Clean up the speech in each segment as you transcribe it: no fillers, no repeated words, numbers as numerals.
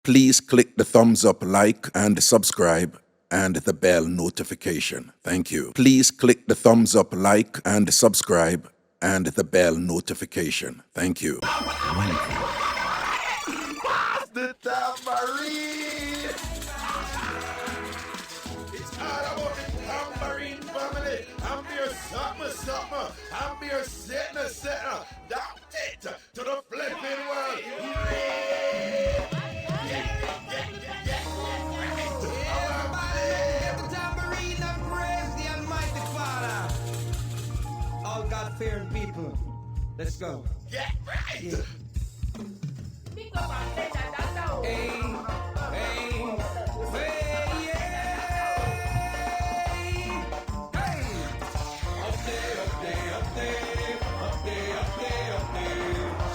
Please click the thumbs up, like, and subscribe, and the bell notification. Thank you. Please click the thumbs up, like, and subscribe, and the bell notification. Thank you. The Tambourine! It's all about the Tambourine family. I'm here, something. I'm here, setting. That's it to the flipping world. Tambourine and praise the Almighty Father. All God-fearing people. Let's go. Get right! Yeah. Hey, hey, hey, yeah. Hey. Up there.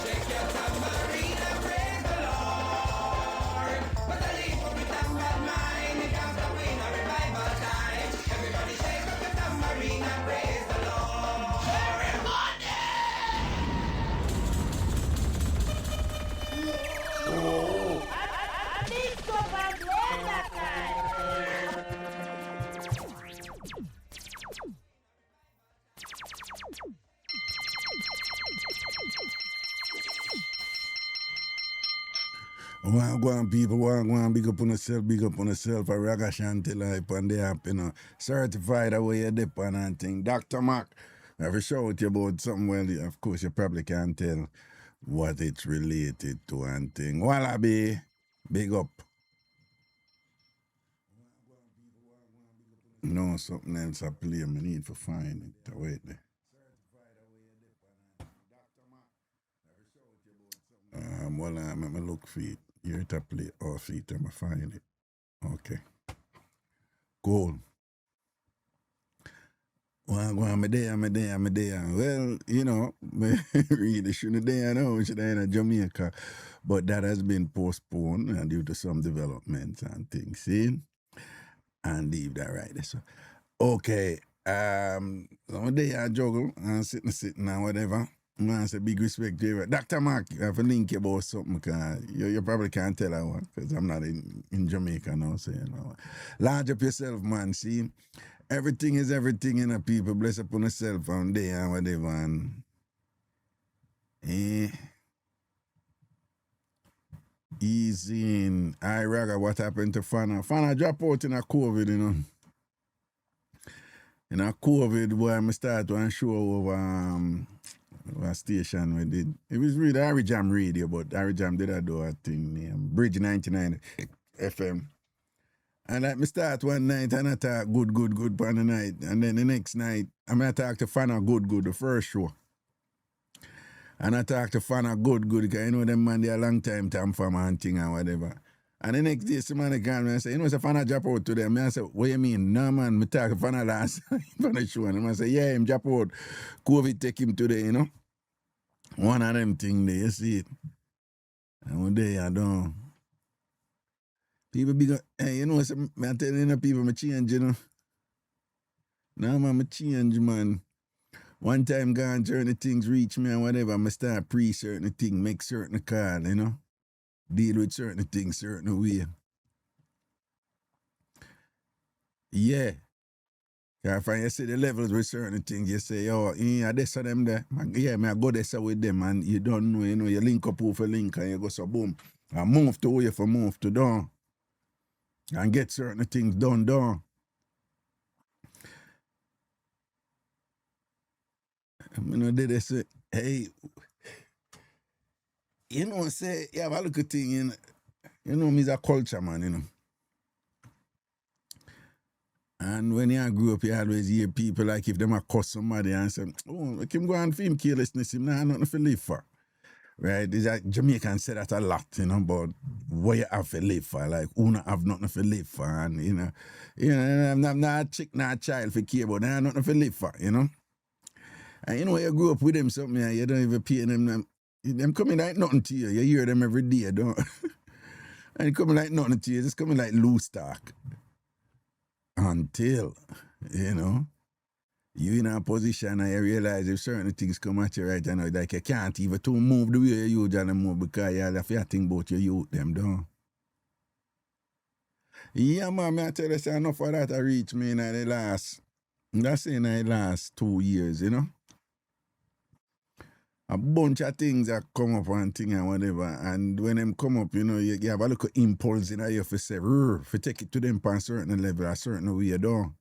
Shake your tambourine and praise the Lord. But I leave with that bad mind. It comes to win a revival time. Everybody shake up the tambourine and praise the Lord. Everybody! Wagwan people, wagwan, big up on yourself, a Ragashanti life on the app, certified away your dip and thing. Dr. Mac, I have a show with you about something, well, of course, you probably can't tell what it's related to and thing. Wallaby, big up. No, something else I play, I need to find it. Wait there. Well, I'm going to look for it. You're to play off it, I'm going to find it. Okay. Cool. Well, I'm there. Well, really shouldn't there now, should I in Jamaica. But that has been postponed due to some developments and things, see? And leave that right there. So, okay. So I'm there, I juggle and sitting and whatever. Man, say big respect to you. Dr. Mark, I have a link about something because you probably can't tell I want because I'm not in Jamaica now. So, large up yourself, man. See, everything is everything, people. Bless upon yourself on there and whatever. And, easy in. I Raga, what happened to Fana? Fana drop out in a COVID, In a COVID, boy, I start one show over a station we did. It was really Harry Jam radio, but Harry Jam did do a thing named Bridge 99 FM. And like me start one night and I talk good for the night. And then the next night, I'm going to talk to Fana good, the first show. And I talk to Fana good, because them man, they a long time TamFam and thing and whatever. And the next day, somebody called me and say, it's a Fana drop out today. I say, what you mean? No, man, me talk to Fana last night for the show. And I say, yeah, him drop out. COVID take him today, One of them things there, you see it. And one day, I don't. People be going, hey, I'm telling you, people, I change, No, man, I change, man. One time, gone, certain things reach me and whatever, I start certain things, make certain call, Deal with certain things, certain way. Yeah. If you see the levels with certain things, you say, this of them there. Yeah, I go there with them and you don't know, you link up with a link and you go so boom. And move to where you move to down. And get certain things done. They say, hey, say, you have a look at thing, me's a culture, man, And when you grew up, you always hear people like if them a cuss somebody and say, look him go and film carelessness, him nah nothing to live for. Right? Is that Jamaican say that a lot, but what you have to live for, like who not have nothing to live for, and I'm not a chick, not a child for care, but they have nothing to live for, And you grew up with them something, you don't even pay them coming like nothing to you. You hear them every day, don't and it coming like nothing to you, it's coming like loose talk. Until, you in a position and you realize if certain things come at you right now, like you can't even to move the way you usually move because you have to think about your youth, them, don't. Yeah, man, I tell you, say enough of that I reach me in the last, that's in the last 2 years, you know. A bunch of things that come up and thing and whatever. And when them come up, you know, you have a little impulse in you for say, for take it to them on a certain level, a certain way you do.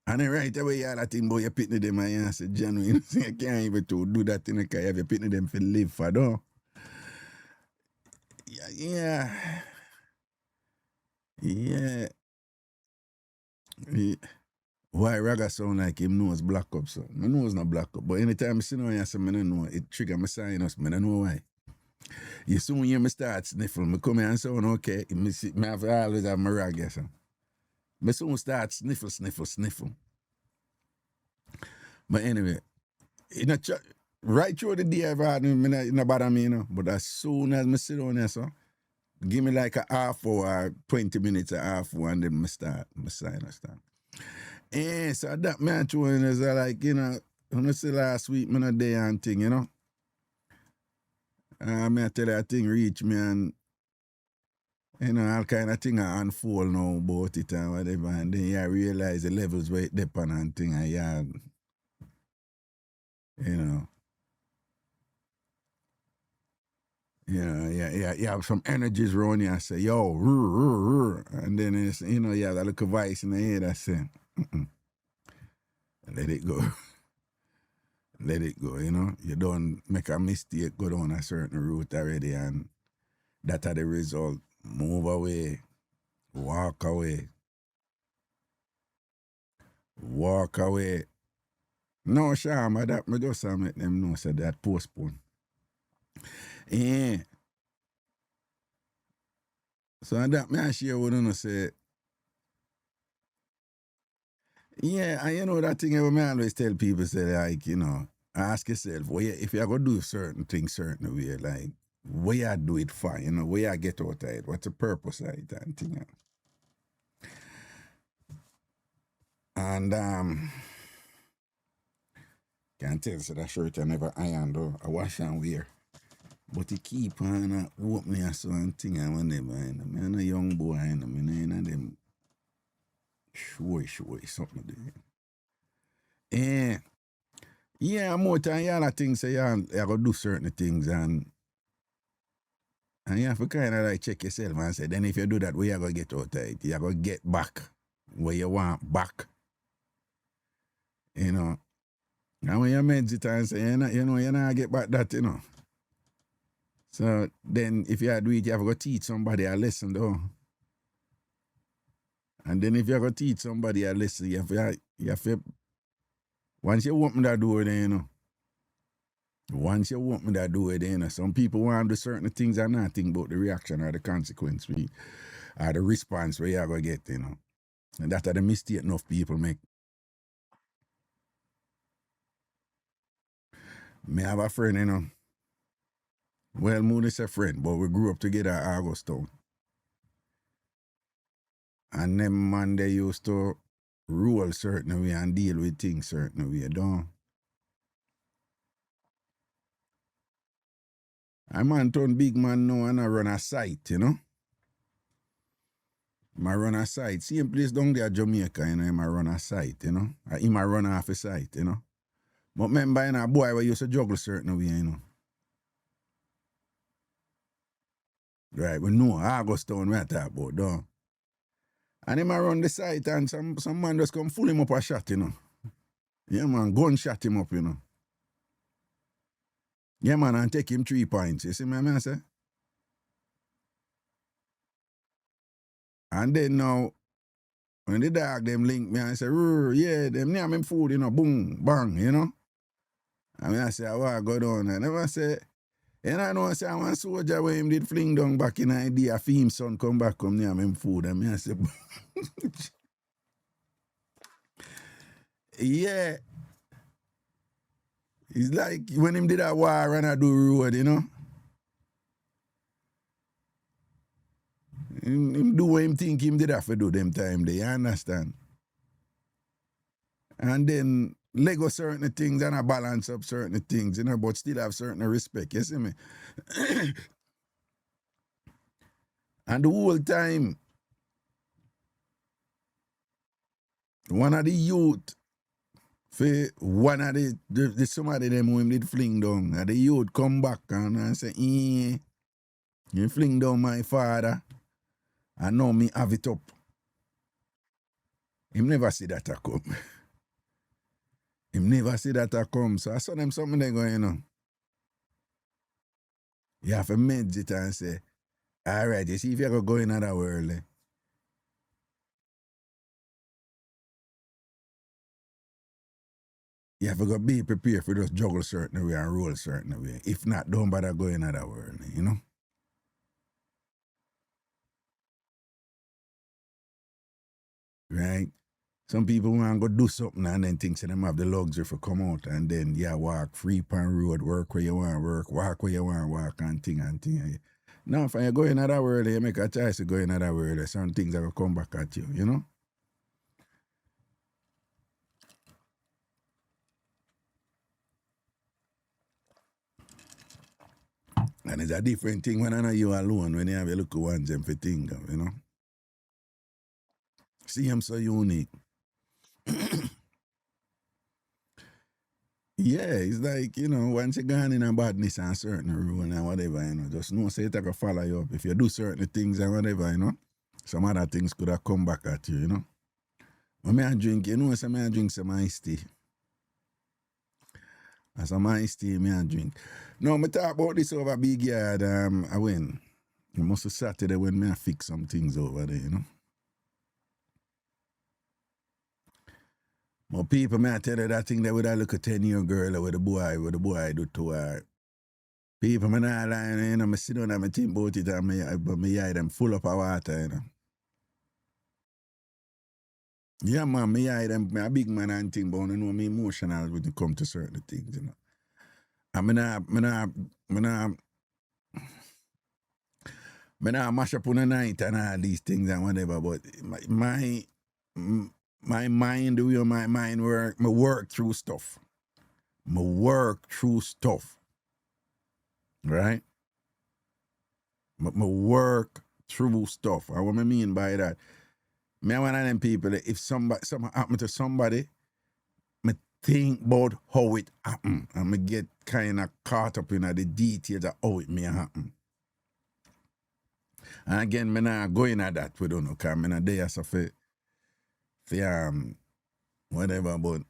And then right away, you have that thing about you pitting them and you say, genuine, you can't even to do that thing because you have you pitting them for live for, though. Yeah. Yeah. Why Raga sound like him nose black up, so? My nose not black up. But anytime I see no I say, I don't know. It trigger my sinus. I don't know why. You soon hear me start sniffle. I come here and sound okay. I have to always have my rag, so. I soon start sniffle. But anyway, right through the day I've had, it not bother me, you know. But as soon as I sit down there, so, give me like a half hour, 20 minutes, a half hour, and then I start, my sinus start. And so that man throwing is like, you know, when I say last week, I'm not there and thing, you know. I tell you, that thing reach me and, you know, all kind of thing I unfold now about it and whatever. And then I realize the levels where it depend and thing and you know. Yeah, you have some energies around you and say, yo, and then it's, you know, you have that little voice in the head that say, let it go. Let it go, you know. You don't make a mistake, go down a certain route already, and that are the result. Move away, walk away. Walk away. No, Shama, that me just make them know, say that postpone. Yeah. So that me I share with you, say, yeah, and you know that thing I always tell people, say, like, you know, ask yourself, if you're going to do certain things certain way, like, what you do it for, you know, where you get out of it, what's the purpose of it, and thing. And, can't tell, so that shirt I never iron, though, I wash and wear. But he keep on walk me a certain thing and whatever, you know. I'm a young boy, you know, and them showy, something there. Yeah, more time, you all things say you go do certain things and you have to kind of like check yourself and say, then if you do that, where you going to get out of it? You going to get back where you want back. You know. And when you meditate and say, you're not get back that, you know. So then if you do it, you have to teach somebody a lesson, though. And then if you have to teach somebody a lesson, you have to once you open that door, then, you know. Once you open that door, then, you know, some people want to do certain things and not think about the reaction or the consequence or the response where you're going to get, you know. And that's the mistake enough people make. Me have a friend, you know. Well, Moon is a friend, but we grew up together at Augustown. And them man, they used to rule certain way and deal with things certain way, don't. A man turn big man now and I run a site, you know. I run a site. Same place down there, Jamaica, you know, I run a site, you know. He might run off a site, you know. But remember, you know, a boy we used to juggle certain way, you know. Right, we know Augustown we talk about, don't. And he might run the site and some man just come full him up a shot, you know. Yeah, man, gunshot him up, you know. Yeah, man, and take him 3 points. You see me, I say? And then now, when the dog them link me and say, yeah, them name him food, you know, boom, bang, you know. And I say, I go down. And I say, and I know I say, I want soldier where him did fling down back in the idea for him son come back, come name him food. And I say, yeah. It's like when him did that war and I do road, you know. Him do what him think him did have to do them time there, you understand? And then Lego certain things and I balance up certain things, you know, but still have certain respect, you see me? And the whole time, one of the youth, for one of the somebody them who him did fling down, and the youth come back and say, you fling down my father, and now me have it up. Him never see that a come. Him never see that a come. So I saw them something they going, you know. You have to meditate and say, all right, you see if you go in another world, you have to go be prepared for just juggle certain way and roll certain way. If not, don't bother going in another world, you know. Right? Some people want to go do something and then think them have the luxury for come out and then walk free pan road, work where you want to work, walk where you want to walk and thing. Now, if you go in another world, you make a choice to go in another world, some things are going to come back at you, you know? And it's a different thing when I know you alone, when you have a look at one them for think of, you know? See him so unique. Yeah, it's like, you know, once you gone in a badness and certain rule and whatever, you know, just know say it can follow you up. If you do certain things and whatever, you know, some other things could have come back at you, you know. When I drink, you know, I drink some iced tea. And some iced tea, I drink. Now, I talk about this over Big Yard, I win. It must have Saturday when I fix some things over there, you know. But people may tell you that thing that with a look at 10-year girl or with the boy do to her. People may not lie, you know, I sit down and I think about it and my eye them full up of water, you know. Yeah, man, my eye them, a big man and thing, but I know me emotional when it come to certain things, you know. And I mash up on the night and all these things and whatever, but my mind, the way my mind work, I work through stuff. Right? I work through stuff. And what I mean by that, me one of them people that if something happen to somebody, I think about how it happened. And I get kind of caught up in the details of how it may happen. And again, I'm not going at that, we don't know, because I'm not there so for whatever, but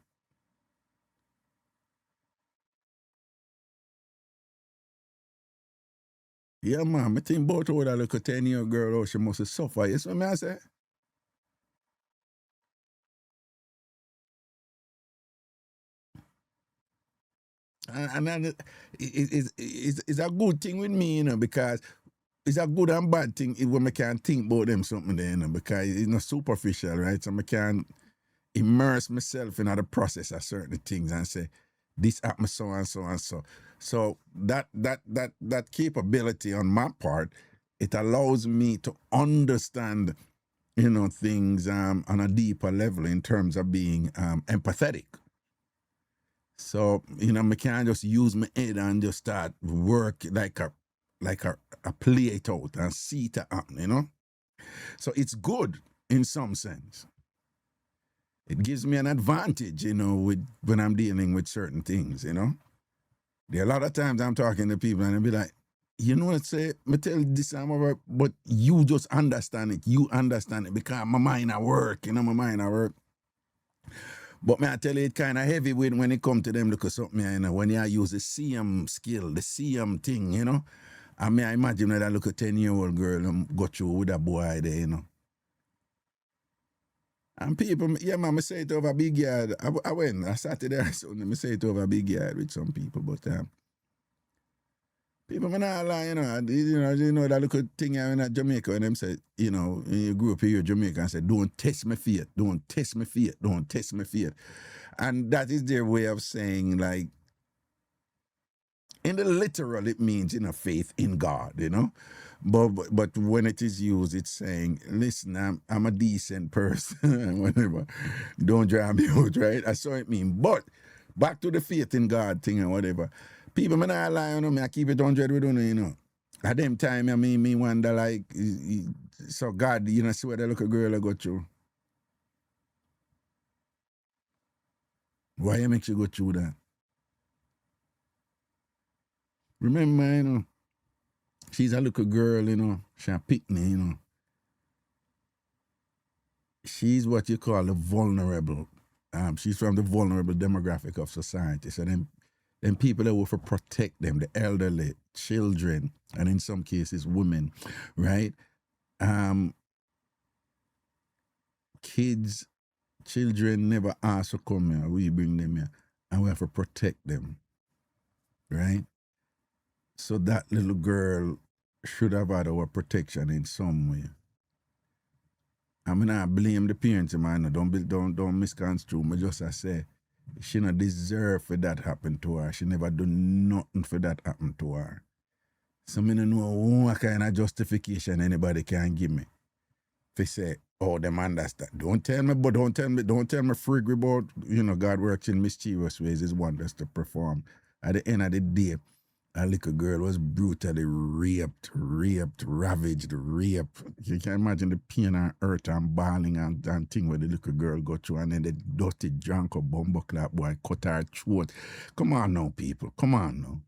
yeah, man, I think about how that little 10-year girl, how she must have suffered. You see what I say? And it's a good thing with me, you know, because it's a good and bad thing when I can think about them something there, you know, because it's not superficial, right? So I can immerse myself in the process of certain things and say, this happened so and so and so. So that capability on my part, it allows me to understand, you know, things on a deeper level in terms of being empathetic. So, you know, I can't just use my head and just start work like a play it out and see it happen, you know? So it's good in some sense. It gives me an advantage, you know, when I'm dealing with certain things, you know? There are a lot of times I'm talking to people and they'll be like, you know what, say, I tell you this, but you just understand it. You understand it because my mind at work, you know, my mind at work. But I tell you, it's kind of heavy when it comes to them look at something, you know, when you use the CM skill, the CM thing, you know. I mean, I imagine that I look at 10-year-old girl and go through with a boy there, you know. And people, yeah, man, I say it over Big Yard. I went, I sat there, so I say it over Big Yard with some people, but people may not lie, you know, that little thing in Jamaica when them say, you know, when you grew up here in Jamaica and say, don't test my faith, don't test my faith, don't test my faith. And that is their way of saying, like, in the literal, it means, you know, faith in God, you know. But when it is used, it's saying, listen, I'm a decent person, whatever. Don't drive me out, right? That's what it means. But back to the faith in God thing and whatever. People may not lie on me, I keep it 100 with them, you know. At them time, I mean, me wonder, like, so God, you know, see what that little girl I go through. Why you make you go through that? Remember, you know, she's a little girl, you know, she's a picnic, you know. She's what you call the vulnerable. She's from the vulnerable demographic of society. So then people that will for protect them, the elderly, children, and in some cases women, right? Kids, children never ask to come here. We bring them here, and we have to protect them, right? So that little girl should have had our protection in some way. I mean, I blame the parents, man. Don't misconstrue me. Just I say, she not deserve for that happen to her. She never done nothing for that happen to her. So I don't know what kind of justification anybody can give me. If they say, oh, them understand. Don't tell me frig about, you know, God works in mischievous ways, his wonders to perform. At the end of the day, a little girl was brutally raped, ravaged. You can imagine the pain and hurt and bawling and thing where the little girl go through, and then the dirty drunk or bumbo clap boy cut her throat. Come on now, people. Come on now.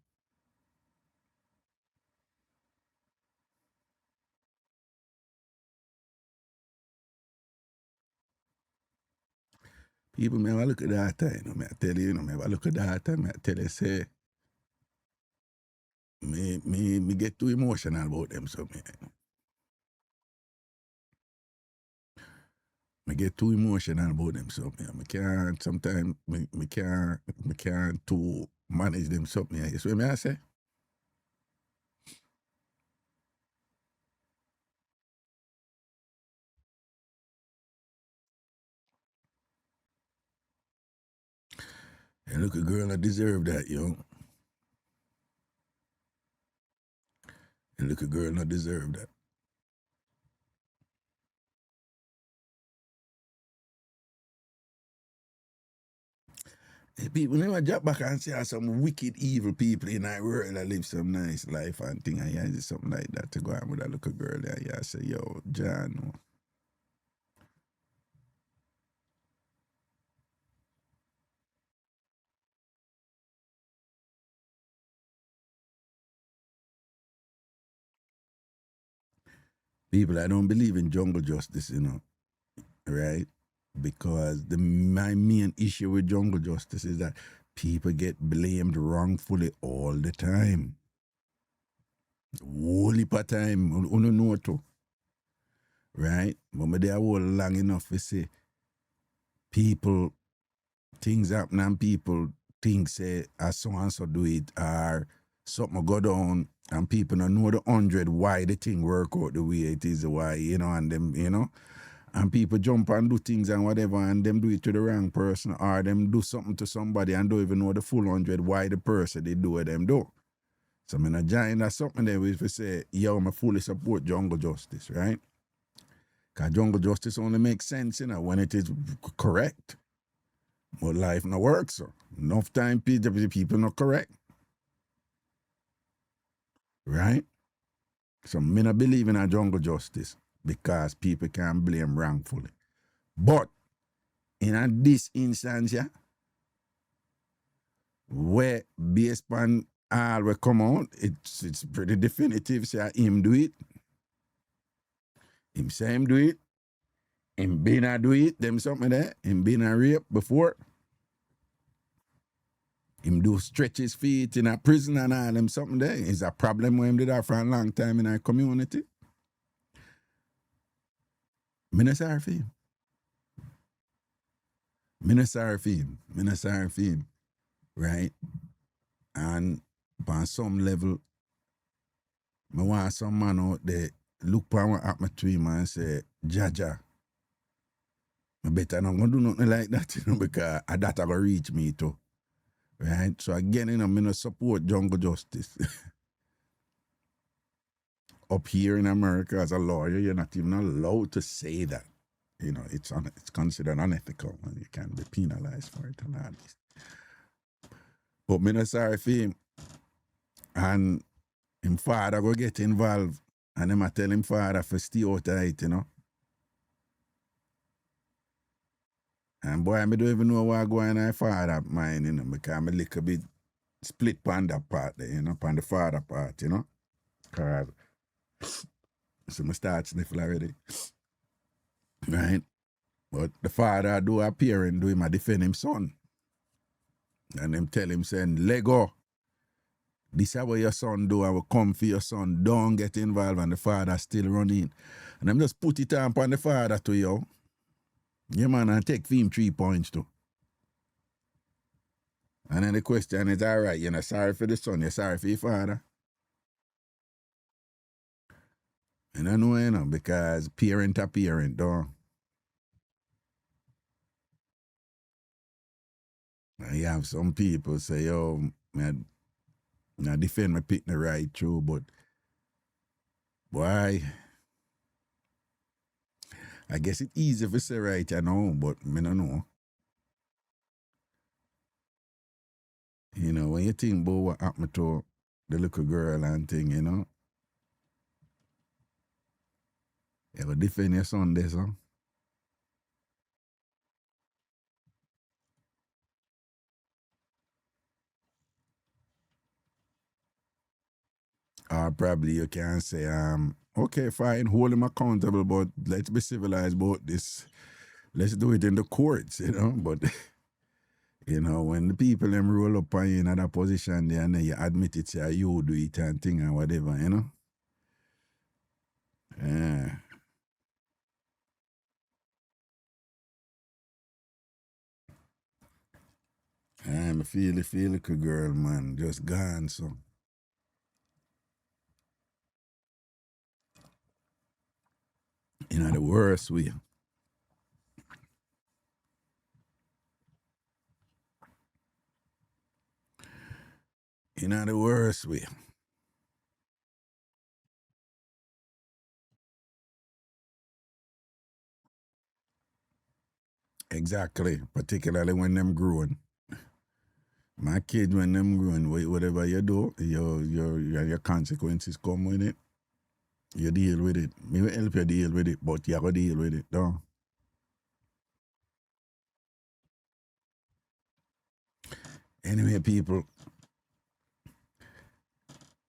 People may have look at that time, you know, may I tell you, may I look at that time, may I tell you, say, me get too emotional about them, so me get too emotional about them, so me can't, sometimes, me can't too manage them, so you see what I say? And look, a girl, I deserve that, yo. And look, a girl, not deserve that. People never drop back and say some wicked, evil people in our world that live some nice life and thing, and yeah, something like that to go on with a little girl there. Yeah, say, yo, John. People, I don't believe in jungle justice, you know, right? Because my main issue with jungle justice is that people get blamed wrongfully all the time. Whole heap of time, you know too. Right? But they are all long enough to say people, things happen and people think say as so and so do it, or something go down and people don't know the 100 why the thing work out the way it is, why, you know, and them, you know, and people jump and do things and whatever, and them do it to the wrong person, or them do something to somebody and don't even know the full 100 why the person they do what them do. So I'm in join that something there we say, yo, I fully support jungle justice, right? Because jungle justice only makes sense, you know, when it is correct. But life no works, so enough time people not correct. Right? So me not believe in a jungle justice because people can blame wrongfully. But in this instance, yeah, where based on all we come out, it's pretty definitive. Say him do it. Him say him do it. Him been a do it. Them something there. Him been a rape before. Him do stretch his feet in a prison and all them something there. Is a problem with him did that for a long time in our community. Me not sorry for him. Me not sorry for him. Me not sorry for him. Right? And on some level, me want some man out there look for what happened to him and say, Jaja, I better not gonna do nothing like that, you know, because that will reach me too. Right? So again, you know, me not support jungle justice. Up here in America as a lawyer, you're not even allowed to say that. You know, it's considered unethical and you can be penalized for it and all this. But me not sorry for him. And him father go get involved and him a tell him father for stay out of it, you know. And boy, I don't even know what going on father of mine, you know, because I'm a little bit split on that part there, you know, on the father part, you know. Cause so I start sniffle already. Right? But the father do appear and do him a defend him son. And them tell him saying, Lego, this is what your son do, I will come for your son. Don't get involved, and the father still running. And I'm just put it on the father to you. Yeah, man, and take for him 3 points too. And then the question is, all right, you're not sorry for the son, you're sorry for your father. And I know, you know, because parent to parent, though. And you have some people say, yo, I defend my pick the right through, but boy, I guess it's easy to say right, I know, but I don't know. You know, when you think about what happened to the little girl and thing, you know, you will defend your son there, so. Or probably you can say, okay, fine, hold him accountable, but let's be civilized about this. Let's do it in the courts, you know, but you know, when the people them roll up on you in that position there and then you admit it, say you do it and thing and whatever, you know. Yeah. I feel like a girl, man, just gone, so. In the worst way. In the worst way. Exactly, particularly when them growing. My kids, when them growing, whatever you do, your consequences come with it. You deal with it. Me will help you deal with it, but you have to deal with it, though. Anyway, people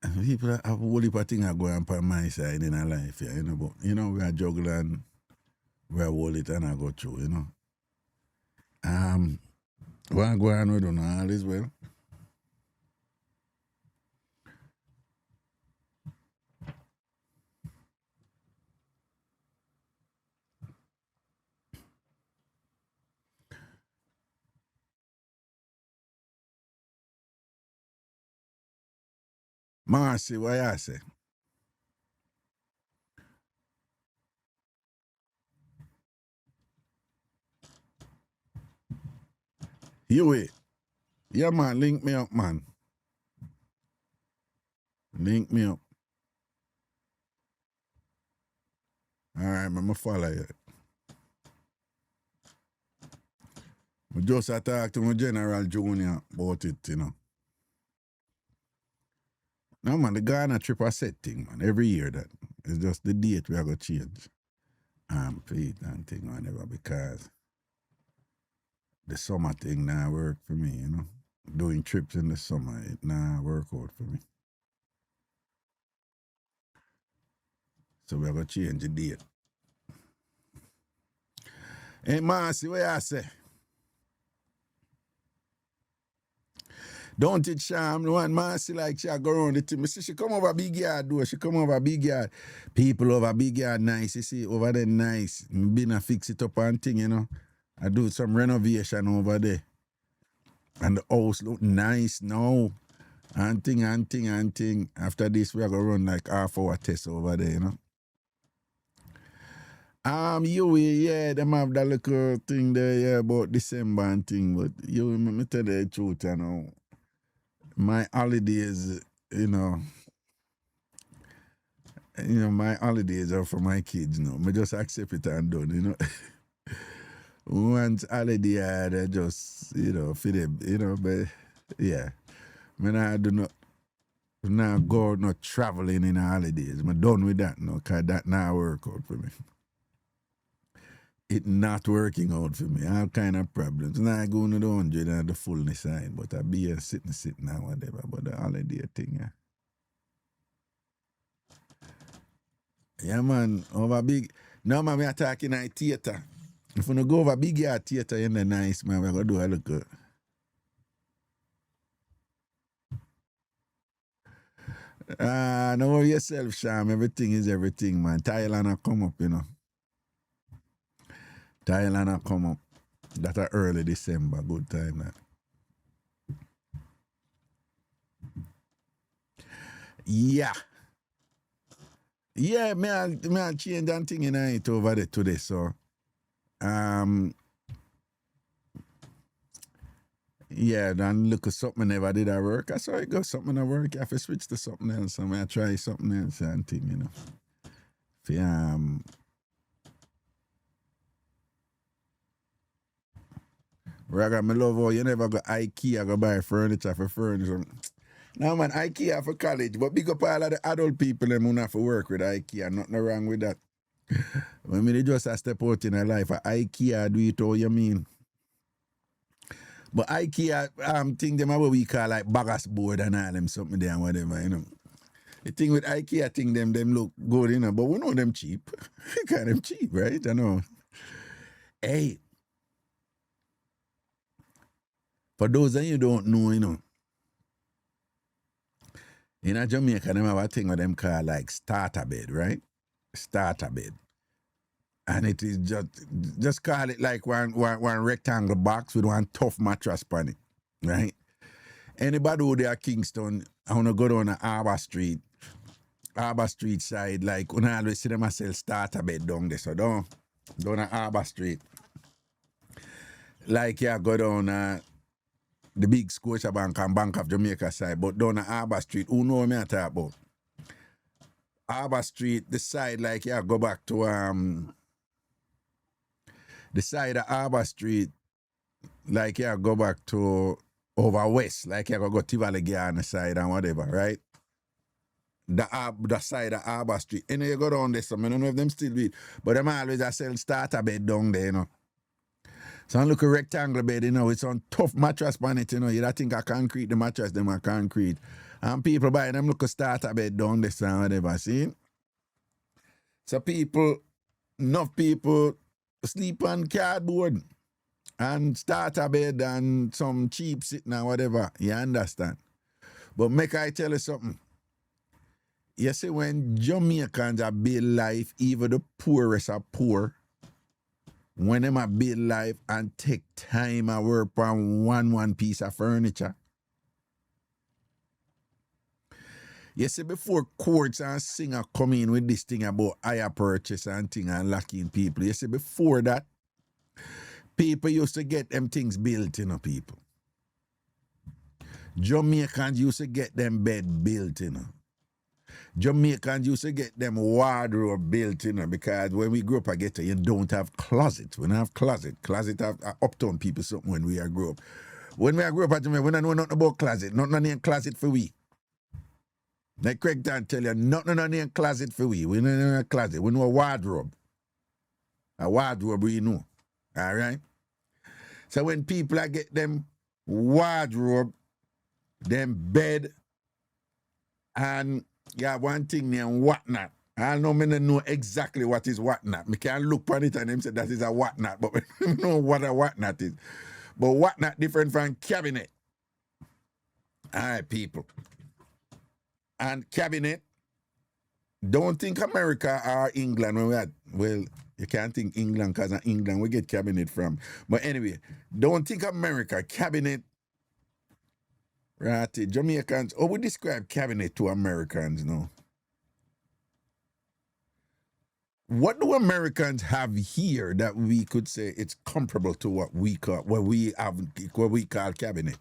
have a whole heap of things going on my side in our life, yeah, you know, but, you know, we are juggling, we are hold it and I go through, you know. What going on with you now, all is well? Marcy, what you say? You wait. Yeah, man, link me up, man. Link me up. All right, I'm going to follow you. I just talk to my General Junior about it, you know. No, man, the Ghana trip a set thing, man. Every year that. It's just the date we are going to change. Pete and thing whatever, because the summer thing now work for me, you know. Doing trips in the summer, it now work out for me. So we're going to change the date. Hey, Marcy, what you say? Don't it, Sham? The one Marcy like she go around the team. She come over big yard, though. She come over big yard. People over big yard nice, you see, over there nice. Been a fix it up and thing, you know. I do some renovation over there. And the house look nice now. And thing. After this, we are going to run like half-hour test over there, you know. Yeah, them have that little thing there, yeah, about December and thing, but you, me tell you the truth, you know. My holidays, my holidays are for my kids, you know. I just accept it and done, you know. Once holiday, I just, for them, but yeah. I do not go not traveling in the holidays. I'm done with that, no, because that now work out for me. it not working out for me. All kind of problems. Now I go to the 100 and the fullness side, but I be here sitting and whatever. But the holiday thing, yeah. Yeah, man, over big. Now, man, we are talking at theater. If we go over big yard theater in the nice, man, we're going to do a look. Don't worry yourself, Sham. Everything is everything, man. Thailand will come up, you know. Thailand will come up. That's a early December. Good time, that. Yeah. Yeah, me I change that thing in it over there today, so yeah, then look at something never did I work. I saw it go something I work. I have to switch to something else. I mean, I try something else and thing, you know. For, Raga, me love how you never go IKEA go buy furniture for furniture. Now, man, IKEA for college, but big up all of the adult people them who have to work with IKEA. Nothing wrong with that. When they just a step out in a life, IKEA do it all you mean. But IKEA thing them what we call like bagasse board and all them something there and whatever, you know. The thing with IKEA thing them look good, you know, but we know them cheap. Kind of cheap, right? I know. Hey, for those that you don't know, you know, in Jamaica, them have a thing what them call like starter bed, right? Starter bed. And it is just call it like one rectangle box with one tough mattress on it, right? Anybody who there at Kingston, I want to go down to Harbour Street side, like when I always see them sell starter bed down there, so down to Harbour Street. Like yeah, go down the big Scotiabank and Bank of Jamaica side, but down at Harbour Street, who know me I talk about? Harbour Street, the side like yeah, go back to the side of Harbour Street, like yeah, go back to over west, like yeah, go Tivoli Garden side and whatever, right? The side of Harbour Street. And you go down there, so I don't know if them still do it, but them always a sell starter bed down there, you know. So I look a rectangle bed, you know, it's on tough mattress on it, you know. You don't think I concrete, the mattress, them are concrete. And people buy them look a starter bed down there, so whatever, see? So enough people sleep on cardboard and starter bed and some cheap sitting and whatever, you understand? But make I tell you something. You see, when Jamaicans are build life, even the poorest are poor, when them a build life and take time and work on one piece of furniture. You see, before courts and singer come in with this thing about higher purchase and thing and locking people, you see, before that, people used to get them things built, you know, people. Jamaicans used to get them bed built, you know. Jamaicans used to get them wardrobe built, you know, because when we grew up I get you don't have closet. We don't have closet. Closet have uptown people something when we grew up. When we grew up at Jamaica, we don't know nothing about closet. Nothing in closet for we. Like Craig Dan tell you, nothing in closet for we. We don't know a closet. We know a wardrobe. A wardrobe we know. All right? So when people get them wardrobe, them bed, and yeah, one thing named whatnot. I know exactly what is whatnot. I can look on it and them say that is a whatnot, but I don't know what a whatnot is. But whatnot different from cabinet. All right, people. And cabinet, don't think America or England when we had, well, you can't think England because in England we get cabinet from. But anyway, don't think America, cabinet. Right, Jamaicans, how we describe cabinet to Americans now? What do Americans have here that we could say it's comparable to what we call cabinet?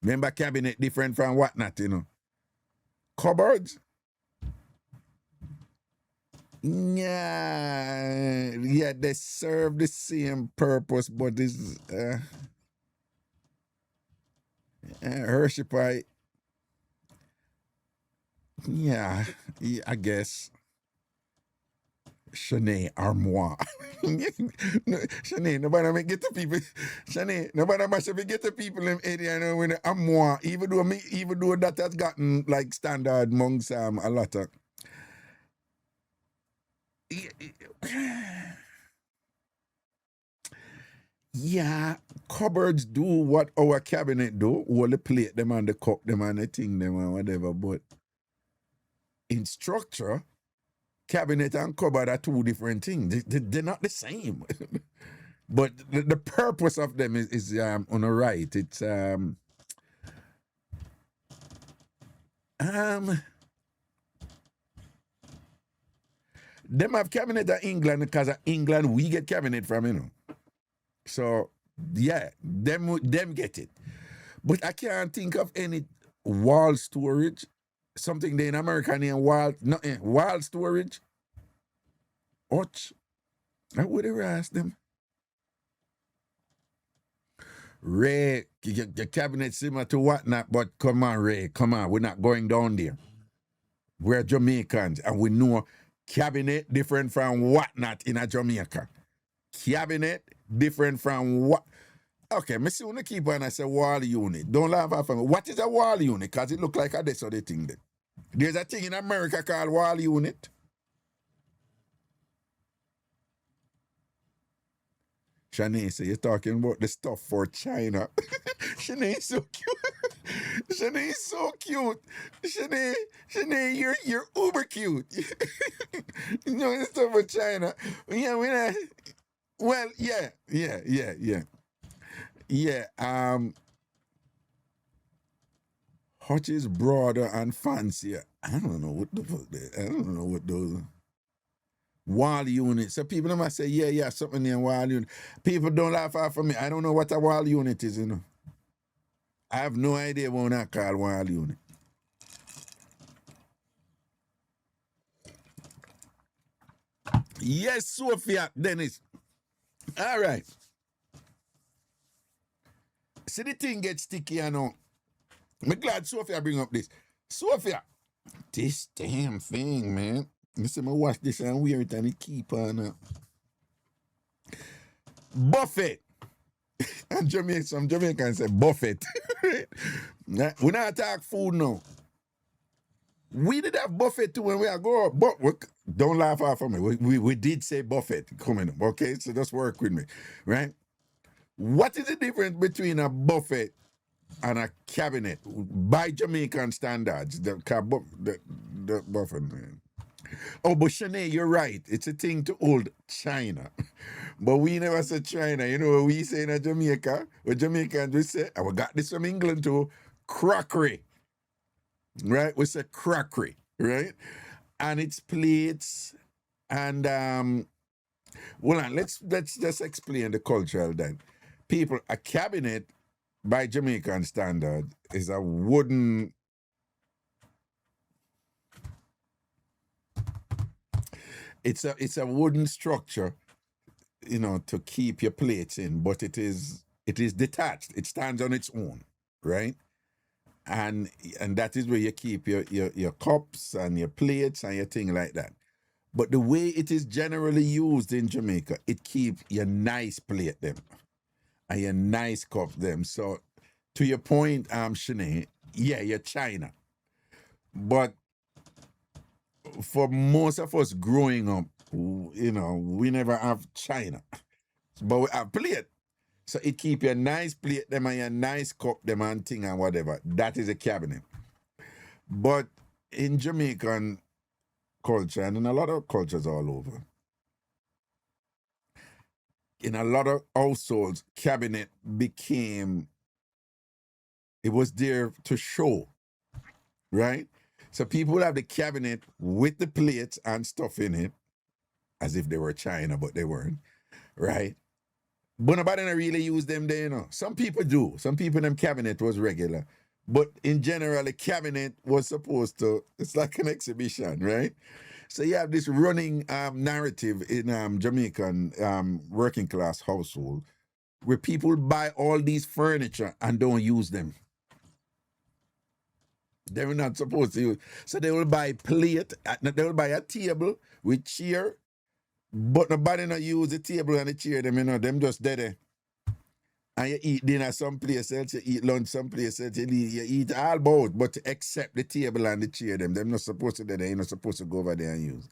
Remember cabinet different from whatnot, you know? Cupboards? Yeah, they serve the same purpose, but this Hershey pie. Yeah, I guess. Shanae Armoire. Shanae, nobody make get the people. Shanae, nobody must have get the people in area, you know, when the armoire, even though that has gotten like standard amongst a lot of. Yeah, cupboards do what our cabinet do. All the plate them and the cup them and the thing them and whatever, but in structure, cabinet and cupboard are two different things. They're not the same. But the purpose of them is on the right. It's them have cabinet in England because of England we get cabinet from, you know. So yeah, them get it. But I can't think of any wall storage. Something they in America named wall storage. Ouch. I would have asked them. Ray, your cabinet similar to whatnot, but come on, Ray, come on, we're not going down there. We're Jamaicans, and we know cabinet different from whatnot in a Jamaica. Cabinet different from what? Okay, me see when I keep on I say wall unit. Don't laugh at me. What is a wall unit? Because it look like a this other thing there. There's a thing in America called wall unit. Shanae, so you're talking about the stuff for China. Shanae is so cute. Shanae is so cute. Shanae, you're uber cute. You know the stuff for China. Yeah, well, yeah. Yeah, Hutch is broader and fancier. I don't know what the fuck that. I don't know what those wall unit. So people must say, yeah, something near wall unit. People don't laugh off of me. I don't know what a wall unit is, you know. I have no idea what I call wall unit. Yes, Sophia, Dennis. All right. See, the thing gets sticky, you know. I'm glad Sophia bring up this. Sophia, this damn thing, man. Listen, I watch this and wear it and it keep on. Buffet. And some Jamaicans say buffet. We not talk food now. We did have buffet too when we are grow up, but don't laugh off of me. We did say buffet coming up, okay? So just work with me, right? What is the difference between a buffet and a cabinet by Jamaican standards? The buffet, man. Oh, but Shanae, you're right. It's a thing to old China. But we never said China. You know what we say in Jamaica? What Jamaicans we say, and we got this from England too, crockery. Right? We say crockery, right? And it's plates and well, let's just explain the cultural then. People, a cabinet by Jamaican standard is a wooden. It's a wooden structure, you know, to keep your plates in, but it is detached. It stands on its own, right? And that is where you keep your cups and your plates and your thing like that. But the way it is generally used in Jamaica, it keeps your nice plate them and your nice cup them. So to your point, Shanae, yeah, you're China. But for most of us growing up, you know, we never have China. But we have plate. So it keep your nice plate them and your nice cup them and thing and whatever. That is a cabinet. But in Jamaican culture and in a lot of cultures all over, in a lot of households, cabinet it was there to show, right? So people would have the cabinet with the plates and stuff in it, as if they were China, but they weren't, right? But nobody really use them there, you know. Some people do. Some people in them cabinet was regular. But in general, the cabinet was supposed to, it's like an exhibition, right? So you have this running narrative in Jamaican working class household where people buy all these furniture and don't use them. They're not supposed to use. So they will buy plate, they will buy a table with chair But nobody not use the table and the chair, them, you know, them just dead. And you eat dinner someplace else, you eat lunch someplace else, you eat all both, but except the table and the chair, them not supposed to do that, you're not supposed to go over there and use.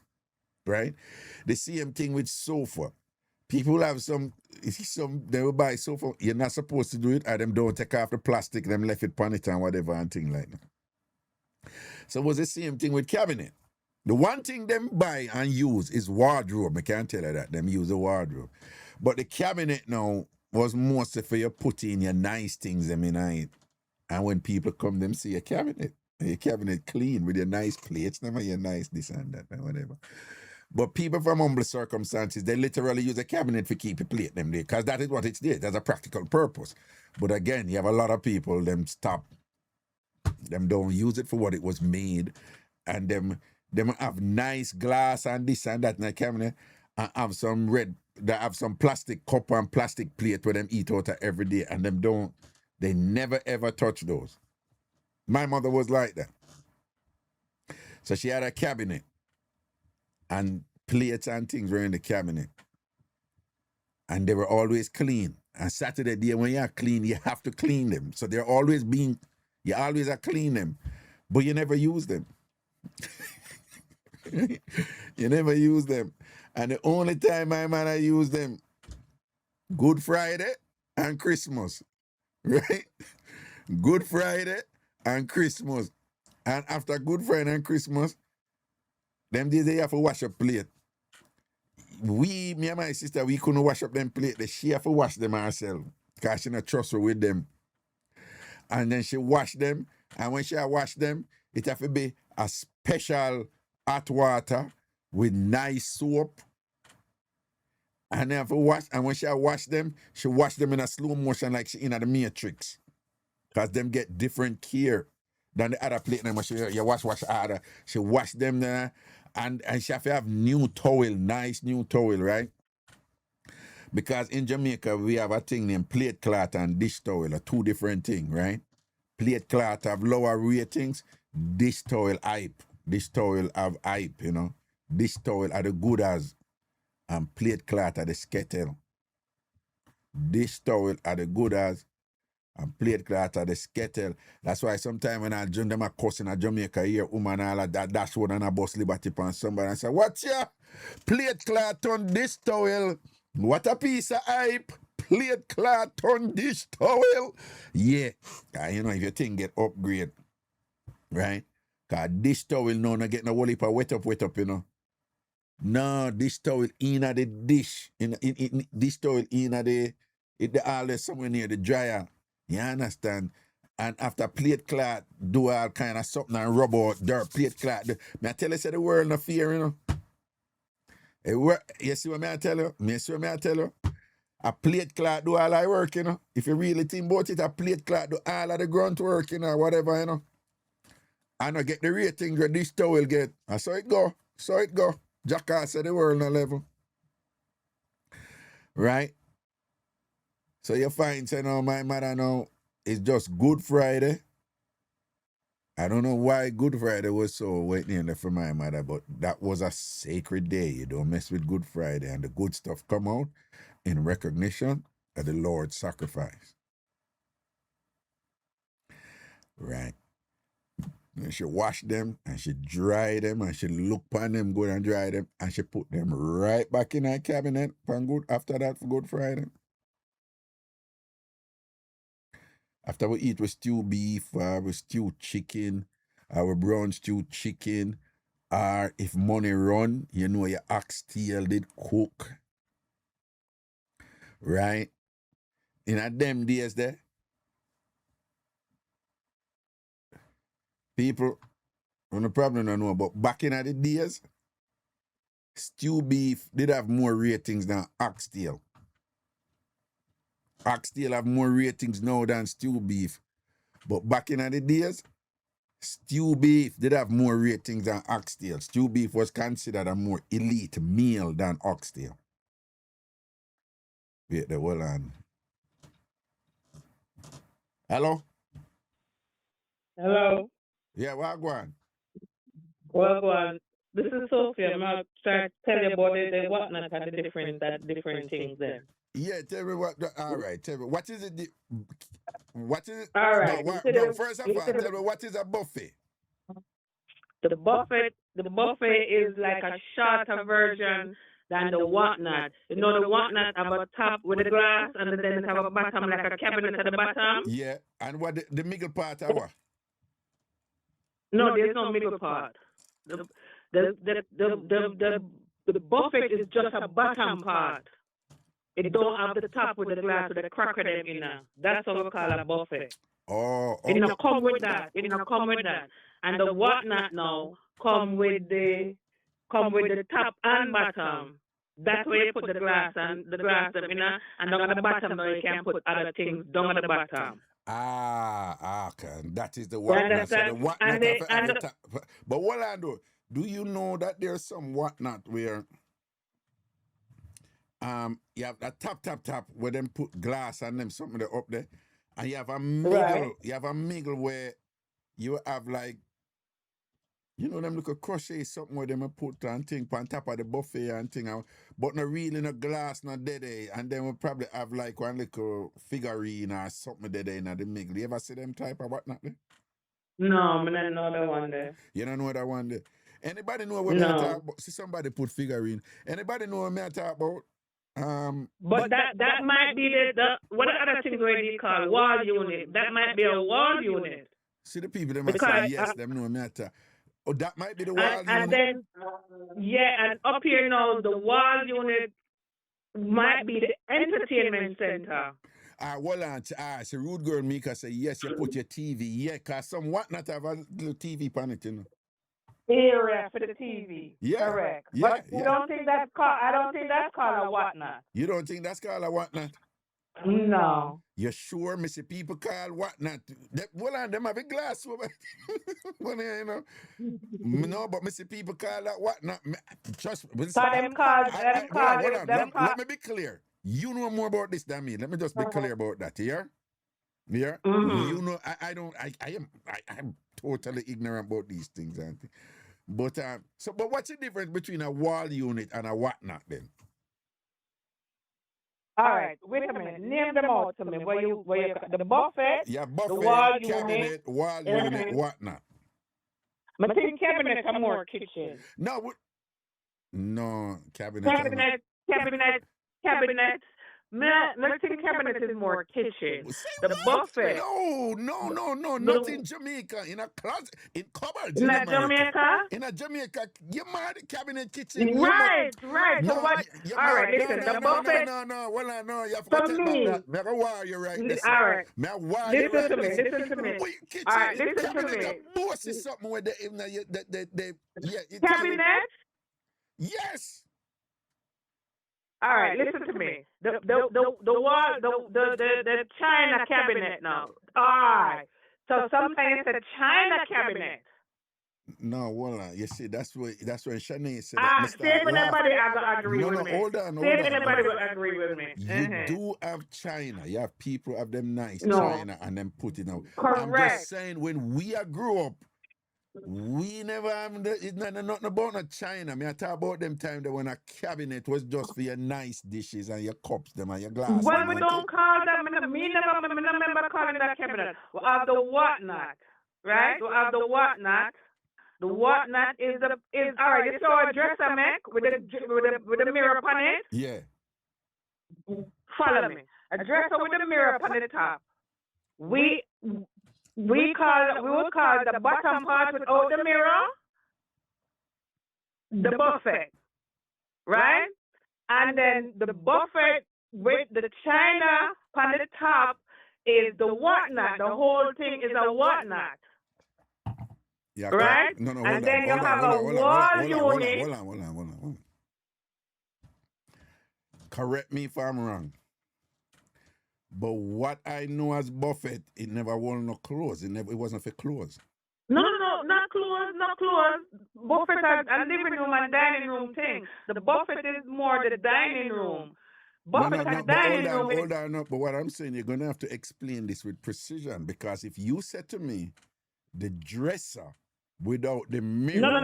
Right? The same thing with sofa. People have some, they will buy sofa, you're not supposed to do it, or them don't take off the plastic, them left it on it and whatever and thing like that. So it was the same thing with cabinet. The one thing them buy and use is wardrobe. I can't tell you that. Them use the wardrobe. But the cabinet now was mostly for you put in your nice things them in it. And when people come, them see your cabinet clean with your nice plates, them and your nice this and that and whatever. But people from humble circumstances, they literally use a cabinet to keep a plate them there, because that is what it's there. There's a practical purpose. But again, you have a lot of people, them stop, them don't use it for what it was made, and them have nice glass and this and that in the cabinet, and have some they have some plastic cup and plastic plate where them eat out of every day, and they never ever touch those. My mother was like that. So she had a cabinet, and plates and things were in the cabinet, and they were always clean. And Saturday day when you're clean, you have to clean them. So they're always you always are clean them, but you never use them. You never use them. And the only time my man I use them, Good Friday and Christmas, right? Good Friday and Christmas. And after Good Friday and Christmas, them days they have to wash a plate. Me and my sister, we couldn't wash up them plate. She have to wash them herself, because she not trust her with them. And then she wash them, and when she wash them, it have to be a special hot water with nice soap. And then have to wash, and when she wash them in a slow motion like she in the Matrix. Because them get different care than the other plate. Them you wash harder. She wash them there, and she have to have new towel, nice new towel, right? Because in Jamaica, we have a thing named plate cloth and dish towel, are two different things, right? Plate cloth have lower ratings, dish towel hype. Dish towel have hype, you know. Dish towel are the good as, and plate cloth are the skettle. Dish towel are the good as, and plate cloth are the skettle. That's why sometimes when I join them a cuss in a Jamaica here, woman all of that dashboard and a bus liberty on somebody and say, what's your plate cloth on dish towel? What a piece of hype. Plate cloth on dish towel. Yeah. You know, if your thing get upgrade, right? Because dish towel no get no whole heap of wet up, you know. No, dish towel in the dish. In dish towel in the always somewhere near the dryer. You understand? And after plate cloth, do all kind of something and rub out dirt plate cloth. Me I tell you, say the world no fear, you know. You see what I tell you? A plate cloth do all I work, you know. If you really think about it, a plate cloth do all of the grunt work, you know, whatever, you know. And I get the ratings where this towel get. And so it go. Jackass said the world no level. Right? So you find, say, no, my mother now, it's just Good Friday. I don't know why Good Friday was so waiting for my mother, but that was a sacred day. You don't mess with Good Friday, and the good stuff come out in recognition of the Lord's sacrifice. Right? And she wash them, and she dry them, and she look upon them good and dry them, and she put them right back in her cabinet after that for Good Friday. After we eat with stew beef, with stew chicken, our brown stew chicken, or if money run, you know your oxtail did cook. Right? In them days there, people, no problem I know, but back in the days, stew beef did have more ratings than oxtail. Oxtail have more ratings now than stew beef. But back in the days, stew beef did have more ratings than oxtail. Stew beef was considered a more elite meal than oxtail. Wait, the hold on. Hello? Hello. Yeah, what go on? Well, go on. This is Sophia. I'm going to try to tell you about the whatnot and the different things then. Yeah, tell me what. All right, tell me what is it? What is it? All No, right. no. First of all, tell me what is a buffet. The buffet is like a shorter version than the whatnot. You know, the whatnot have a top with a glass and then it have a bottom like a cabinet at the bottom. Yeah, and what the middle part of what? No, there's no middle part. The buffet is just a bottom part. It don't have the top with the glass with the cracker them in there. That's what we call a buffet. Oh, It don't come with that. It don't come with that. And the whatnot now come with the top and bottom. That's where you put the glass them in there, and down at the bottom now you can put other things down at the bottom. Okay. That is the whatnot. So the whatnot at the top. But what I do you know that there's some whatnot where you have a top where them put glass and them something up there, and you have a middle. Right. You have a middle where you have like, you know, them little crochet something where them put and thing on top of the buffet and thing, but not really no glass, no dead, and then we probably have like one little figurine or something dead in the middle. You ever see them type of whatnot there? No, I don't know the one there. You don't know that one there. Anybody know what No. I talk about? See, somebody put figurine. Anybody know what I talk about? But that might be the what other things where you call wall unit. That might be a wall unit. See the people, they might say yes, them know me. Oh, that might be the wall unit. And then, and up here now, the wall unit might be the entertainment center. Well, so rude girl Mika say yes, you put your TV. Yeah, because some whatnot have a little TV on it, you know. Area for the TV. Yeah. Correct. Yeah, But you don't think that's called, I don't think that's called a whatnot. You don't think that's called a whatnot? No. You sure, Missy? People call whatnot. Them have a glass over. Well, you know. No, but Missy, people call that whatnot. Trust me. Let me be clear. You know more about this than me. Let me just be clear about that. Yeah? Yeah? Mm-hmm. You know, I am totally ignorant about these things, auntie. But but what's the difference between a wall unit and a whatnot then? All right, wait a minute. Name them out to me. Where you the buffet, Yeah, buffet, the wall cabinet, unit, wall unit, whatnot. I think cabinet are more kitchen. No, cabinet. Cabinet. I think cabinet is more kitchen. The buffet. No, not in Jamaica. In a closet, in cupboards. In Jamaica? In a Jamaica, you mad cabinet kitchen. Right. No, So what? All right, listen. The buffet. No. Well, no. You have to take back that. Me wire you right. All right. Listen to me. Kitchen, All right, listen to cabinet, me. boss is something with the Cabinet. Yes. All right, listen to me. The wall, the China cabinet now. All right. So sometimes it's a China cabinet. No, well, you see, that's when Shanae said. See if anybody agree with me. Hold on. See if anybody will agree with me. You do have China. You have people have them nice No. China and them put it out. Correct. I'm just saying, when we grew up, we never have it's nothing about no China. I talk about them time that when a cabinet was just for your nice dishes and your cups, them and your glasses. Well, we don't call them. Me never remember calling that cabinet. We have the whatnot, right? We have the whatnot. The whatnot is all right. It's our dresser, Mac, with the mirror on it. Yeah. Follow me. A dresser with a mirror on the top. We would call the bottom part without the mirror the buffet, right? And then the buffet with the china on the top is the whatnot. The whole thing is a whatnot. Yeah, right? No, and then you have a wall unit. Hold on. Correct me if I'm wrong. But what I know as buffet, it never wore no clothes. It wasn't for clothes. No, not clothes. Buffet is a living room and dining room thing. The buffet is more the dining room. Buffet and dining room. Hold on. But what I'm saying, you're going to have to explain this with precision, because if you said to me, the dresser without the mirror. No.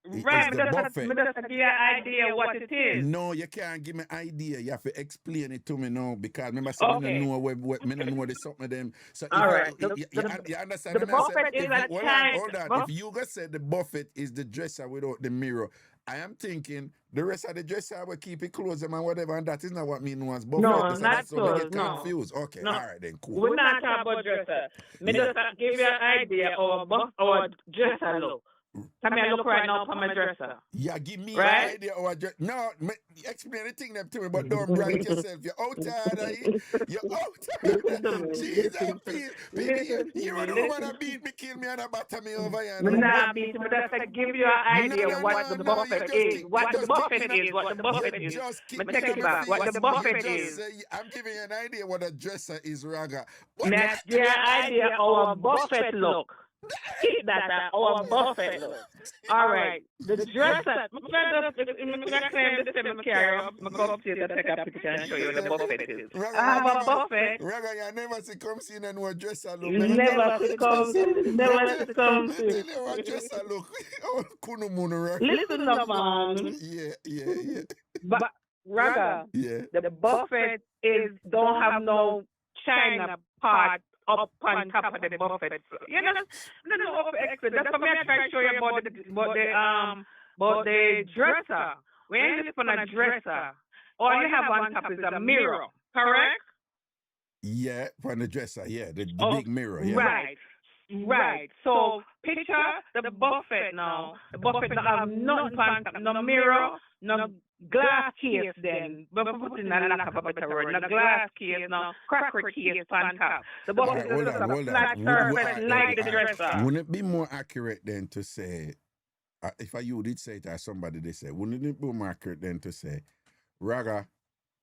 Right, It's me the just buffet. give you an idea what it is. No, you can't give me idea. You have to explain it to me now because remember, say, me Okay. no know what me no know the something of them. So if All right. you understand, The when I say buffet is if a hold on. China. If you guys said the buffet is the dresser without the mirror, I am thinking the rest of the dresser will keep it closed and whatever, and that is not what me know as buffet. No, So not that's so we get closed. No. confused. Okay, No. all right then, cool. We're not talking about dresser. Me Yeah. just give you an idea or or dresser look. Come here, look right now for my dresser. Yeah, give me Right? an idea or no, explain the thing them to me, but don't brag yourself. You're outside of it. You're outside. Listen to me. Jesus, Listen to please. me. Baby, Listen to you're me. the woman that beat me, kill me, and batter me over here. Me not beat me, just to give you an idea what the buffet is. What the buffet is. What the buffet is. Just Me kick me take down it my back. What face. the buffet You just is. say, I'm giving you an idea what a dresser is, Raga. What Let's give you an idea how a buffet look. Keep that our buffet look. All right. The dresser. I'm going to claim the same carry up. I'm going to take a picture and show you what the buffet is. I have a buffet. Raga, you never see come see and what dresser look. Never succumb. Never succumb. Tell you what dresser look. Oh, Kunumunu, Raga. Listen up, man. Yeah. But Raga, Yeah. the buffet don't have no China part up on top of the buffet. You know, no up extra. That's what I'm trying to show you about the dresser. When you look on a dresser, all you have on top is a mirror, correct? Yeah, from the dresser, yeah, the Oh, big mirror, yeah. Right. So picture the buffet now. The buffet don't have nothing on top, no mirror, no glass case then. But put in a lack of a better word. No glass case, no cracker case on top. The buffet is just a flat surface like the dresser. Wouldn't it be more accurate then to say, if you did say it to somebody, they say, wouldn't it be more accurate then to say, Raga,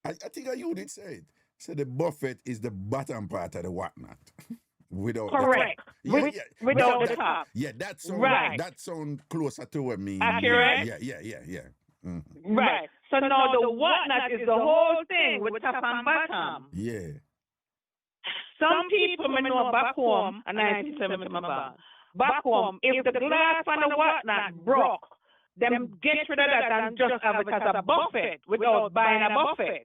I think you did say it. So the buffet is the bottom part of the whatnot. Without Correct. The top. Yeah, Without but the top. Yeah, that sound Right. that sound closer to what me. Accurate? Yeah. Mhm. Right. So now the whatnot is the whole thing with top and bottom. Yeah. Some people may know back home, and I see some of my bad. Back home, if the glass and the whatnot broke, them get rid of that and just have it as a buffet without buying a buffet.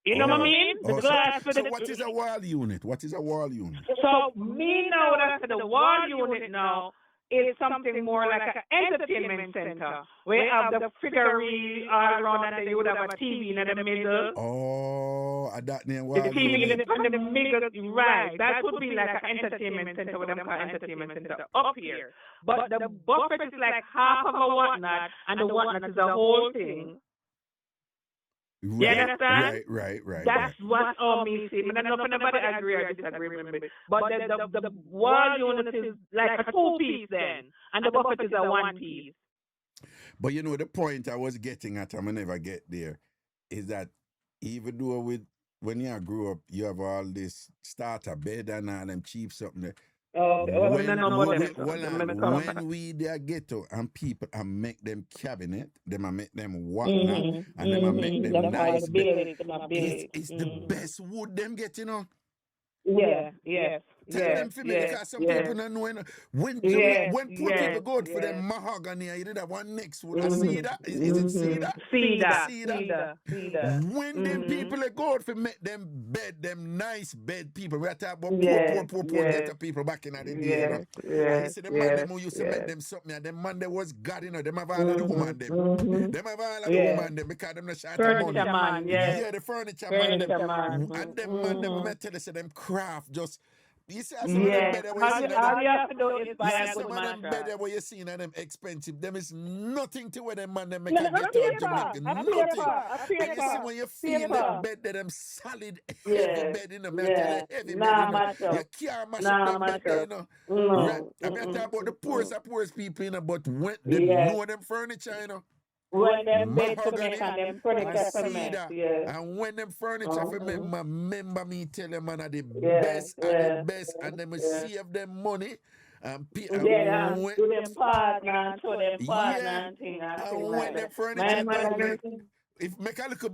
You know what I mean? The glass so what is a wall unit? What is a wall unit? So me know that the wall unit now is something more like an entertainment center. We have the figurine all around and then you would have a TV in the middle. Oh, that name The wall TV unit. in the middle, right. That would be like an entertainment center, what them call entertainment center up here. But the buffet is like half of a whatnot, and the whatnot is the whole thing. You understand? Right. That's what me see. I don't know if anybody agree or disagree with me. But the wall unit is like a two-piece then, and the buffet is a one-piece. But you know, the point I was getting at, I may never get there, is that even though when you grew up, you have all this starter bed and all them cheap something there. When we there ghetto and people and make them cabinet, them and make them whatnot, and them and make them nice bed. It's the best wood them get, you know. Yes. Tell them for me because some people don't know. When poor people go out for them mahogany, you did that one next wood. See that? Is it cedar? Cedar. When them people go out for make them bed, them nice bed people. We are talking about poor ghetto people back in the day. You know? And you see the man them who used to make them something, and them man they was God, you know. Them have all of the woman them. Them have all of the woman them because them not short of money. Man, Yeah, the furniture man them. And them man them tell us them craft just. You see, some of them better where you see all you have to do is buy a some good of them mattress. better where you see them expensive. Them is nothing to where them man them make a get out Jamaica. Nothing. And you see when you feel them bed, them solid heavy bed in them. Heavy bed, you know. You can't mash up them bed, you know. Right. I mean, I talk about the poorest people, you know, but when they know them furniture, you know. When them bed to make and them furniture and to make, and when them furniture for me, remember me tell them man are the best and the best, and them save them money and pay. Do them partner, show them partner and thing. And when them furniture If make a little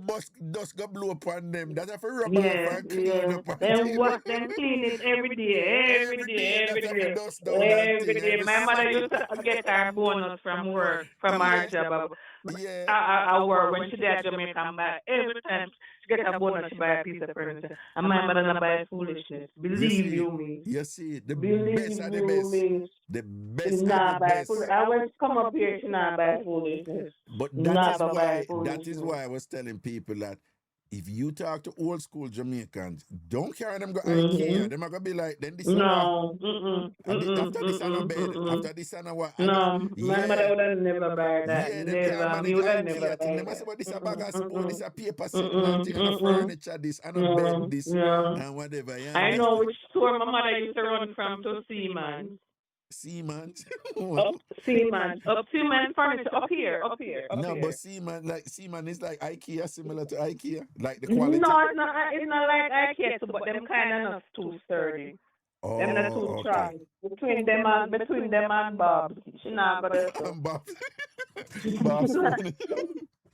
dust go blow upon them, that's have to rub Yeah, off and clean yeah. up and Then thing. what? Then clean it every day, every Every day day, every that's have to day, dust down and every thing. day. Every My mother Saturday. used to get her bonus from work, from our Yeah, job. yeah. I work when she did Jamaican, but every time she get a bonus, she buy a piece of furniture. And my mother not buy foolishness. You Believe see, you me. you see, the Believe best of the you best. me. The She best of the not buy best. foolish. I always come up here, she not buy foolishness. But Never buy that is foolishness. why I was telling people that if you talk to old school Jamaicans, don't carry them go IKEA. Mm-hmm. Them are gonna be like, then this a what? No. Mm-mm. And Mm-mm. after this on a Mm-mm. bed, Mm-mm. after this on a what? And No, my mother yeah, would have never buy that. yeah, them can't Never. Me manage would have never IKEA thing. buy Them say, that. but this a bag Mm-mm. of spoon, this Mm-mm. a paper setting and Mm-mm. thing, and a Mm-mm. furniture this, and a bed No. this, No. and whatever. You I know understand? which store my mother used to run from to Seaman. Seaman. Up Seaman. Up Seaman furniture. Up here. Up here. Up No, but here. Seaman is like IKEA, similar to IKEA, like the No, quality. it's not like IKEA, too, but them kind of not too sturdy. Them not too Oh, strong. okay. Between them and Bob. She not gonna so. And Bob's furniture.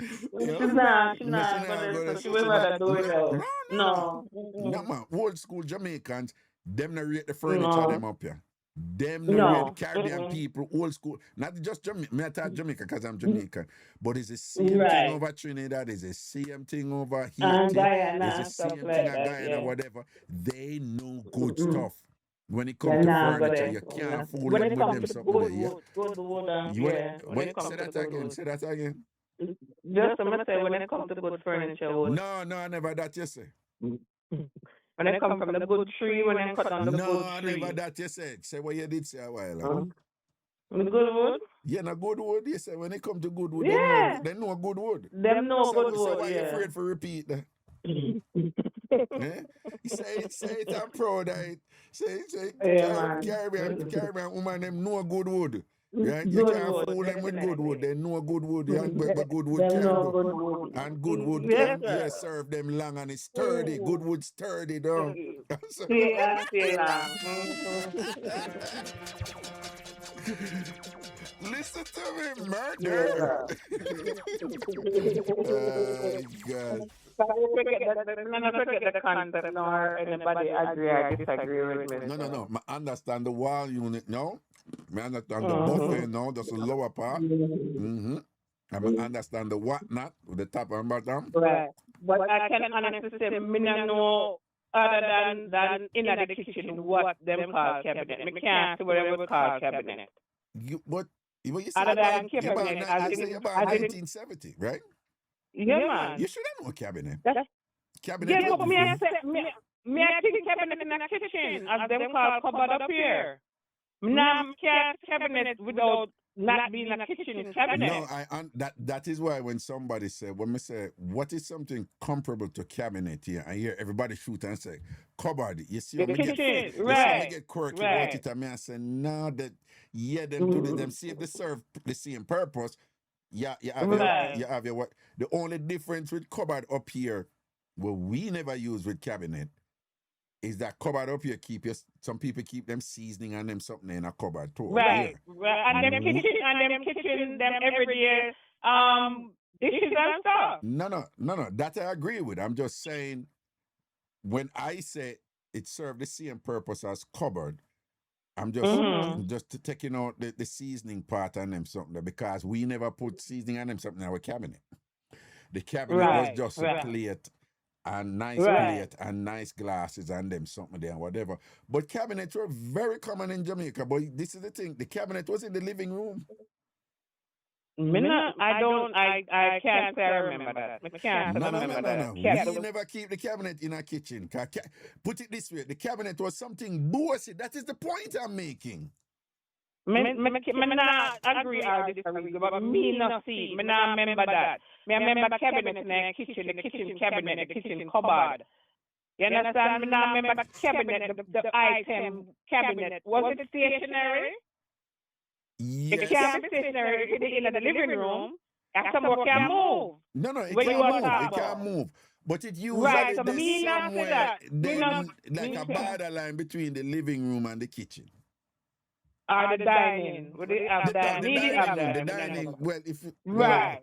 She's Yeah. not. She's No, she not not gonna. gonna. So she would rather do it No, out. no. No. No, Mm-mm. man. Old school Jamaicans, them not rate the furniture them No. up here. Them not rate No. Caribbean Mm-mm. people, old school. Not just Jamaica. Me I talk Jamaica because I'm Jamaican. But it's the same thing Right. over Trinidad. It's the same thing over And Haiti. Guyana It's the and stuff same like thing at that. Guyana, Yeah. whatever. They know good Mm-mm. stuff. When it They're comes to not furniture, gonna. you can't fool When them it with comes them to the something good there. Yeah. wood, You want yeah. When it wait, comes say to the that good again. wood. Say that again. Just to say, when it comes to good furniture wood. No, I never that you say. When it comes from the good tree, when it cut on the No, good I tree. never that you said. Say what you did say a while ago. The good wood? Yeah, no good wood. You say when it come to good wood, Yeah. they know good wood. Them know So, good so wood, why you yeah. afraid for repeat that? Eh? Say it, I'm proud of it. Say Yeah, man. Caribbean woman, them know good wood. Right? You Good can't wood, fool them with good wood. definitely. They know good wood, yeah, but good wood Them can know do. good wood. And good wood Yes, can sir. serve them long and it's sturdy. Good wood sturdy though. So- See, and see long. Listen to me, murder. Oh, God. Not forget the concept nor anybody agree or disagree with me. No. I understand the wall unit now. I understand the buffet now. That's the lower part. Mm-hmm. I understand the whatnot with the top and bottom. Right. But I can honestly say, me not know other than in the kitchen what them call cabinet. Me can't see whatever we call cabinet. What you say Other about, than cabinet, I you say didn't. about I didn't. 1970, right? Yeah, man. You should have known cabinet. That's, Cabinet yeah, was but me I think cabinet in the kitchen, as them call cupboard up here. Me not can't cabinet without not being a kitchen cabinet. No, that is why when somebody say, when me say, what is something comparable to cabinet here, I hear everybody shoot and say, cupboard. You see, The me kitchen, get, you see, me right? get quirky Right. about it, and me I say, no, that yeah, them do them see if they serve the same purpose. Yeah, you have Right. your what? The only difference with cupboard up here, what we never use with cabinet, is that cupboard up here some people keep them seasoning and them something in a cupboard too. Right, Yeah. right. And them kitchen, them everyday dishes and stuff. No. That I agree with. I'm just saying, when I say it served the same purpose as cupboard, I'm just taking out the seasoning part and them something there, because we never put seasoning and them something in our cabinet. The cabinet was just a plate and nice plate and nice glasses and them something there and whatever. But cabinets were very common in Jamaica. But this is the thing: the cabinet was in the living room. I can't say I remember that. I can't remember that. No. We never keep the cabinet in our kitchen. Put it this way: the cabinet was something bossy. That is the point I'm making. Me not agree or disagree, but me not see. Me not remember that. Me remember cabinet in the kitchen cabinet, the kitchen cupboard. You understand? Me not remember cabinet, the item cabinet. Was it stationary? Yes. It can't be stationary in the living room. And someone can move. No, it When you can't are move. It talking can't about. move. But it usually Right, so there's me not say somewhere that. Me not- like me a say- borderline between the living room and the kitchen. Or the dining. Would it have The dining? Need it have dining, dining. well, if you, Right.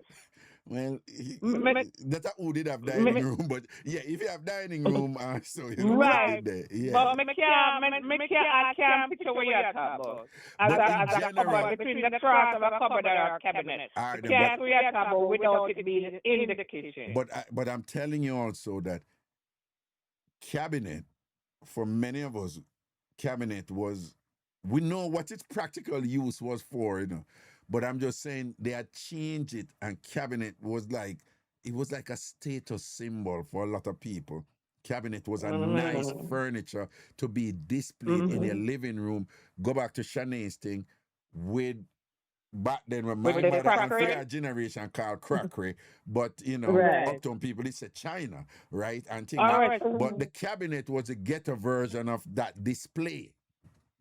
Well, Me, that who did have me, dining room, but yeah, if you have dining room, so you know that right. in there, yeah. But I can't picture what you're talking about. But in As a general, cupboard, between the cross of a cupboard or a cabinet. all I right, then, can't what you're talking about without it being in the kitchen. but I'm telling you also that cabinet, for many of us, cabinet was, we know what its practical use was for, you know. But I'm just saying they had changed it, and cabinet was like, it was like a status symbol for a lot of people. Cabinet was a nice Mm-hmm. furniture to be displayed in your Mm-hmm. living room. Go back to Shanae's thing with back then when With my the mother and for crockery. your generation called crockery, but you know, Right. uptown people they say China, right? And thing All that, right. but the cabinet was a ghetto version of that display.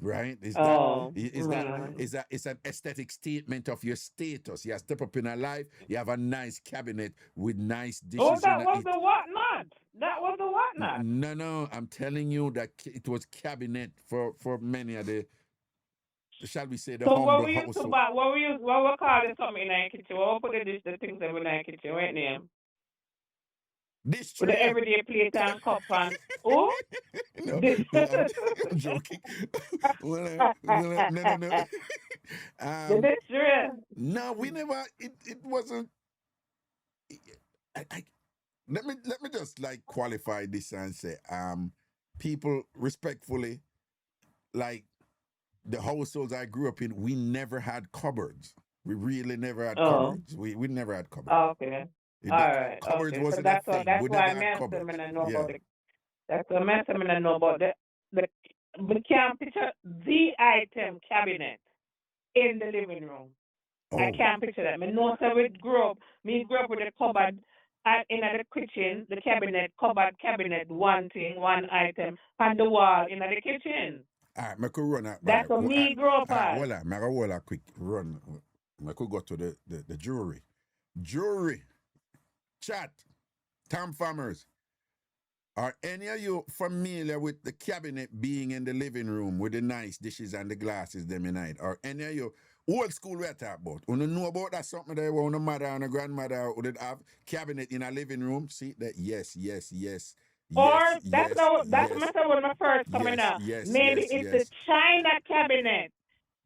Right? Oh. It's an aesthetic statement of your status. You step up in a life, you have a nice cabinet with nice Oh, dishes that in was it. the whatnot. That was the whatnot. No, I'm telling you that it was cabinet for many of the, shall we say, the So what humble we used to household. buy, what we call it something in our kitchen, what we put the things that we in our kitchen, right name? This With the tray. everyday plate and cup and oh No, this I'm joking. No. the Um, dish tray. no, we never. It wasn't. I let me just like qualify this and say, people respectfully, like the households I grew up in, we never had cupboards. We really never had Oh. cupboards. We never had cupboards. Okay. All right. Cupboards Okay. So wasn't a that's thing. that's We why never I'm had asking cupboards. when I know Yeah. about it. That's what I'm asking when I know about the we can't picture the item cabinet in the living room. I Oh, can't picture that. Me know so we grew up with the cupboard in the kitchen, the cabinet, one thing, one item on the wall in the kitchen. all right, I could run out. That's what me grew up as. Well, I roll a quick run. I could go to the jewelry. Jewelry. Chat. TamFamers. Are any of you familiar with the cabinet being in the living room with the nice dishes and the glasses them in it? Or any of you old school we are talking about? You know about that something there where your mother and your grandmother would have cabinet in a living room? See that? Yes. Or that's matter when my first coming out. Maybe it's the China cabinet.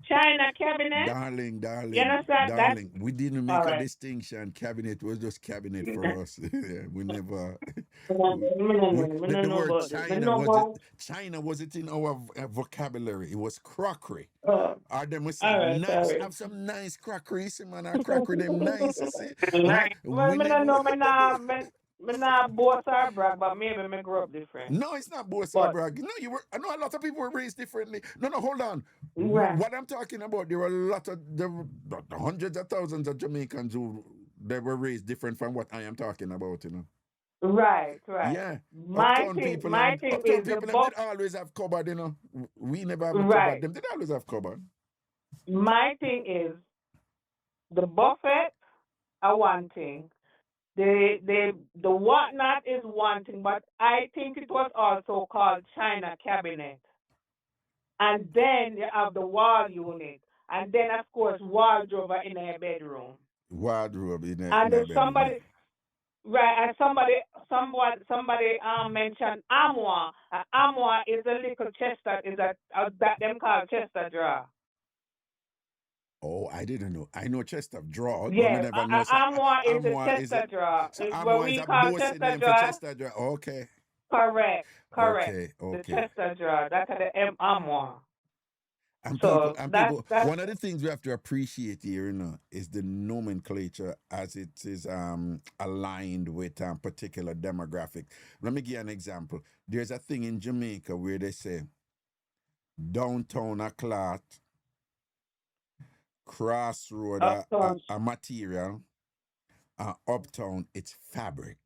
China cabinet. Darling. You understand that? We didn't make All a right. distinction. Cabinet was just cabinet for us. Yeah, we never. I The know word about this. I China know about. China was it in our vocabulary? It was crockery. Or Them we say all right, nice. sorry. Have some nice crockery, see man. Our crockery them nice. You see. Well, We me never. no know, me not boast or brag, but maybe me grew up different. No, it's not boast or But brag. No, you were. I know a lot of people were raised differently. No, hold on. right, What I'm talking about, there were a lot of there were hundreds of thousands of Jamaicans who they were raised different from what I am talking about. You know. right. Yeah. My Uptown thing people is the them did book. always have cupboard. You know. We never have a cupboard. Right. Them did always have cupboard. My thing is the buffet are one thing. The whatnot is one thing, but I think it was also called China cabinet. And then you have the wall unit, and then of course wardrobe in a bedroom. Wardrobe in And a if bedroom. somebody right, and somebody mentioned armoire. Armoire is a little chest that is that them called chester drawer. Oh, I didn't know. I know chest of drawer, but I Yes, never know. armoire is a Armoire is chester it? drawer. So It's what armoire is we a call bossy chester name for drawer. chest of drawer. Okay. Correct. The Okay. chester drawer. That's the armoire. And So people, that's one of the things we have to appreciate here, you know, is the nomenclature as it is aligned with particular demographic. Let me give you an example. There's a thing in Jamaica where they say downtown a cloth, crossroad uptown. a material, uptown it's fabric.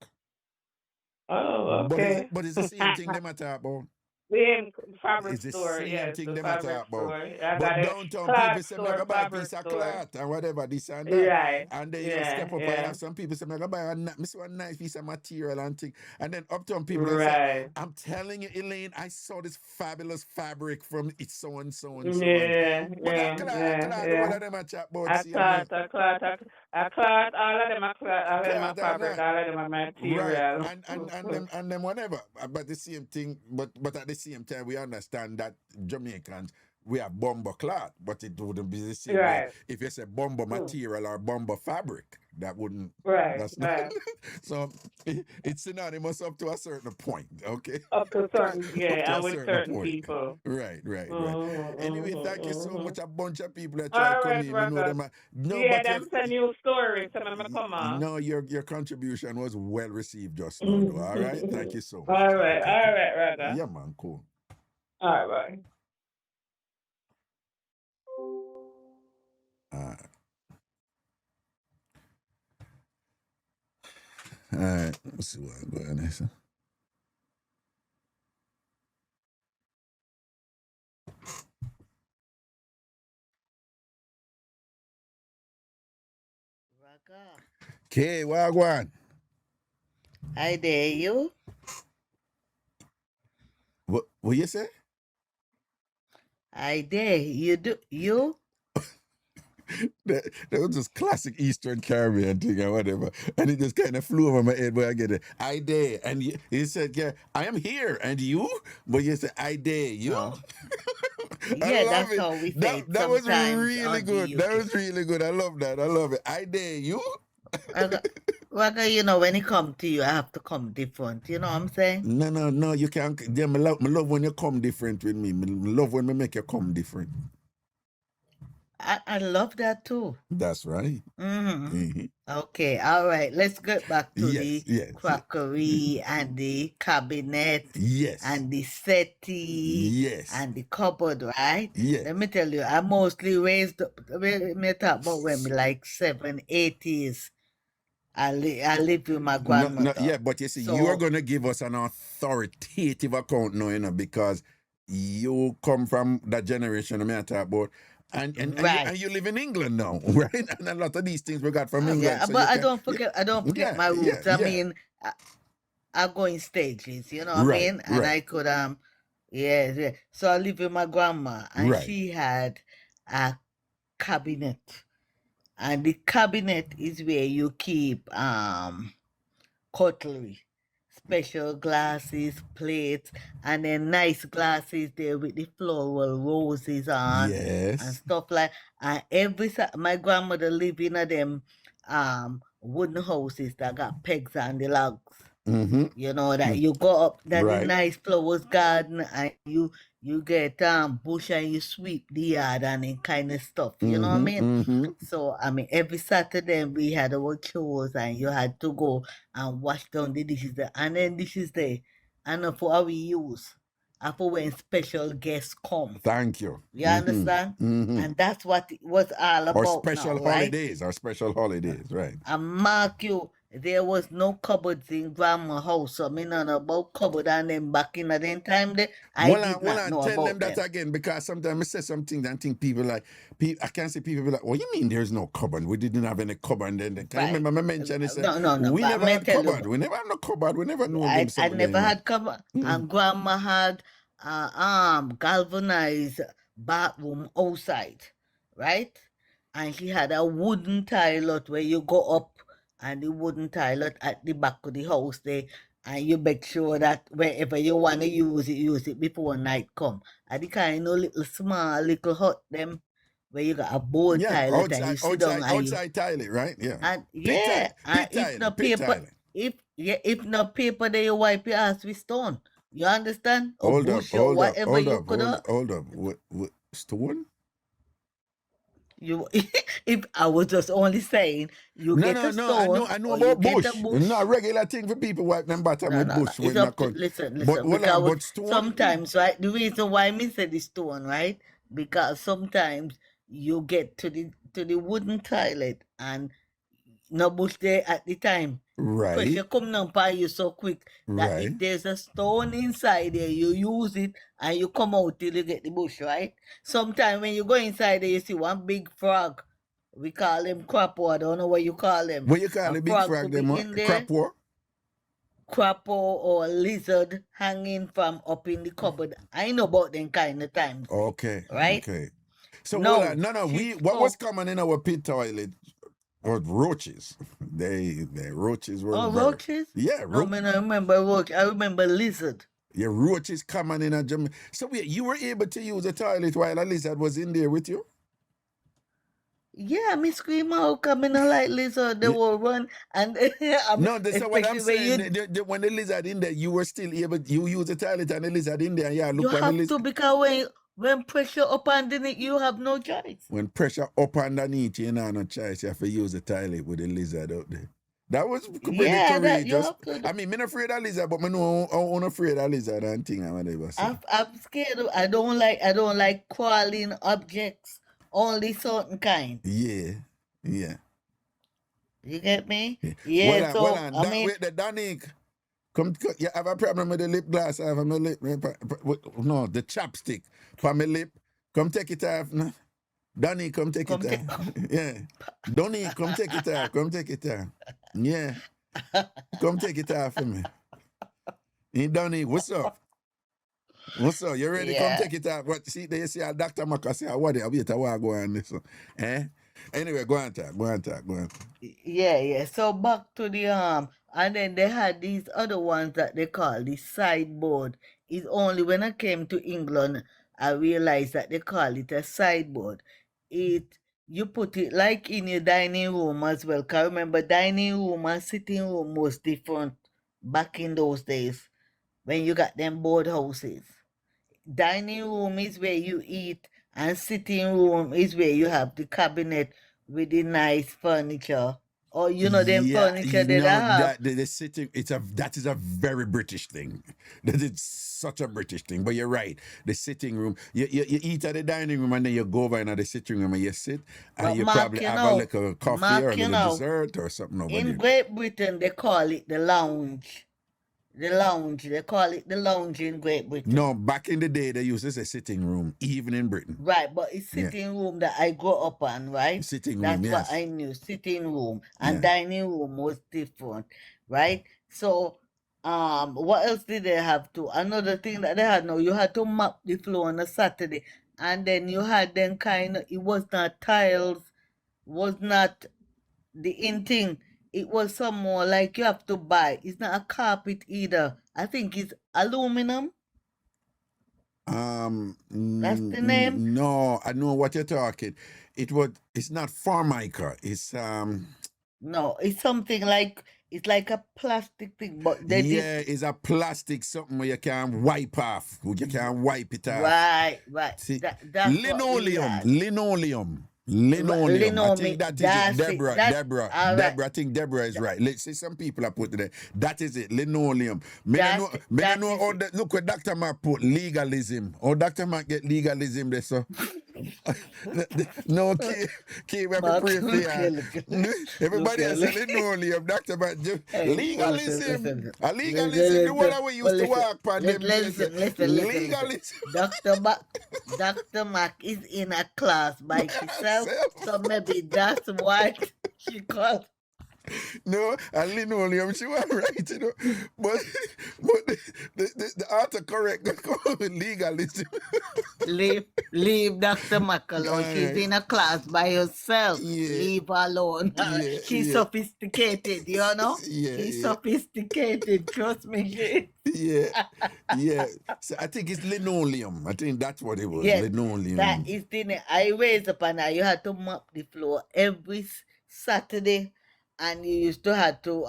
Oh, okay. But it's the same thing they matter about. Same fabric It's the store, same yes, thing the they fabric matter about. store. I But got a downtown cloth people say, store, "Mega buy a fabric piece of store. cloth and whatever, this and that." Right. And then you step Yeah, up and yeah. have some people say, "Mega buy one nice piece of material and thing." And then uptown people they say, Right. "I'm telling you, Elaine, I saw this fabulous fabric from it's so and so and so." Yeah, But yeah, a cloth, yeah, one yeah. of them a chat about A see, cloth, a cloth, A cloth, all of them are cloth, all of them are Cloth and fabric, that. all of them are Right, material. and them whatever, but the same thing. But at the same time, we understand that Jamaicans we have bomber cloth, but it wouldn't be the same way Right. if you say bomber material or bomber fabric. That wouldn't. Right. That's not. Right. So it's synonymous up to a certain point. Okay, Up to certain, up to yeah, a and with certain certain point. people. Right. Anyway, thank you so much. A bunch of people that try to All come right, in. We know Raga. them. No, Yeah, but them send you stories, so I'm gonna come on. no, your contribution was well received just now, though. All right, thank you so much. All right, Okay, cool. Raga. Yeah, man, cool. All right. All right, let's see what I'm going next. Okay, Wagwan. I dare you. What you say? I dare you. Do you? That was just classic Eastern Caribbean thing or whatever. And it just kind of flew over my head, but I get it. I dare. And he said, yeah, I am here. And you? But you said, I dare you? Oh. I Yeah, love that's it. how we say it That was sometimes really on the good. That UK. was really good. I love that. I love it. I dare you? Raga, you know, when it come to you, I have to come different. You know what I'm saying? No, you can't. Yeah, me love when you come different with me. Me love when me make you come different. I love that too. That's right. Mm-hmm. Okay, all right. Let's get back to the crockery and the cabinet and the settee and the cupboard, right? Yes. Let me tell you, I mostly raised up, me talk about when me like 7, 8 years. I live with my grandmother. Yeah, but you see, you are going to give us an authoritative account now, you know, because you come from that generation I talk about. And you live in England now, right? And a lot of these things we got from England. Yeah, so but I don't forget my roots. I mean, I go in stages, you know what I mean? And I could yeah. So I live with my grandma, and she had a cabinet. And the cabinet is where you keep cutlery, special glasses, plates, and then nice glasses there with the floral roses on and stuff like. And my grandmother lived in a them wooden houses that got pegs on the logs. You know that you go up that the nice flowers garden, and you get bush and you sweep the yard and that kind of stuff. You know what I mean? So I mean, every Saturday we had our chores, and you had to go and wash down the dishes there. And then dishes there, and for how we use, and for when special guests come. Thank you. You understand? And that's what it was all about. Or special now, holidays, right? And mark you, there was no cupboards in grandma's house, so me not know about cupboard and them back in the time there. I did not know tell about them that again, because sometimes I say something and think people like, I can't see people be like, what you mean there's no cupboard? We didn't have any cupboard then. Can you remember me mentioning it? No. We never had cupboard. We never had no cupboard. We never knew them. I never had cupboard. And grandma had galvanized bathroom outside, right? And she had a wooden toilet where you go up, and the wooden toilet at the back of the house there, and you make sure that wherever you want to use it before night come. And the kind of little hut them where you got a board toilet and you sit down outside toilet, right? Yeah. And if no paper there, you wipe your ass with stone. You understand? Hold up. Hold up. What stone? If I was just only saying you get a stone. I know about bush. Not regular thing for people wipe them bottom with bush. Listen. Because sometimes, right, the reason why me say the stone, right? Because sometimes you get to the wooden toilet and no bush there at the time. Right. Pressure come down by you so quick that if there's a stone inside there, you use it and you come out till you get the bush, right? Sometimes when you go inside there, you see one big frog. We call him crapo. I don't know what you call him. What you call the big frog? Crapo? Crapo or lizard hanging from up in the cupboard. I know about them kind of times. Okay. Right? Okay. So what was common in our pit toilet? Or roaches. They roaches were roaches? Yeah, No, man, I remember roach. I remember lizard. Yeah, roaches common in a Jamaica. So wait, you were able to use the toilet while a lizard was in there with you? Yeah, me scream out, coming like lizard. They will run and No, that's not what I'm especially when saying. When the lizard in there, you were still able. You use the toilet and the lizard in there. Yeah, you look on the have to lizard. because when pressure up underneath, you have no choice. When pressure up underneath, you know, no choice. You have to use the toilet with the lizard out there. That was pretty courageous. I mean, I'm not afraid of lizard, but I know I'm afraid of lizard and thing and whatever. So. I'm scared. I don't like crawling objects. Only certain kind. Yeah. You get me? Yeah. Well, so I mean, wait, Danik. Come, you have a problem with the lip gloss? I have my lip. No, the chapstick for my lip. Come take it off. No. Donnie, come take it off. Yeah. Donnie, come take it off. Come take it off. Yeah. Come take it off for me. Hey, Donnie, what's up? What's up? You ready? Yeah. Come take it off. What? See, they say, Dr. Maka say, what? I'll wait a while go on this. Eh? Anyway, go on talk. Yeah. So back to the and then they had these other ones that they call the sideboard. It's only when I came to England I realized that they call it a sideboard. You put it like in your dining room as well. Cause remember, dining room and sitting room was different back in those days when you got them board houses. Dining room is where you eat, and sitting room is where you have the cabinet with the nice furniture. Or them furniture that I have. The sitting, that is a very British thing. That is such a British thing. But you're right. The sitting room, you eat at the dining room and then you go over into the sitting room and you sit and But you Mark, probably have a little coffee or a little dessert or something over in there. Great Britain, they call it the lounge. The lounge. They call it the lounge in Great Britain. No, back in the day, they used to say sitting room, even in Britain. Right, but it's sitting room that I grew up on, right? Sitting room, That's yes. what I knew. Sitting room and dining room was different, right? So, what else did they have to? Another thing that they had now, you had to mop the floor on a Saturday, and then you had them it was not tiles, was not the in thing. It was some more like you have to buy. It's not a carpet either. I think it's aluminum. That's the name? No, I know what you're talking. It's not Formica. It's No, it's something like it's like a plastic thing, but it's a plastic something where you can wipe off. You can wipe it off. Right. See, that's linoleum. I think that is it. Deborah. I think Deborah is right. Let's see, some people are put there. That is it. Linoleum. Look what Dr. Mark put. Legalism. Oh, Dr. Mark get legalism there, so. No, keep pray for you. Everybody has a linoleum. Dr. Mark. Legalism. Legalism. The one we used to walk on them. Listen. Legalism. Dr. Mark is in a class by himself, so maybe that's what she called. No, a linoleum, she was right, But the autocorrect legalism. Leave Dr. Mac alone. She's in a class by herself. Yeah. Leave her alone. She's sophisticated, She's sophisticated, trust me. Yeah. So I think it's linoleum. I think that's what it was. Yes, linoleum. That is the I raised up and you had to mop the floor every Saturday. And you used to have to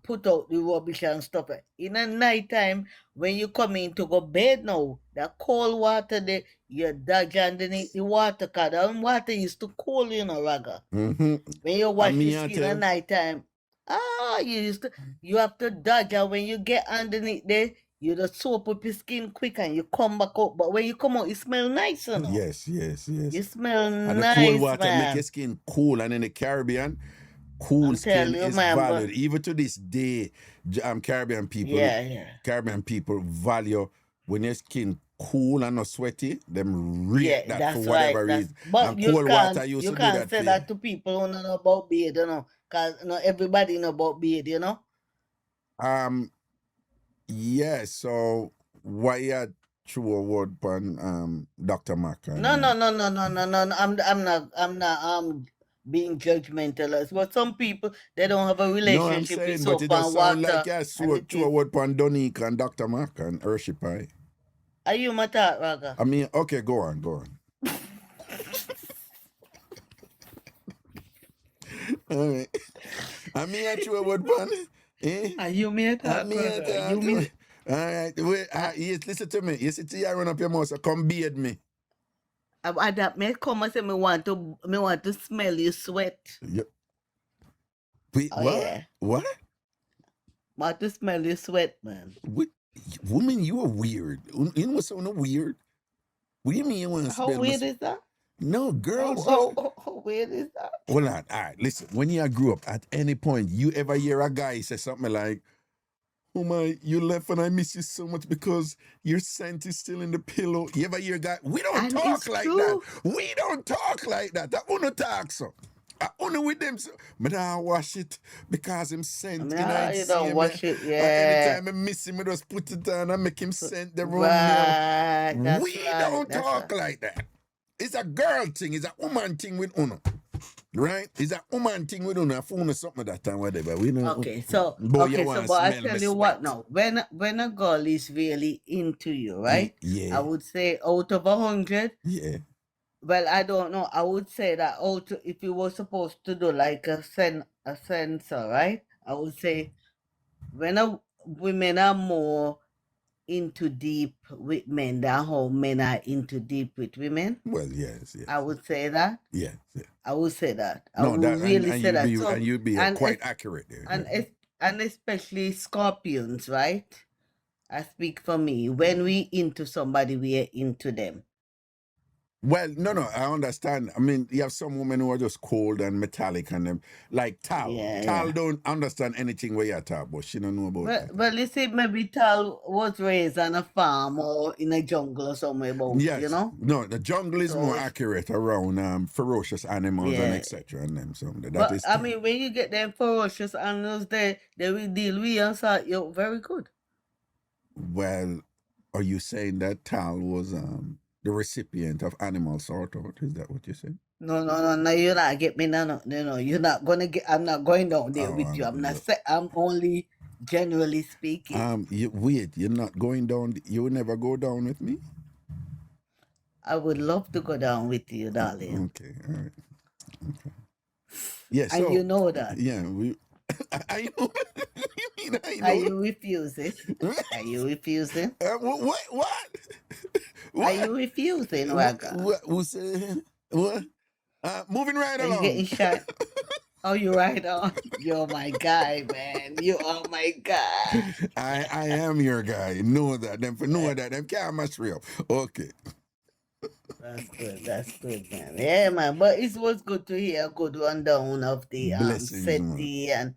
put out the rubbish and stuff. In the night time, when you come in to go bed now, the cold water there, you dodge underneath the water, because the water used to cool, Raga. Mm-hmm. When you wash your skin at night time, you have to dodge, and when you get underneath there, you just soap up your skin quick and you come back up. But when you come out, you smell nice, Yes. You smell and nice, the cold water man. make your skin cool, and in the Caribbean, cool skin is valued. Even to this day, Caribbean people value when your skin cool and not sweaty, them rate that for whatever reason. But and you cold water used you to do can't that say for that to people who don't know about beard, because not everybody know about beard, Yeah, so why you threw a word upon Dr. Mac? No. I'm not being judgmental as well. Some people, they don't have a No, I'm relationship with saying, but soap it and just sound like water. you And so it true is, word pan Donika and Dr. Mark and Hershey Pie. are you my thought, Raga? I mean, okay, go on. All right. I mean, I true word pan. Eh? Are you me I thought, mean, Raga? You me? all right. Wait, yes, listen to me. You sit here, run up your mouth, so come beard me. I that may come and say me want to smell you sweat. Yep. Wait, Oh what? yeah. What? Want to smell your sweat, man. What? Woman, you are weird. You know what's so weird? What do you mean you want to How spell weird is that? No, girls. How weird is that? Hold on. All right, listen. When you grew up, at any point, you ever hear a guy say something like, "Oh my, you left and I miss you so much because your scent is still in the pillow." You ever hear a guy? We don't And talk it's like true. that. We don't talk like that. I wanna talk so. I only with them so. But I wash it because him scent. No, you don't wash it, Every yeah. time I miss him, I just put it on and make him scent the room. Right, that's We right, don't that's talk right. like that. It's a girl thing. It's a woman thing with Uno. Right? It's a woman thing with Uno. Phone or something that time, whatever. We know. Okay, so Boy, you but want I smell tell me you what sweat. now, when a girl is really into you, right? Yeah. I would say out of 100, Yeah. well, I don't know. I would say that if you were supposed to do like a sensor, right? I would say when women are more into deep with men than how men are into deep with women. Well, yes. I would say that. Yeah. I would say that. I No, would that really and say that. you'd be and quite es- accurate there. and yeah. and especially scorpions, right? I speak for me. When we into somebody, we are into them. Well, no, I understand. I mean, you have some women who are just cold and metallic and them like Tal. Yeah, Tal yeah. don't understand anything where you're talking about. She don't know about that. Well, you see, maybe Tal was raised on a farm or in a jungle or somewhere about, Yes. you know? No, the jungle is So more it's- accurate around ferocious animals and Yeah. etc. and them. So that But is I true. mean, when you get them ferocious animals, they will deal with you and say, you're very good. Well, are you saying that Tal was the recipient of animal sort out? Is that what you're saying? No, you're not get me. No, you're not gonna get. I'm not going down there with you. I'm not. I'm only generally speaking. You're not going down. You will never go down with me. I would love to go down with you, darling. Okay, all right. Okay. Yeah, And so you know that. Yeah, we. I know. You mean I know? Are you refusing? Are you refusing? What? Are you refusing, Raga? Who said what? Moving right Are you along. getting shot? Oh, you right on. You're my guy, man. You are my guy. I am your guy. Know that. Them can't match real. Okay. That's good, man. Yeah, man. But it was good to hear a good rundown of the Blessings, SETI and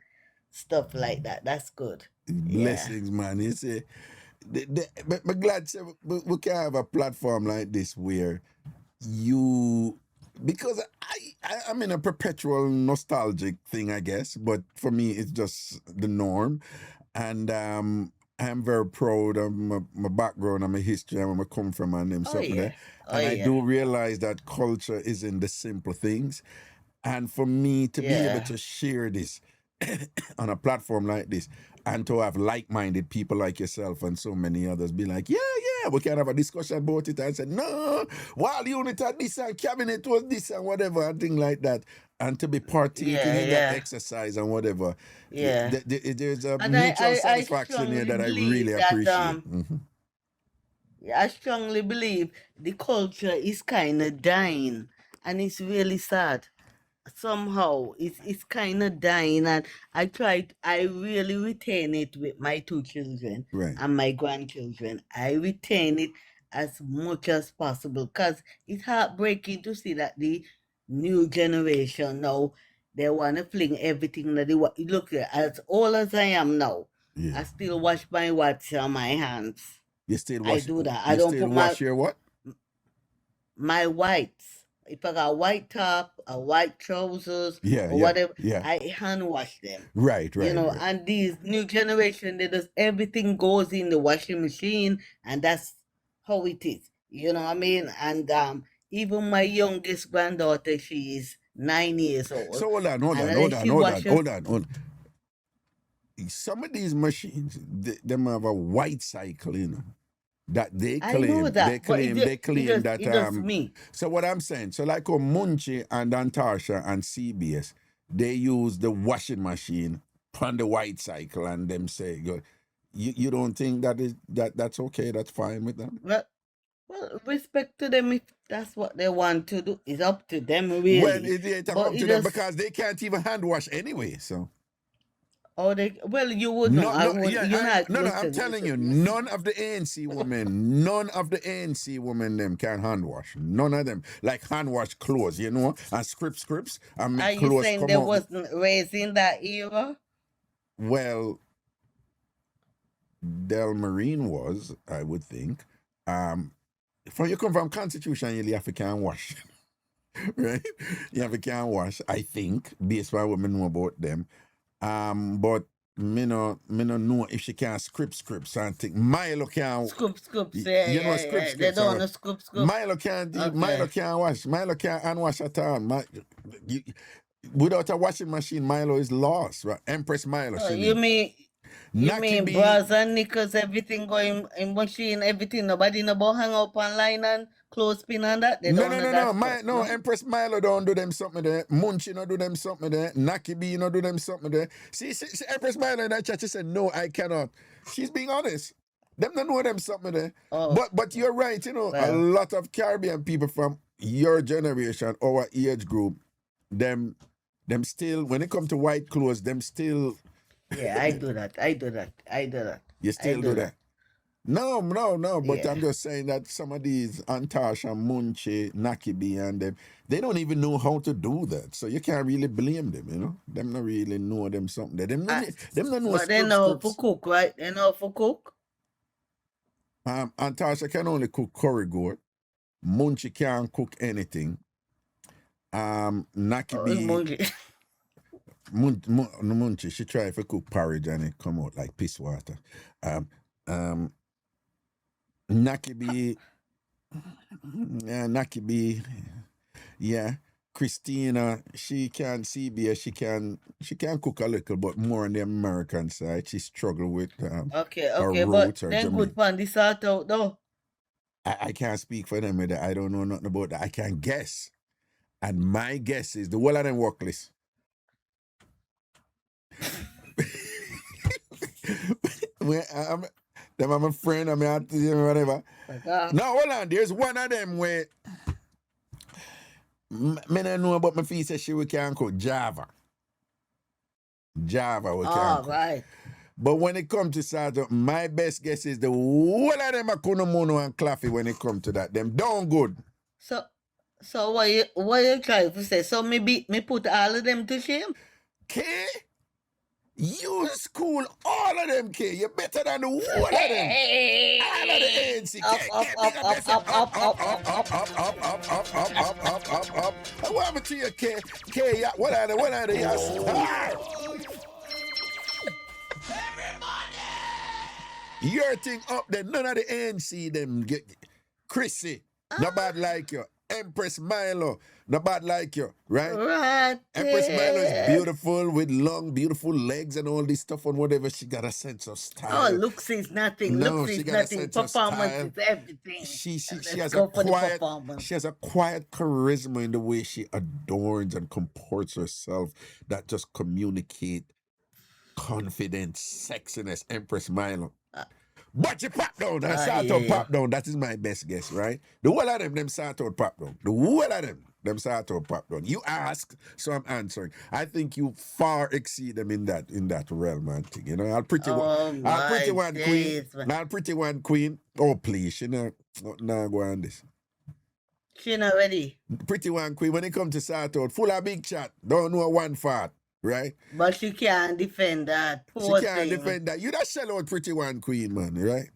stuff like that. That's good. Blessings, man. You see, but glad we can have a platform like this where because I'm in a perpetual nostalgic thing, I guess, but for me it's just the norm, and I'm very proud of my background and my history and where I come from and them something there. And I do realize that culture is in the simple things, and for me to be able to share this on a platform like this and to have like-minded people like yourself and so many others be like, yeah, we can have a discussion about it and say, no, while unit had this and cabinet was this and whatever and thing like that, and to be partaking in that exercise and whatever. There's a mutual satisfaction here that I really appreciate. I strongly believe the culture is kind of dying, and it's really sad. Somehow it's kind of dying, and I really retain it with my 2 children and my grandchildren. I retain it as much as possible because it's heartbreaking to see that the new generation now, they want to fling everything that they want. Look, as old as I am now, I still wash my watch on my hands. You still wash? I do that. You I don't still put wash your what? My whites. If I got a white top, a white trousers, or whatever, I hand wash them. Right. You know, and these new generation, they just everything goes in the washing machine, and that's how it is. You know what I mean? And even my youngest granddaughter, she is 9 years old. So hold on. Some of these machines, them have a white cycle, you know. That they claim, I know that, they claim that. It does me. So what I'm saying, so like Munchie and Antasha and CBS, they use the washing machine on the white cycle, and them say, you don't think that's okay? That's fine with them? Well, respect to them if that's what they want to do. It's up to them, really. Well, it's up to them because they can't even hand wash anyway. So. You would know. I'm telling you, none of the ANC women, them can hand wash. None of them. Like hand wash clothes, you know, and scripts, and make Are clothes you saying come they out. wasn't raised in that era? Well, Del Marine was, I would think. You come from Constitution, you have to can wash. Right? You have to can wash, I think, based on what we know about them. But me no know if she can scripts and think Milo can scripts. You know scripts. They don't know scripts. Milo can't Milo can't wash. Milo can't unwash at all. Without a washing machine, Milo is lost. Right? Empress Milo. You mean bras and knickers, everything going in machine, everything. Nobody no about hang up online and clothespin and that. They No. Empress Milo don't do them something there. Munchie no do them something there. Naki B no do them something there. See, Empress Milo in that chat, she said, no, I cannot. She's being honest. Them don't know them something there. But you're right, you know, a lot of Caribbean people from your generation, our age group, them still, when it comes to white clothes, them still. Yeah, I do that. You still do that? No, but I'm just saying that some of these Antasha, Munchie, Nakibi, and them, they don't even know how to do that. So you can't really blame them, you know? Them not really know them something. Them don't know. But they know for cook, right? They know for cook. Antasha can only cook curry goat. Munchie can't cook anything. Nakibi... Munchie, she tried to cook porridge and it come out like piss water. Nakibi, yeah. Christina, she can CBS, she can cook a little, but more on the American side. She struggle with okay, but then good fun this sort out though. I can't speak for them with that. I don't know nothing about that. I can guess, and my guess is the whole of them workless. I'm a friend, I'm whatever. No, hold on. There's one of them where me don't know about my fee says she can cook Java. Java we can cook. Right. But when it comes to Sergeant, my best guess is the whole of them are Kunomono and Claffy when it comes to that. Them down good. So what you trying to say? So me put all of them to shame? Okay? You school all of them, K. You're better than the whole of them. All of the ANC, up. What happened to you, K? K, what are they? Your thing up there, none of the ANC them get. Chrissy, not bad like you. Empress Milo, not bad like you, right? Right. Empress Milo is beautiful with long, beautiful legs and all this stuff and whatever. She got a sense of style. Oh, looks is nothing. Looks is nothing. Performance is everything. She has a quiet charisma in the way she adorns and comports herself that just communicate confidence, sexiness. Empress Milo. But you pop down and start out pop down. That is my best guess, right? The whole of them start out pop down. The whole of them start out pop down. You ask, so I'm answering. I think you far exceed them in that realm, man. You know, I'll pretty one queen. Oh please, she not go on this. She not ready. Pretty one queen. When it comes to start out, full of big chat. Don't know one fart. Right? But she can't defend that. Defend that. You that shell out pretty one queen, man, right?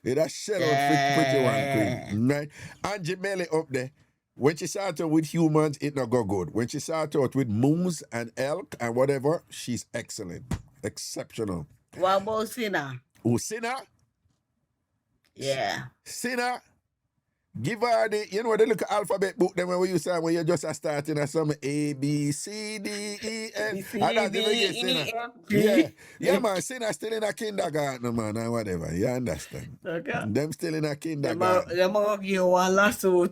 You that shell out pretty one queen, right? Angie Melly up there. When she start out with humans, it not go good. When she start out with moose and elk and whatever, she's excellent. Exceptional. What about Sinner? Oh, Sinner? Yeah. Sinner? Give her the, you know, the little alphabet book them when we used to when you just starting at some A, B, C, D, E, F. B, C, And that's the D, reggae E, singer. F, Yeah. G. Yeah, man. Sinner still in a kindergarten, man, and whatever. You understand? Okay. Them still in a kindergarten. Them are give you one lasso.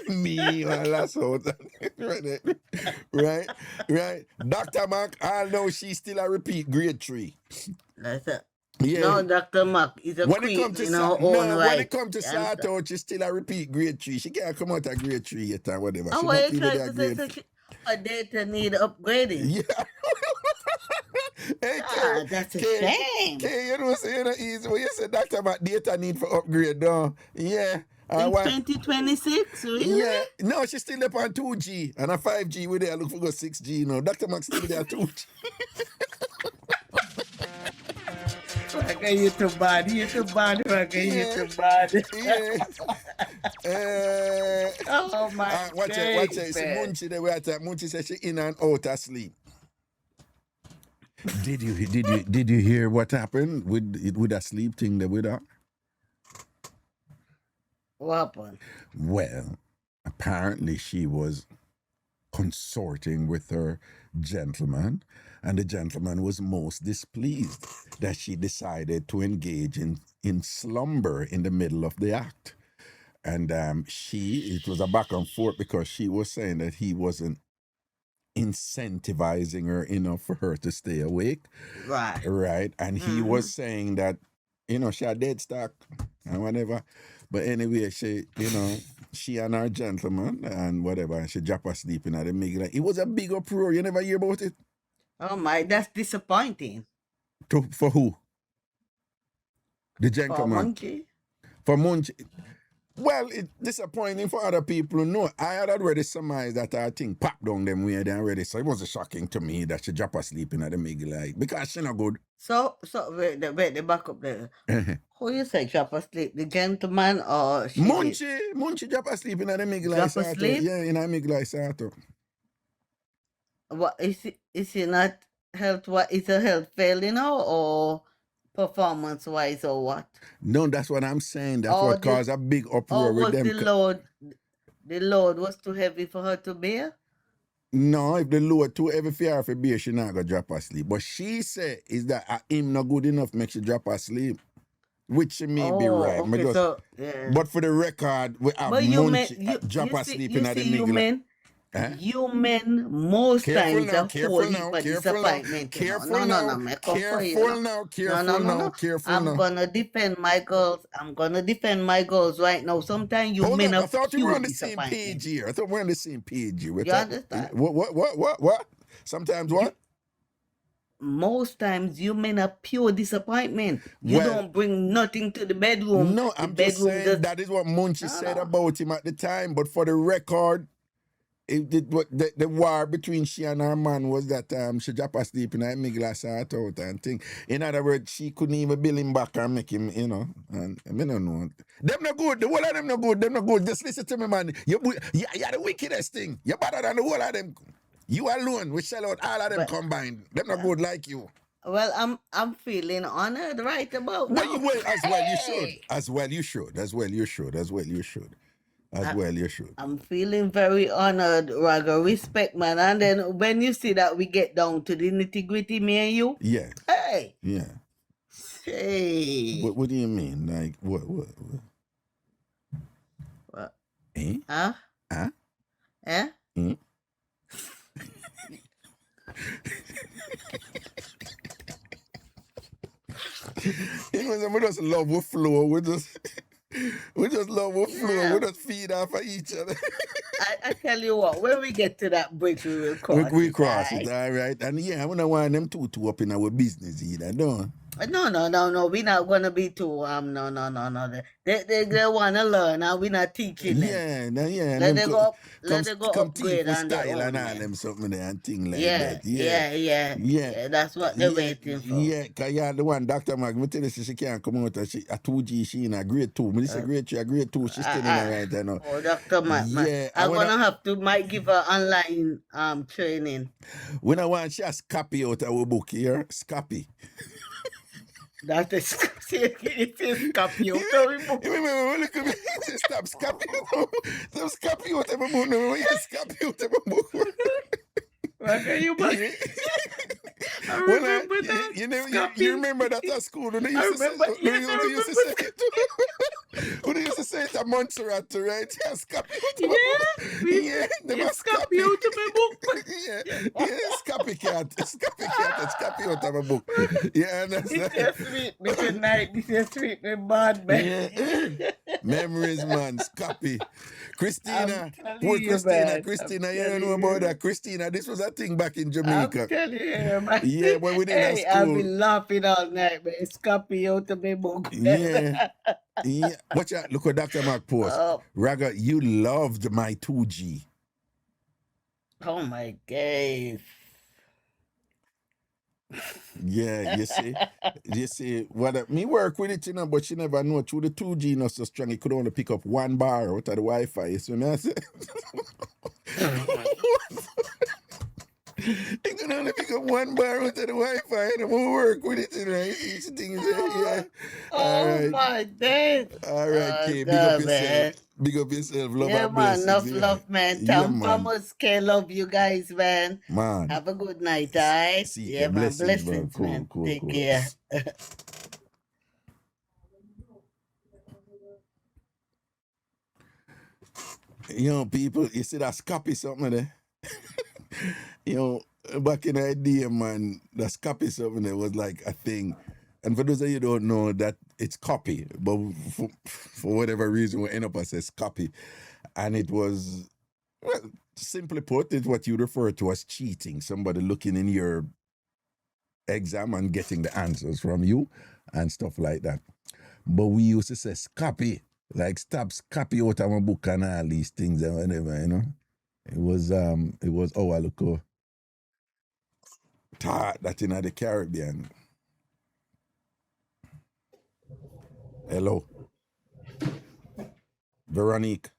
Me, one last out. Right? Right? Dr. Mac, I know she's still a repeat grade 3. That's it. Yeah. No, Dr. Mac is a When it queen come to in her own right. when it come to start out, she still a repeat grade 3. She can't come out of grade 3 yet or whatever. Oh, She what not you even trying there to grade say? A data need upgrading. Yeah. Hey, Ah, that's a shame. K, you know, say, you know, easy. When you say Dr. Mac data need for upgrade, though. Yeah. In 2026, really? Yeah. No, she's still up on 2G and a 5G with there. Look for go 6G now. Dr. Mac still there 2G. Raga, you too bad. You too bad, Raga. You too bad. Yeah. Oh, my Watch it. See, Munchie, the way I tell Munchie says she in and out asleep. Did you hear what happened with that sleep thing that with her? What happened? Well, apparently she was consorting with her gentleman, and the gentleman was most displeased that she decided to engage in slumber in the middle of the act. And it was a back and forth because she was saying that he wasn't incentivizing her enough for her to stay awake. Right. And he was saying that, you know, she had dead stock and whatever. But anyway, she and her gentleman and whatever, and she dropped asleep in the middle. It was a big uproar. You never hear about it? Oh, my, that's disappointing. For who? The gentleman. For Munchie. Well, it's disappointing for other people. No, I had already surmised that her thing popped down them way there already. So it was shocking to me that she dropped asleep in the middle, like, because she not good. So wait, the back up there. Who you say drop asleep? The gentleman or she? Munchie drop asleep in the middle. Drop asleep? Yeah, in the middle of Sato. What is it? Is it not health? What is a health failing now or performance wise or what? No, that's what I'm saying. That's what caused a big uproar with them. The load was too heavy for her to bear? No, if the load too heavy for her to bear, she not gonna drop asleep. But she said is that him not good enough make she drop asleep. Which she may be right. Okay, but for the record, we have Munchie drop asleep in the middle. You men most times are holding for disappointment. Careful now. I'm gonna defend my girls. Right now. Sometimes you men are I thought we were on the same page here. You understand? What? Sometimes what? Most times you men are pure disappointment. You don't bring nothing to the bedroom. No, I'm just saying that is what Munchie said about him at the time. But for the record, the war between she and her man was that she dropped asleep in a middle of out and thing. In other words, she couldn't even bill him back and make him, you know. And I don't know. Them not good. The whole of them not good. Them not good. Just listen to me, man. You're the wickedest thing. You're better than the whole of them. You alone, we sell out all of them combined. Them not good like you. Well, I'm feeling honored right about now. As well you should. I'm feeling very honored, Raga. Respect, man. And then when you see that we get down to the nitty-gritty, me and you. Yeah. Hey. Yeah. Hey. What do you mean? Like, what? What? Eh? Huh? Huh? Eh? Mm? We just love with flow. We just love with flow. We just feed off of each other. I tell you what, when we get to that bridge, we will cross we cross it, all right? And yeah, I don't want them two up in our business either, no. No. We're not gonna be too no. They wanna learn and we're not teaching them. Yeah. Let them go come upgrade teach on style their and own, all them something there and thing like Yeah. that. Yeah. That's what they're waiting for. Yeah, because you're the one, Dr. Mag, me tell you, she can't come out. She a 2G, she in a grade 2. Me say grade 3, a grade 2, she's still in a right there now. Oh, Dr. Mag, Yeah, I'm gonna have to might give her online training. When I want she has copy out our book here, Scappy. That is It's computer. You remember when look at me? Stop scrapping out. Stop scrapping out every book. No, you scrapping out every book. What you back? I Well, remember that. you remember that at school? When they used to say when they used to say it at Montserrat, right? Yeah, scrapping out every book. Yeah, they must scrapping out every book. Yeah, scrappy cat, and scrapping out every book. Yeah, that's This is sweet, Mr. Night. This is sweet, me bad, man. Yeah. Memories, man. Scrappy. Christina. I'm telling Poor you, Christina. man. Christina, I'm you don't know telling about you. that. Christina, this was a thing back in I'm Jamaica. telling you, man. Yeah, when we did at Hey, I've school. been laughing all night, man. It's copy out of my book. Yeah. Yeah. Watch out. Look what Dr. Mark post. Oh. Raga, you loved my 2G. Oh my God. Yeah, you see, what me work with it, but she never know through the 2G not so strong. It could only pick up one bar out of the Wi-Fi. You see what I say? It can only pick up one bar out of the Wi-Fi and it won't work with it, you know. Each thing is yeah. All right. My God. All right, Kay. Big God, up yourself. man. Big up yourself. Love Yeah, and man. blessings. Enough Yeah. love, man. Yeah, TamFam man. must care. Love you guys, man. Man. Have a good night, alright? See, Yeah, man. blessings, bro. Blessings, Cool, man. cool, Take cool. care. You know, people, you see that copy something there? You know, back in the day, man, that copy something there was like a thing. And for those of you who don't know that it's copy, but for whatever reason, we end up as copy. And it was, well, simply put, it's what you refer to as cheating. Somebody looking in your exam and getting the answers from you and stuff like that. But we used to say copy, like stop copy out of my book and all these things and whatever, you know. It was our local thought that in the Caribbean. Hello. Veronique.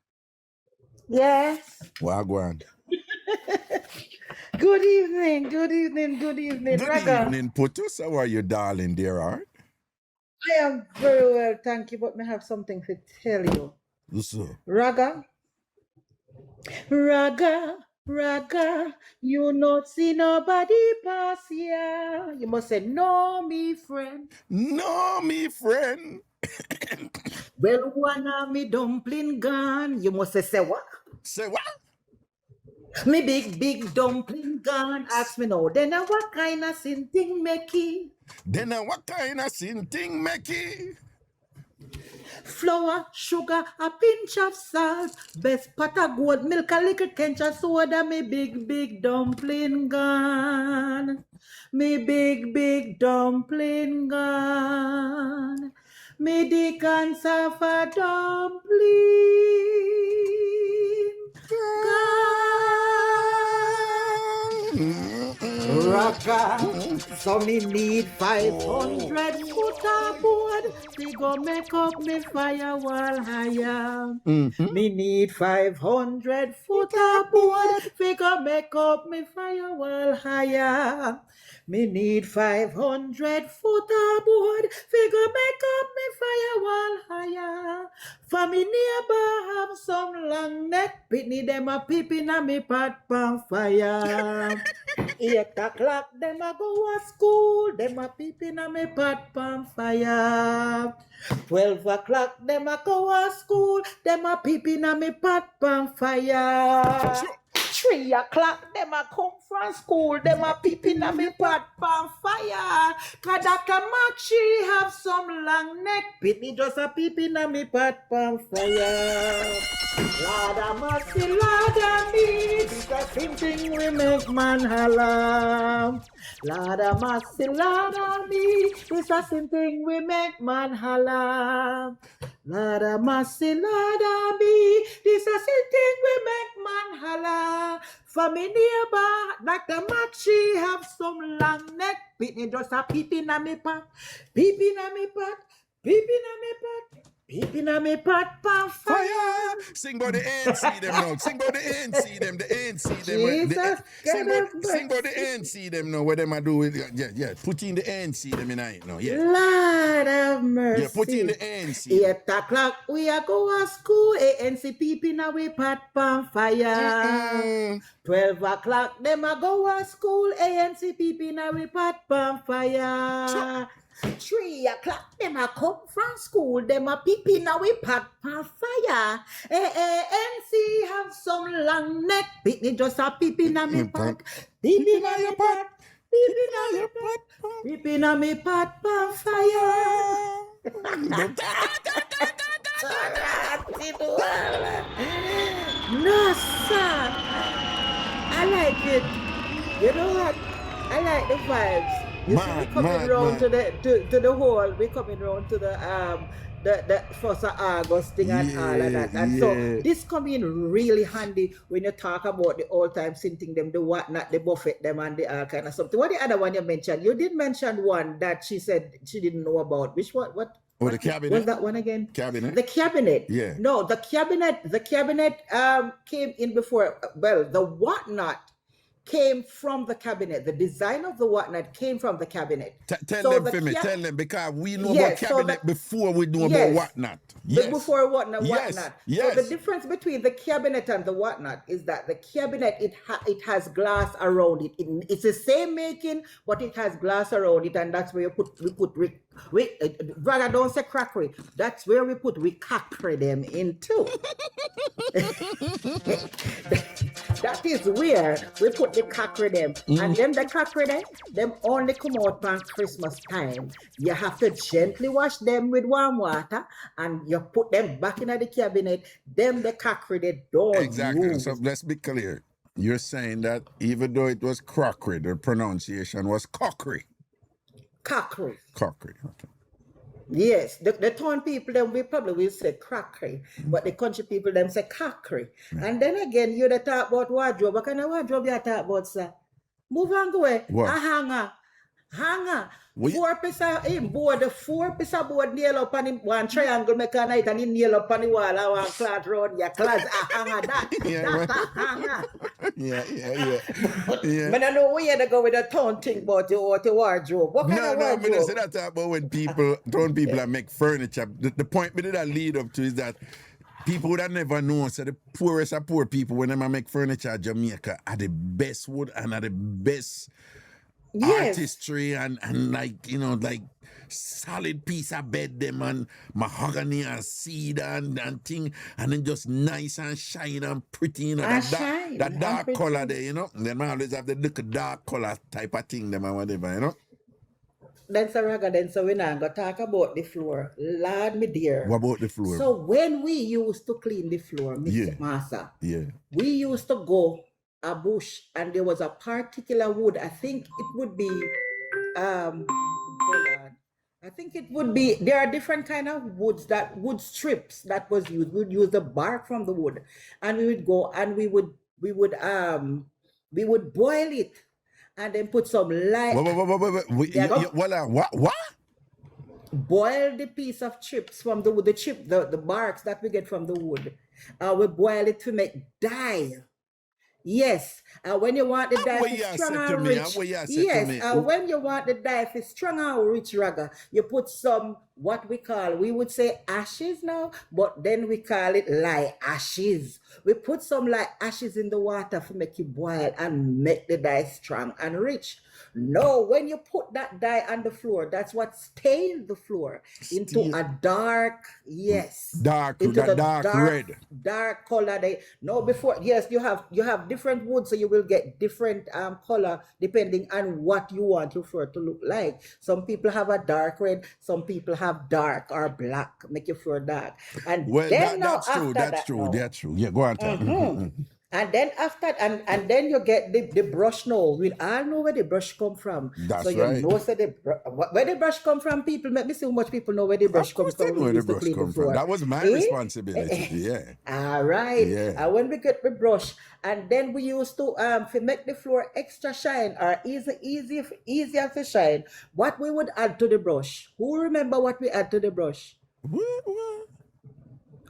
Yes. Wagwan. Good evening. Good evening. Good evening. Good Raga. evening, Putus. How are you, darling, dear heart? I am very well, thank you, but I have something to tell you. So, Raga. Raga, you not see nobody pass here. You must say, no, me friend. no, me friend. Well, one of me dumpling gone. You must say what? Say what? Me big dumpling gone. Ask me now, then what kind of sin thing make it? Then what kind of sin thing make it? Flour, sugar, a pinch of salt, best pot of gold milk, a little kench of soda, me big dumpling gone. Me big dumpling gone. Me the cancer for dumpling gone. Raka, so me need 500 foot of board. We go make up me firewall higher. Me need 500 foot of board. We go make up me firewall higher. Me need 500 foot of board. We go make up me firewall higher. For me neighbor have some long neck. Pitney them a peeping a me pot pan fire. 8 o'clock, them a go to school, them a peeping a me pot pan fire. 12 o'clock, them a go to school, them a peeping a me pot pan fire. 3 o'clock, them a come from school, them a peeping a me pot pan fire. Cause Dr. Mark, she have some long neck, Pitney just a peeping a me pot pan fire. Lord a mercy, Lord a me, this the same thing we make man holla. Lord a mercy, Lord a me, this the same thing we make man holla. Lord a mercy, Lord a me, this the same thing we make man holla. For me neighbor, Dr. Mac, she have some long neck, Pitney just a peeping a me pot, peeping a me pot, peeping a me pot. Peeping on me pot pan fire. Fire! Sing about the ANC them now. Sing about the ANC them. The ANC them. Jesus, Sing God about of the ANC them now. What them a do with yeah. Put in the ANC them in it now. Yeah. Lord have mercy. Yeah, put in the ANC. 8 o'clock, we are go to school. ANC peeping away pot pan fire. 12 o'clock, them a go to school. ANC peeping away pot pan fire. 3 o'clock, them a come from school. Them a peeping away pot pan fire. ANC have some long neck. Pitney just a peeping at me pot. Peeping at your pot. Peeping at your pot. Peeping at me pot pan fire. No, sir. I like it. You know what? I like the vibes. You see, we coming round to the whole. We coming round to the 1st of August thing and all of that. And so this come in really handy when you talk about the old time sinting them, the whatnot, the buffet them, and the all kind of something. What the other one you mentioned? You did mention one that she said she didn't know about. Which one? What? Oh, the cabinet. Was that one again? Cabinet. The cabinet. Yeah. No, the cabinet. The cabinet came in before. Well, the whatnot came from the cabinet. The design of the whatnot came from the cabinet. Tell them for me. Tell them because we know about cabinet before we know about whatnot. Yes. Before whatnot. Yes. So the difference between the cabinet and the whatnot is that the cabinet it has glass around it. It's the same making, but it has glass around it, and that's where we put rather don't say crackery. That's where we cracker them into. That is where we put the cracker them, and then the cracker them only come out on Christmas time. You have to gently wash them with warm water, and you put them back in the cabinet. Them the cracker they don't exactly. move. So let's be clear. You're saying that even though it was crockery, the pronunciation was cockery. Cockery. Cockery. Okay. Yes, the town people them we probably will say crackery, but the country people them say cockery. And then again, you the talk about wardrobe. What kind of wardrobe you talk about, sir? Move on, go away. What? A hanger. What? 4 piece of board, the 4 piece of board nail up on him, one triangle make a night and he nail up on the wall and one cloth round your closet. A hanger that. That's a hanger. Yeah. But I know where to go with the town thing about the wardrobe. What kind of wardrobe? No, that's about when town people that make furniture. The point me that lead up to is that people would have never known. So the poorest of poor people, when they make furniture in Jamaica, are the best wood and are the best artistry and like, you know, like solid piece of bed them and mahogany and cedar and thing, and then just nice and shine and pretty, you know, that dark color there, you know. And then I always have the little dark color type of thing them and whatever, you know. Then so we're not gonna talk about the floor. Lord me dear. What about the floor? So when we used to clean the floor, Mr. Master, we used to go a bush and there was a particular wood. I think it would be hold on. I think it would be, there are different kind of wood strips that was used. We would use the bark from the wood, and we would go and we would boil it and then put some light. What? Boil the piece of chips from the wood, the barks that we get from the wood. We boil it to make dye. Yes, when you want the dye to strong and rich. Yes, when you want the dye to strong and rich, Raga, you put some what we would say ashes now, but then we call it lye ashes. We put some lye ashes in the water to make it boil and make the dye strong and rich. No, when you put that dye on the floor, that's what stains the floor into a dark, dark red. Dark color. You have different wood, so you will get different color depending on what you want your floor to look like. Some people have a dark red, some people have dark or black, make your floor dark. And then that's true. Yeah, go on. And then after, and then you get the brush now. We all know where the brush come from. That's so you right. know where the brush come from, people. Let me see how much people know where the brush comes from. That was my responsibility. Yeah. All right. Yeah. And when we get the brush, and then we used to make the floor extra shine or easier to shine. What we would add to the brush? Who remember what we add to the brush?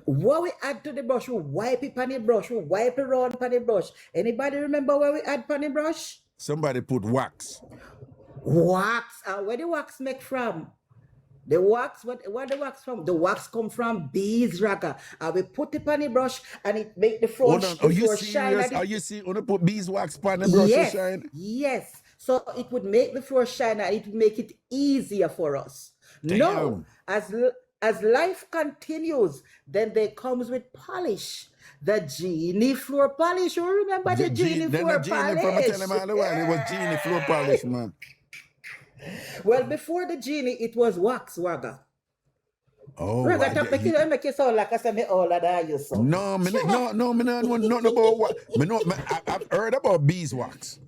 what we add to the brush, we wipe it on the brush, we wipe it around on the brush. Anybody remember what we add on the brush? Somebody put wax. Wax. Where the wax make from? The wax, where the wax from? The wax come from bees, Raga. And we put it on the brush and it make the floor, Hold on, are you shine. serious? Are you see? Wanna put beeswax on the brush to Yes, shine? yes. So it would make the floor shine and it would make it easier for us. No, as life continues, then there comes with polish. The genie floor polish. You remember the genie floor polish? From tell them all the while, it was genie floor polish, man. Well, before the genie, it was wax, Raga. Oh, Raga, make you sound like I said me all of that, you so. No, me not know nothing about what. I've heard about beeswax.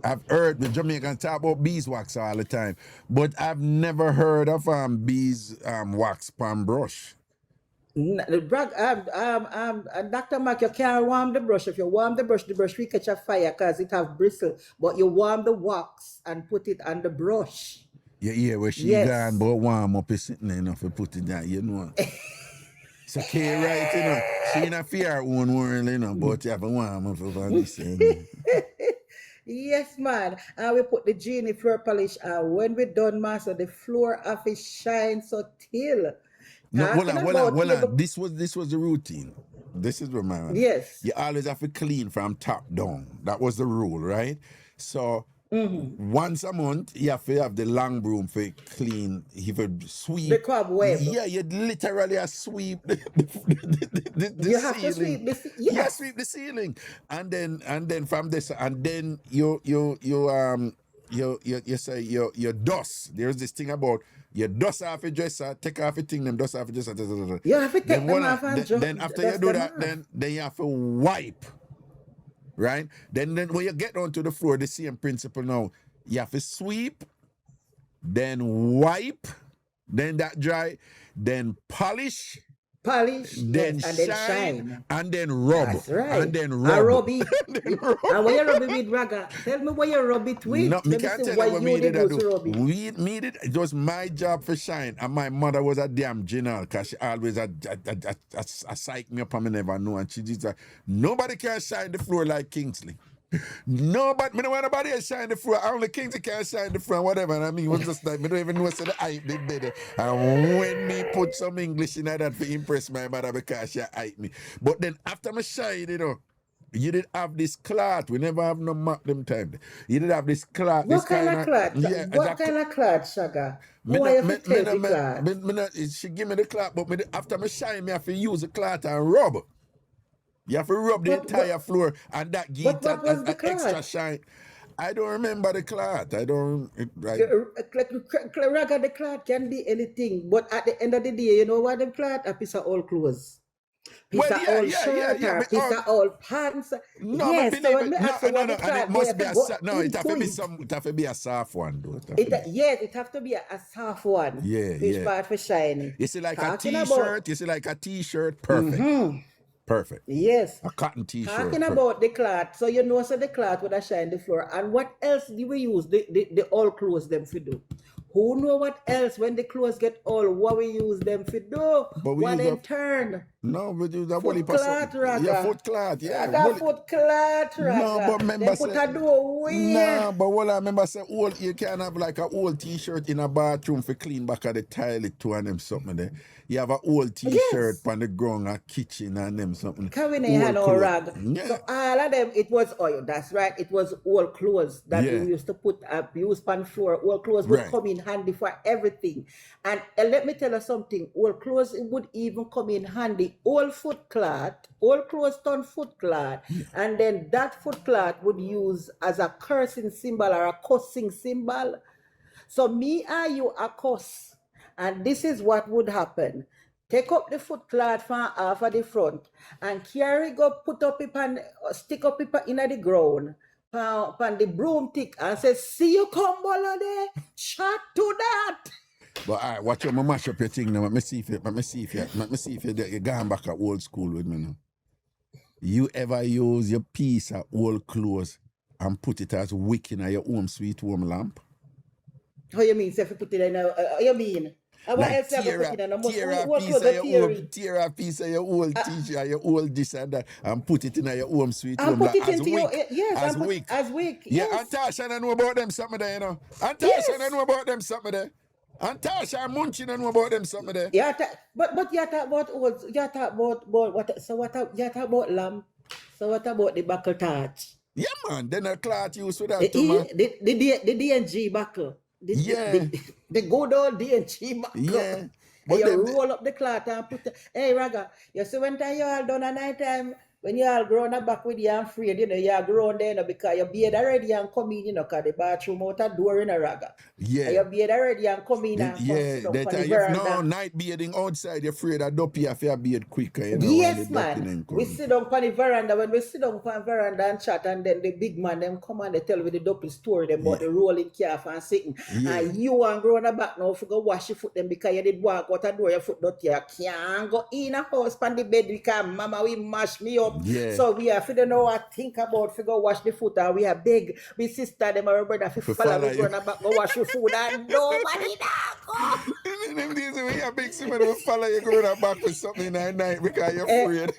I've heard the Jamaicans talk about beeswax all the time, but I've never heard of beeswax pan brush. Dr. Mark, you can't warm the brush. If you warm the brush will catch a fire because it have bristle. But you warm the wax and put it on the brush. Yeah, where she gone, but warm up is sitting there enough to put it down, you know. It's okay, right, you know. She in a fear own world, you know, but you have a warm up for this. Yes, man. And we put the genie floor polish. And when we done, master, the floor of it shine so till. No, hold on. This was the routine. This is what my yes. You always have to clean from top down. That was the rule, right? So once a month, you have to have the long broom for clean. You would sweep the cobweb. Yeah, you literally sweep the you ceiling. have to sweep the ceiling. Yes. You sweep the ceiling, and then from this, and then you say your dust. There's this thing about you dust off your dresser, take off your thing, then dust off your dresser. You have to take them off and then after you do that, then you have to wipe. Right? Then when you get onto the floor, the same principle now. You have to sweep, then wipe, then that dry, then polish, then shine, and then rub. That's right. And then rub. And when you rub it with Raga, tell me what you rub it with. No, me can't tell you what me did do. It was my job for shine, and my mother was a damn general because she always a psych me up and I never know. And she just like, nobody can shine the floor like Kingsley. Nobody, me don't want nobody else shine the floor. Only Kingsley can shine the floor, whatever. And I mean, it was just like, me don't even know what's the hype did better. And when me put some English in that to impress my mother because she hype me. But then after me shine, you know, you did have this cloth. We never have no map them time. You did have this cloth. What kind of cloth? Yeah, what kind of cloth, Sugar? She give me the cloth, but after me shine, me have to use the cloth and rub. You have to rub the entire floor, and that gives an extra shine. I don't remember the cloth. I don't. Raga, the cloth can be anything, but at the end of the day, you know what the cloth? A piece of old clothes. Piece of old shirt, or piece of old pants. No, yes, so when it must be it have to be a soft one, though. Yes, it have to be a soft one. Yeah, Which part for shiny. You see like a t-shirt, perfect. Perfect. Yes. A cotton t-shirt. Talking about the cloth, so you know, so the cloth would have shine the floor. And what else do we use the old clothes them for do? Who know what else when the clothes get old? What we use them for do? But we what use in turn? No, we use that foot cloth, Raga. Yeah, foot cloth. Yeah, that foot cloth, Raga. No, but remember, put a do no, but what I remember say, old you can have like an old t-shirt in a bathroom for clean back of the toilet too and them something there. You have an old t-shirt on the ground, a kitchen and them something. Coming in hand or rag. Yeah. So all of them, it was oil. That's right. It was old clothes that we used to put up, use on floor. Old clothes would come in handy for everything. And let me tell you something. Old clothes would even come in handy. Old foot cloth, old clothes turn foot cloth, and then that foot cloth would use as a cursing symbol or a cussing symbol. So me and you are cuss. And this is what would happen. Take up the foot cloth from half of the front and carry go put up it and stick up it in the ground on the broomstick and say, see you come there, chat to that. But all right, watch out, I mash up your thing now. Let me see if you're going back at old school with me now. You ever use your piece of old clothes and put it as wick in your home sweet home lamp? How you mean? So if you put it in you mean? And what else you have to put in? And what clothes are tearing? tear a piece of your old t-shirt, your old this and that, and put it in your home sweet And home put like, it as into your wick. yes, As and put, wick. as wick. Yeah, Yes. and Tasha don't know about them something there, you know. And Tasha Yes. don't know about them something there. And Tasha and Munchie don't know about them something there. Yeah, but you talk about old. You talk about what? So what? You talk about lamb. So what about the buckle touch? Yeah, man. Then a cloth used for that too, man. The DNG buckle. The good old DNG buckle. Yeah. But But you them, roll up the cloth and put it. Hey, Raga, you see when time you all done at night time, when you all grown up back with you and afraid, you know, you are grown there, you know, because your beard already and come in, you know, because the bathroom out a door in a Raga. yeah. And your beard already and come in and come Yeah, sit down that on the if veranda. no night bathing outside, you're afraid that dopey have your beard quicker, you know. Yes, when the man. dopey We come. sit down on the veranda. When we sit down on the veranda and chat, and then the big man them come and they tell me the double story them about the rolling calf and sitting. Yeah. And you and growing back now for go wash your foot them because you did walk out the door, your foot dirty. You can't go in a house on the bed because mama we mash me up. Yeah. So we have to know what think about for go wash the foot, and we have big my sister them or brother for follow follow me you. growing back go wash your food and nobody now go. In them days when you big somebody will follow you going back with something at night because you're Eh, afraid.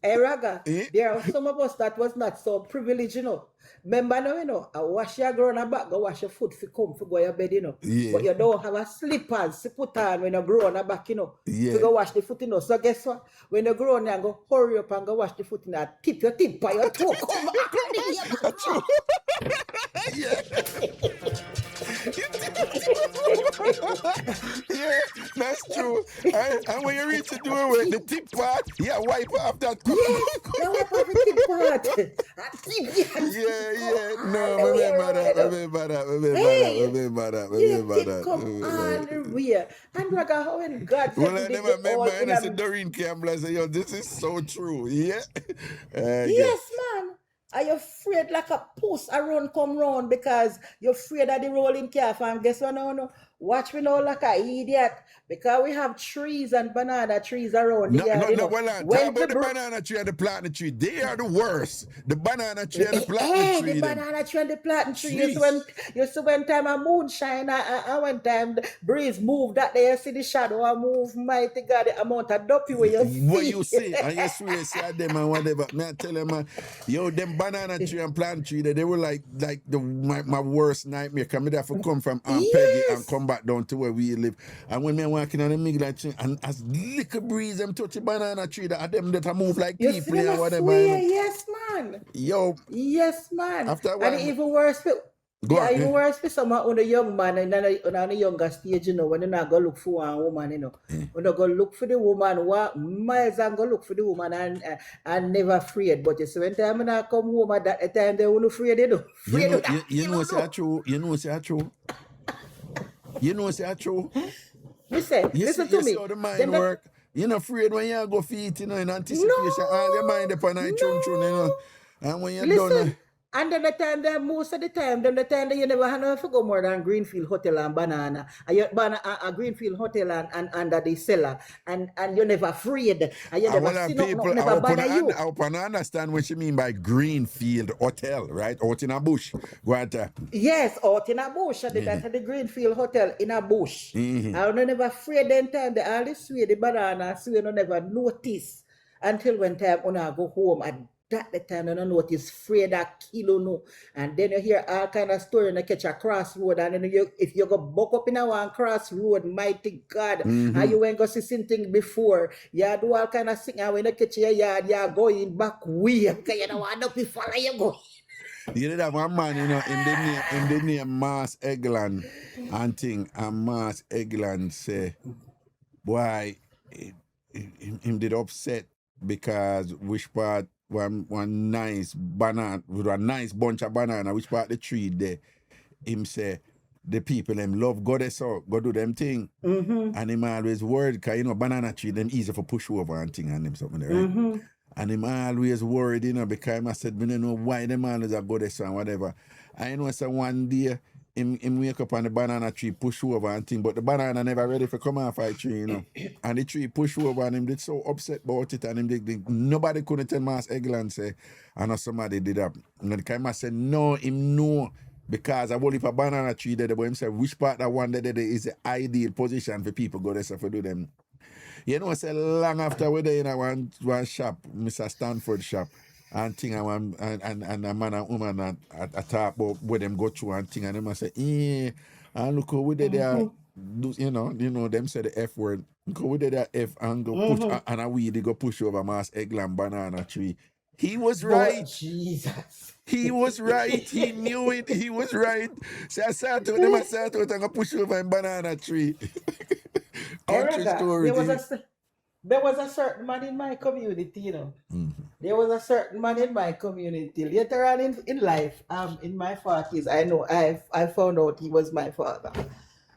Hey, Raga, Eh? there are some of us that was not so privileged, you know. Remember now, you know, I wash your ground and back, go wash your foot for come for go your bed, you know. Yeah. But you don't have a slippers to put on when you grow on the back, you know. Yeah. To go wash the foot, you know. So guess what? When you grow on and go hurry up and go wash the foot, you know, tip your tip by your toe, come on. Yeah. Yeah, that's true. And when you reach the doorway, the tip part, yeah, wipe off that. Now what have the tip part? A tip, Yeah. No, All the way remember that. around. Remember Yeah, tip that. come all the way. And Raga, how in God Well, I said never all remember, in and I a said, Doreen Campbell, I said, yo, this is so true. Yeah. Yeah. Yes, man. Are you afraid like a puss around come round because you're afraid of the rolling calf? And guess what now? No? Watch me now like an idiot. Because we have trees and banana trees around the yard. No, well, talk about the bro- banana tree and the plantain tree. They are the worst. The banana tree and the plantain Hey, tree. the them. banana tree and the plantain tree. You Jeez. see when time of moonshine and when time the breeze move that day, you see the shadow and move. Mighty God, the amount of dopey where you see. What you see, and you swear you see them and whatever. Man, I tell them, man, yo, them banana tree and plantain tree, they were like my worst nightmare. Cause me have to come from Aunt Peggy and come back down to where we live. And when me walking on the middle tree, and as little breeze them touch the banana tree, that them that move like You see people them and a whatever. swear, You know. yes, man. Yo, Yes, man. After a And while, even worse, Go on, even eh? worse for someone on a young man and on a younger stage, you know, when you not go look for a woman, you know. When you go look for the woman, what miles and go look for the woman and never afraid. But you see, when time when I come home at that time, they won't afraid, you know. you know, say true. You know, say true. You know, say true. Listen to me. How the mind Them that- work. You're not afraid when you go feet, you know, in anticipation. All your mind upon a chun, you know. And when you're done, Listen, and then the time that most of the time that you never have to go more than Greenfield Hotel and Banana. And you a Greenfield Hotel and under the cellar. And you're never afraid. And you I never see nothing, never bother you. I open understand what you mean by Greenfield Hotel, right? Out in a bush. Go out there. Yes, out in a bush. That's the Greenfield Hotel in a bush. Mhm. I was never afraid then time. The all this way, the banana, so you never notice until when time when I go home and that the time you don't notice afraid that kilo no. And then you hear all kind of story and you catch a crossroad and then if you go buck up in a one crossroad, mighty God, and you ain't go see something before, you do all kind of thing and when you catch your yard, you're going back way because you don't want to follow you go. You did have one man, you know, in the name Mass Egland and thing, and Mass Egland say, boy, him did upset because which part one nice banana with a nice bunch of banana, which part the tree there, him say the people them love go there so go do them thing. And him always worried because you know banana tree them easy for push over and thing and them something there, right? And him always worried, you know, because I said, we don't know why them always go there so and whatever. I know so one day him wake up on the banana tree, push over and thing, but the banana never ready for come off a tree, you know. And the tree push over and him did so upset about it and him did nobody couldn't tell Mass Egland say, I know somebody did that. And the guy said, no, him know Because I will if a banana tree there, but him say which part that one there is the ideal position for people go there so for do them. You know, say long after we there in one shop, Mr. Stanford shop, and thing and a man and woman at talk about where them go through and thing and them say, and look how we there you know, them say the F word. Look how we there that F and go push and a weed they go push over mass eggland banana tree. He was right. Jesus. He was right. He knew it. He was right. So I sat out them, I sat out and I push over a banana tree. Country Erica, story. there was a certain man in my community, you know. There was a certain man in my community. Later on in life, in my 40s, I know I found out he was my father.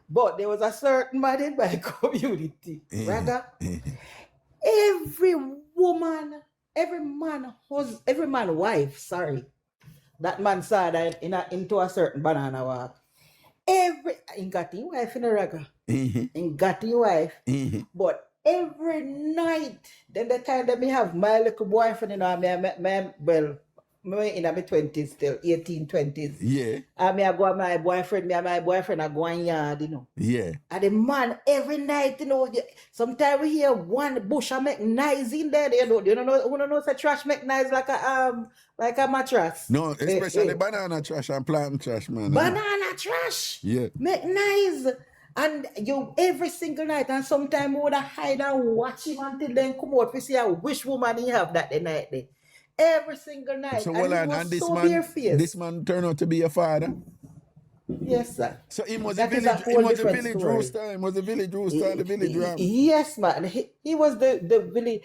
But there was a certain man in my community. Raga, every man wife, sorry. That man saw that into a certain banana walk. He got his wife in a Raga. He got his wife. But every night, then the time that me have my little boyfriend, you know, me in my 20s still, 18, 20s. Yeah. And me I go with my boyfriend, I go in yard, you know. Yeah. And the man, every night, you know, sometimes we hear one bush and make noise in there, you know, say trash make noise like a mattress. No, especially banana trash and plant trash, man. Banana trash. Yeah. Make noise. And you every single night, and sometimes we would hide and watch him until then come out. We see which woman he have that the night there. Every single night. So and well, he was and this so man, barefaced. this man turned out to be a father. Yes, sir. So he was That a is village, a he whole was a different village story. rooster. He was a village rooster, the village ram. Yes, man. He was the village.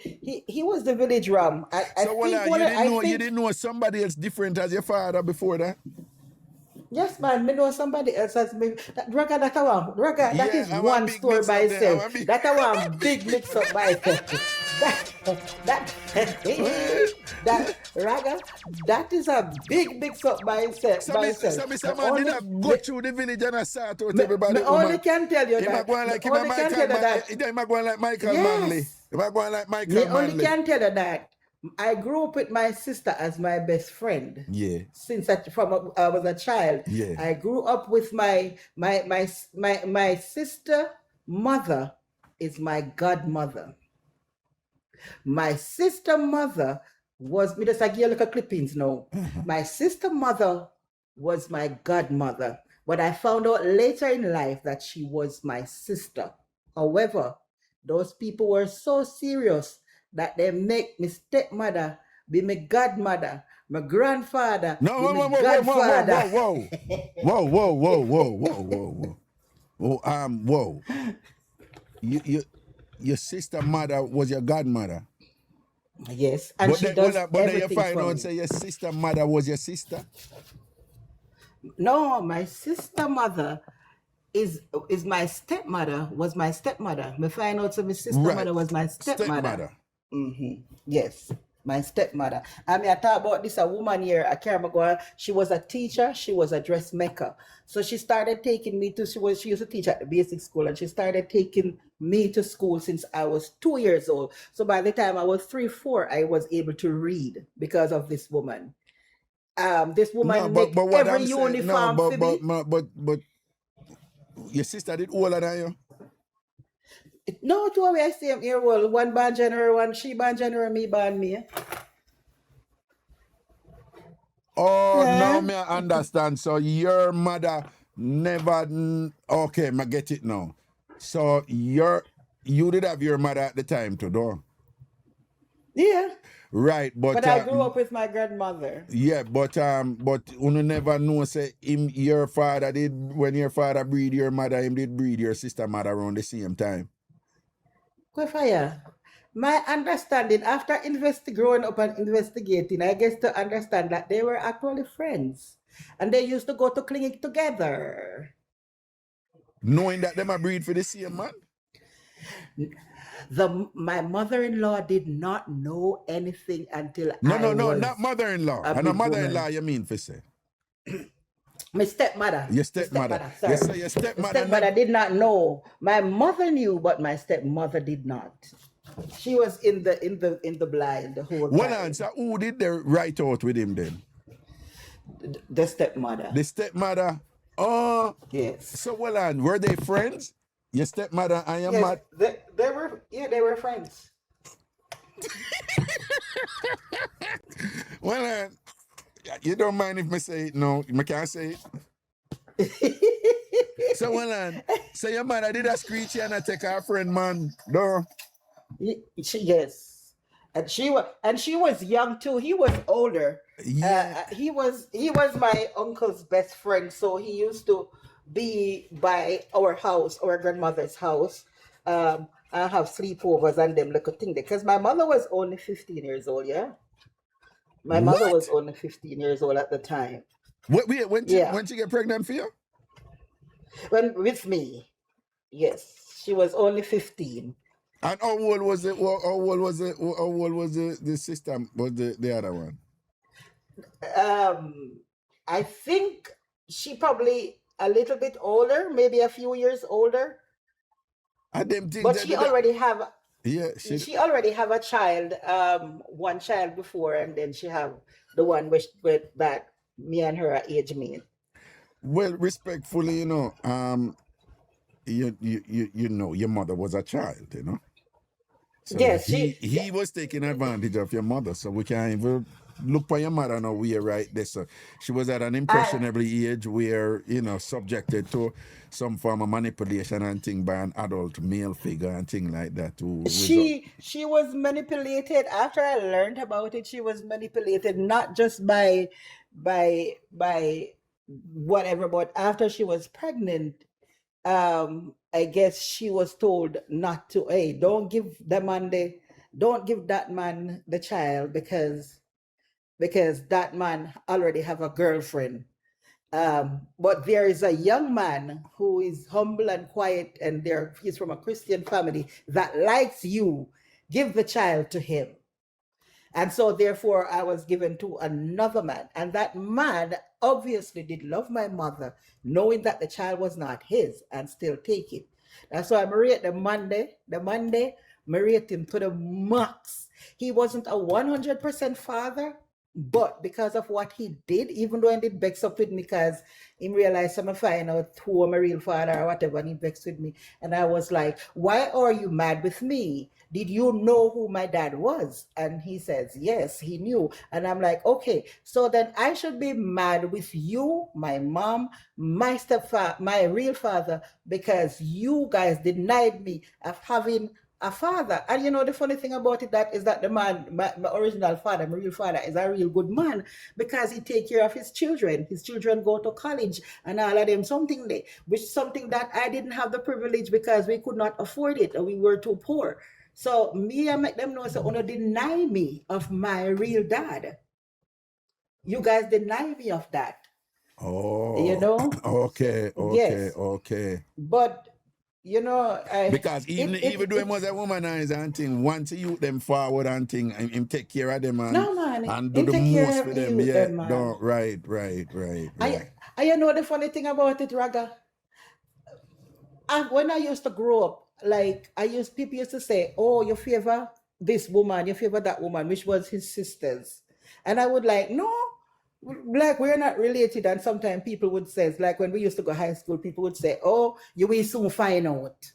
He was the village ram. So well, you didn't know somebody else different as your father before that. Yes, man, me know somebody else has me. That is I'm a one big story mix by up there. itself. I'm a big- That one big mix up by itself. that Raga, that is a big mix up by itself. So Mr. Man did not go through the village and I sat out everybody. Me only can tell you Am I that. going like Me only can tell you that. Am I going like Michael Yes. Manley? Am I going like Michael Me Manley? only can tell you that. I grew up with my sister as my best friend. Yeah. Since I was a child. Yeah. I grew up with my sister mother is my godmother. My sister mother was me just give you look at clippings now. My sister mother was my godmother, but I found out later in life that she was my sister. However, those people were so serious that they make my stepmother be my godmother, my grandfather be my godfather. Whoa. Your sister mother was your godmother. Yes, and she does but then you everything find for out me. say your sister mother was your sister. No, my sister mother is my stepmother. Was my stepmother. Me find out so my sister Right. mother was my stepmother. Stepmother. Yes, my stepmother. I mean, I talk about this a woman here. I can't remember. She was a teacher. She was a dressmaker. So she started taking me to. She used to teach at the basic school, and she started taking me to school since I was 2 years old. So by the time I was 3, 4, I was able to read because of this woman. This woman make what every I'm saying, uniform for me. but your sister did older than you. No, two of us same year. Well, one born January, one she born January, me born May. Oh, Yeah. now me I understand. So your mother never. Okay, I get it now. So you did have your mother at the time too, though. Yeah, Right, but I grew up with my grandmother. Yeah, but you never know say your father did when your father breed your mother, him did breed your sister mother around the same time. Kwefaya, my understanding after growing up and investigating, I guess to understand that they were actually friends, and they used to go to clinic together. Knowing that them a breed for the same man. My mother-in-law did not know anything until No, I was not mother-in-law. a And a big mother-in-law woman. you mean for say. My stepmother. Your stepmother. Sorry. Yes, sir, your My stepmother. stepmother did not know. My mother knew, but my stepmother did not. She was in the blind the whole Well, time. answer, who did they write out with him then? The stepmother. The stepmother. Oh, Yes. so well, and were they friends? Your stepmother and your Yes, mother. they were friends. Well, you don't mind if I say it? No, I can't say it. So well, so your mother did a screech and I take her friend, man. No. Yes, and she was young too. He was older. Yeah. He was my uncle's best friend. So he used to be by our house, our grandmother's house. I have sleepovers and them little thing because my mother was only 15 years old. Yeah, my mother What? was only 15 years old at the time. Wait, when Yeah, she get pregnant for you? when with me, yes, she was only 15. And how old was it? How old was it? How old was the sister? Was the other one? I think she probably a little bit older, maybe a few years older. And them things But that she already have yeah, she already have a child, one child before, and then she have the one with that me and her are age mate. well, respectfully, you know, your mother was a child, So Yes, he was taking advantage of your mother, so we can't even look for your mother now. We are right there. So she was at an impressionable age where, subjected to some form of manipulation and thing by an adult male figure and thing like that to result. she was manipulated. After I learned about it, she was manipulated not just by whatever, but after she was pregnant, I guess she was told not to, hey, don't give that man the child because that man already have a girlfriend. But there is a young man who is humble and quiet, and he's from a Christian family that likes you. Give the child to him. And so therefore I was given to another man. And that man obviously did love my mother, knowing that the child was not his, and still take it. That's why I rate the Monday, I rate him to the max. He wasn't a 100% father, but because of what he did, even though he did vex up with me, because he realized I'm find out who I'm a real father or whatever, and he vexed with me. And I was like, why are you mad with me? Did you know who my dad was? And he says, yes, he knew. And I'm like, okay, so then I should be mad with you, my mom, my stepfather, my real father, because you guys denied me of having a father. And the funny thing about it is that the man, my original father, my real father, is a real good man because he take care of his children. His children go to college and all of them something that I didn't have the privilege because we could not afford it or we were too poor. So me, I make them know, so don't deny me of my real dad. You guys deny me of that. Oh, okay. Yes. But because even though he was a womanizer and thing, once you them forward and thing, him take care of them and do the most for them. Yeah, no, right. I the funny thing about it, Raga. When I used to grow up, people used to say, oh, you favor this woman, you favor that woman, which was his sisters. And I would no, we're not related. And sometimes people would say, when we used to go high school, people would say, oh, you will soon find out.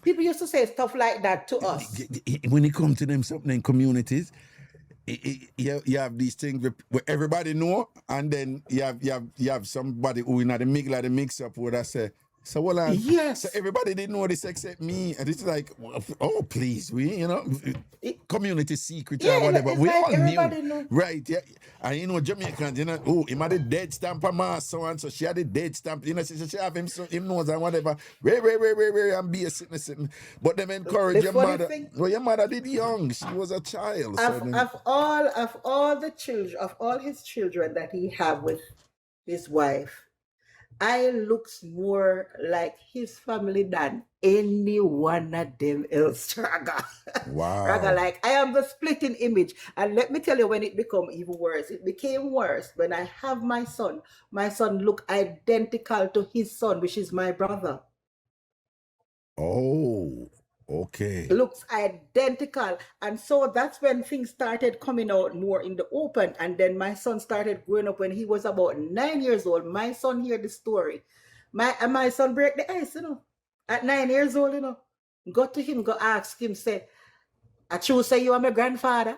People used to say stuff like that to us. When it comes to them something communities, you have these things where everybody know, and then you have somebody who in the mix-up where I say, so yes. So everybody didn't know this except me, and it's like, oh please, community secret or whatever. We all knew, right? Yeah, and Jamaicans, he had a dead stamp on my so and so she had a dead stamp. She have him knows and whatever. Where and be a sitting. But them encourage your mother. Well, your mother did young; she was a child. Of all his children that he had with his wife, I looks more like his family than any one of them else, Raga. Wow. Raga, I am the splitting image. And let me tell you when it became even worse. It became worse when I have my son. My son look identical to his son, which is my brother. Oh. Okay. Looks identical. And so that's when things started coming out more in the open. And then my son started growing up when he was about 9 years old. My son heard the story. My son break the ice, at 9 years old, Go to him, go ask him, say, I choose say you are my grandfather.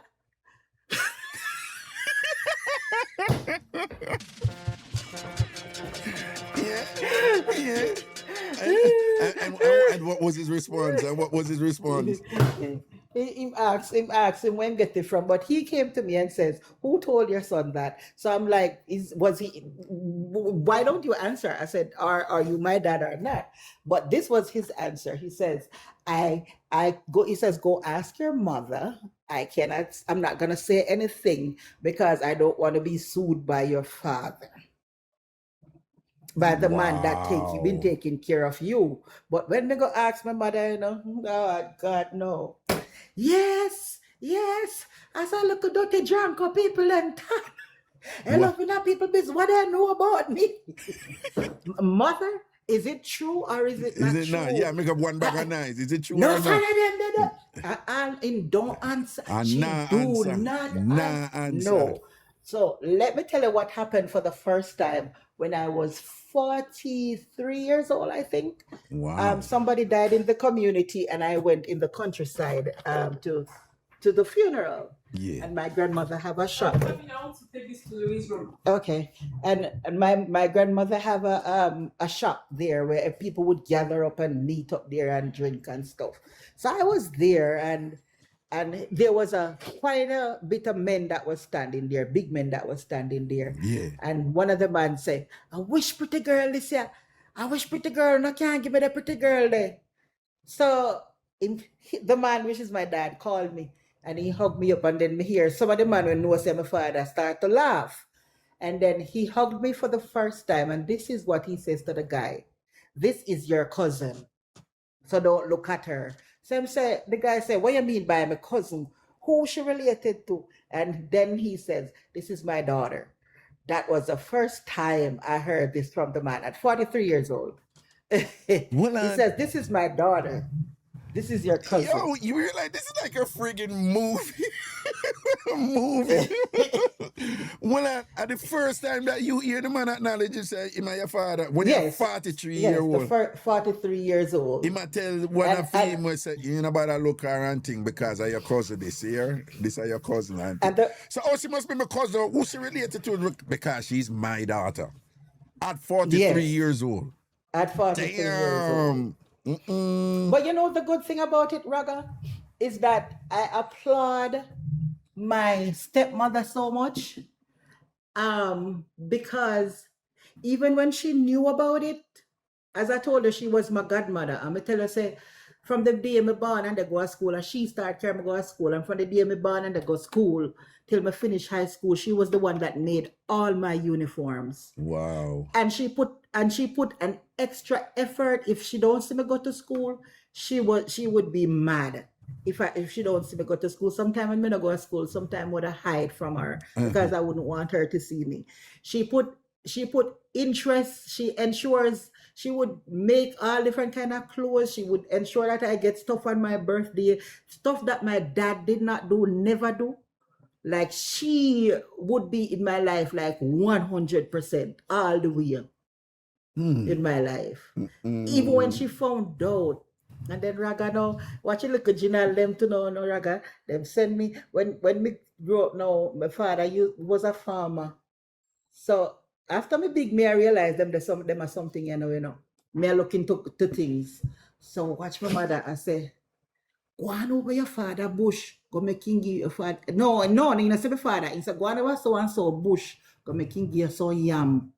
Yeah. And what was his response? He asked him when get it from, but he came to me and says, "Who told your son that?" So I'm like, why don't you answer? I said, are you my dad or not? But this was his answer. He says, he says, go ask your mother. I'm not gonna say anything because I don't want to be sued by your father. By the man that been taking care of you. But when me go ask my mother, God, no. Yes. I said, look at dirty drunk of people and that. And looking at people business, what they know about me. Mother, is it true or is it not true? Is it not? Yeah, make up one bag of nice. Is it true no, or not? And don't answer. Not answer. No. So let me tell you what happened for the first time when I was 43 years old, I think. Wow. Somebody died in the community and I went in the countryside to the funeral. Yeah. And my grandmother have a shop. Okay. And my grandmother have a shop there where people would gather up and meet up there and drink and stuff. So I was there and there was quite a bit of men that was standing there, big men that was standing there. Yeah. And one of the men said, I wish pretty girl this year. I wish pretty girl, no can't give me the pretty girl there. So the man, which is my dad, called me and he hugged me up and then me hear some of the man when knows my father start to laugh. And then he hugged me for the first time and this is what he says to the guy. This is your cousin. So don't look at her. So the guy said, what you mean by my cousin? Who she related to? And then he says, this is my daughter. That was the first time I heard this from the man at 43 years old. He says, this is my daughter. This is your cousin. Yo, you realize this is like a friggin' movie. Well, at the first time that you hear the man acknowledge you say, am I your father? When you're 43 years old. 43 years old. He might tell one of him was say, you know about that look around thing because of your cousin this year. This is your cousin. So she must be my cousin. Who she related to? Because she's my daughter. At 43 years old. At 43 years old. But you know the good thing about it, Raga, is that I applaud my stepmother so much because even when she knew about it, as I told her, she was my godmother. And I tell her, say, from the day I born and I go to school, and she started carrying me go to school, and from the day I born and I go to school till I finish high school, she was the one that made all my uniforms. Wow. And she put an extra effort. If she don't see me go to school, she would be mad. If she don't see me go to school, sometimes when I go to school, sometimes I would hide from her because I wouldn't want her to see me. She put interest. She ensures she would make all different kind of clothes. She would ensure that I get stuff on my birthday, stuff that my dad did not do, never do. Like she would be in my life like 100% all the way in my life. Even when she found out. And then Raga now, watch you look at Gina them to know, no Raga, them send me, when me grew up now, my father was a farmer. So after me big me, I realized them are something, you know. Me looking to things. So watch my mother, I say, go on over your father bush, go make him give your father. No, you say my father. He said, go on over so and so bush, go make him give you some yam.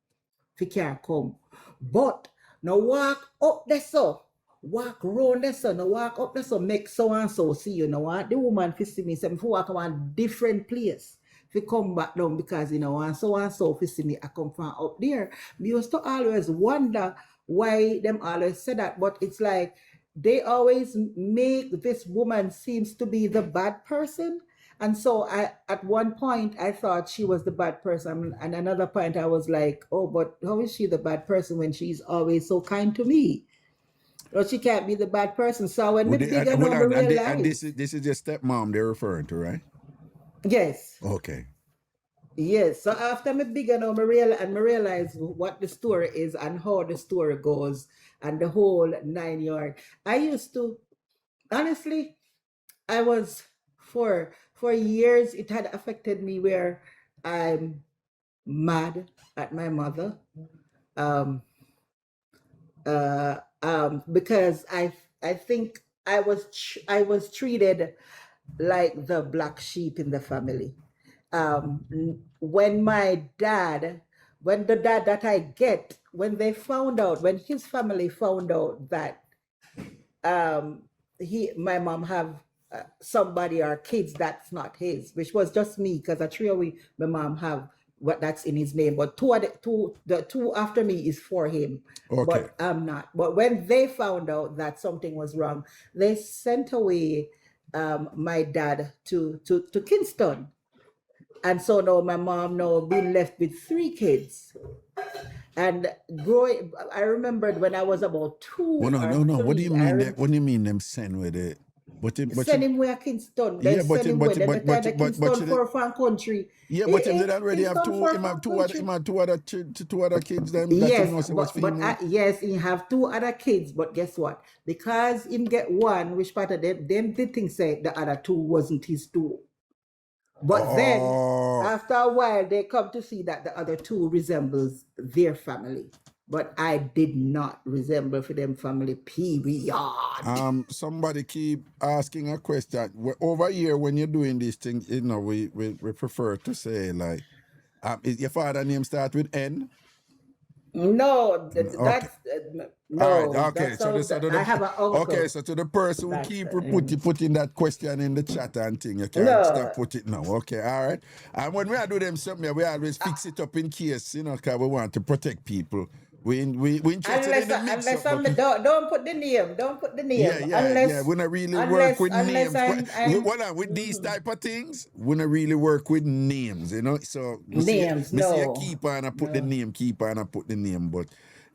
If he can't come. But now walk up there so. Walk round there so. Now walk up there so. Make so and so see you. Now the woman fi see me. Say, if you walk around different place. If you come back down because you know and so fi see me. I come from up there. Me used to always wonder why them always say that. But it's like they always make this woman seems to be the bad person. And so at one point I thought she was the bad person. And another point I was like, oh, but how is she the bad person when she's always so kind to me? Or she can't be the bad person. So when me Would they, bigger hold now, me on, and realize. this is your stepmom they're referring to, right? Yes. Okay. Yes. So after me bigger now, me realize what the story is and how the story goes and the whole 9 yard. I used to, honestly, I was for years it had affected me where I'm mad at my mother. Um, because I think I was treated like the black sheep in the family. When my dad, when the dad that I get, when they found out, when his family found out that um, my mom have somebody or kids that's not his, which was just me because I three we my mom have what that's in his name, but the two after me is for him, Okay. but I'm not. But when they found out that something was wrong, they sent away my dad to Kingston, and so now my mom now been left with 3 kids. And growing, I remembered when I was about 2 Well, no, or no, no. 3. What do you mean that? What do you mean them send with it? Send him where Kingston. They Yeah, send him where. Then they tell the Kingston for a fan country. yeah, but him did already have Kingston two. for a Him have fan two other. country. Him have two other kids. Them that him Yes, know say was female. yes, he have 2 other kids. But guess what? Because him get one, which part of them did think say the other 2 wasn't his 2. But then Oh, after a while, they come to see that the other 2 resembles their family. But I did not resemble for them family, period. somebody keep asking a question. Over here, when you're doing these things, you know, we prefer to say like, is your father name start with N? No, Okay. that's All right. no. Okay. That's So how I have an uncle. okay. So to the person who That's keep putting that question in the chat and thing, you can't no. stop put it now. Okay. All right. And when we do them something, we always fix it up in case, you know, because we want to protect people. We interested in the mix Unless up. don't put the name. Don't put the name. Yeah. We don't really work with names. I'm With these type of things, we don't really work with names, you know. So we see you keep on and put the name, but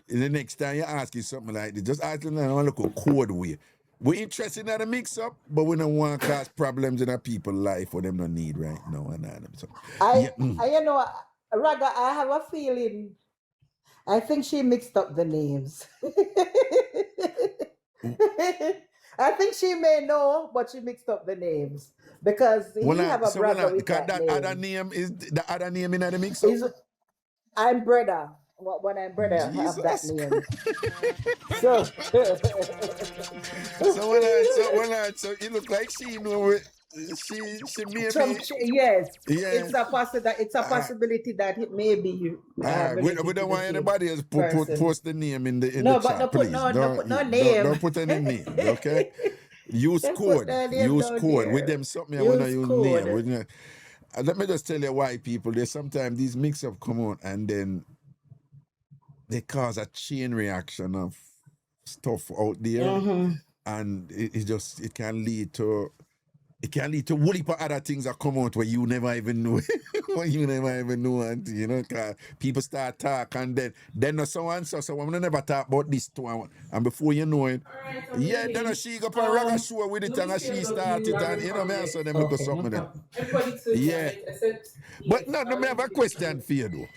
the next time you ask you something like this, just ask them and look a code way. We're interested in the mix up, but we don't want to cause problems in our people's life for them no need right now. So, you know, Raga, I have a feeling. I think she mixed up the names. I think she may know, but she mixed up the names because he have a brother with that name. Other name is the other name in the mix up. I'm Brother. When I'm Brother, I have that name. So it look like she know it. She maybe yes. It's a possibility that it may be you. We don't want anybody else post the name in the chat, please. Don't put no name. Don't put any name, okay? Use code. With them something I want to use name. Let me just tell you why people, there's sometimes these mix-up come out and then they cause a chain reaction of stuff out there, and it can lead to whole heap of other things that come out where you never even know, and you know, cause people start talking and then someone never talk about this to and before you know it, then she go on Raga show with it and she started and you know man, so them look something there. Yeah, but no, me have a question for you though.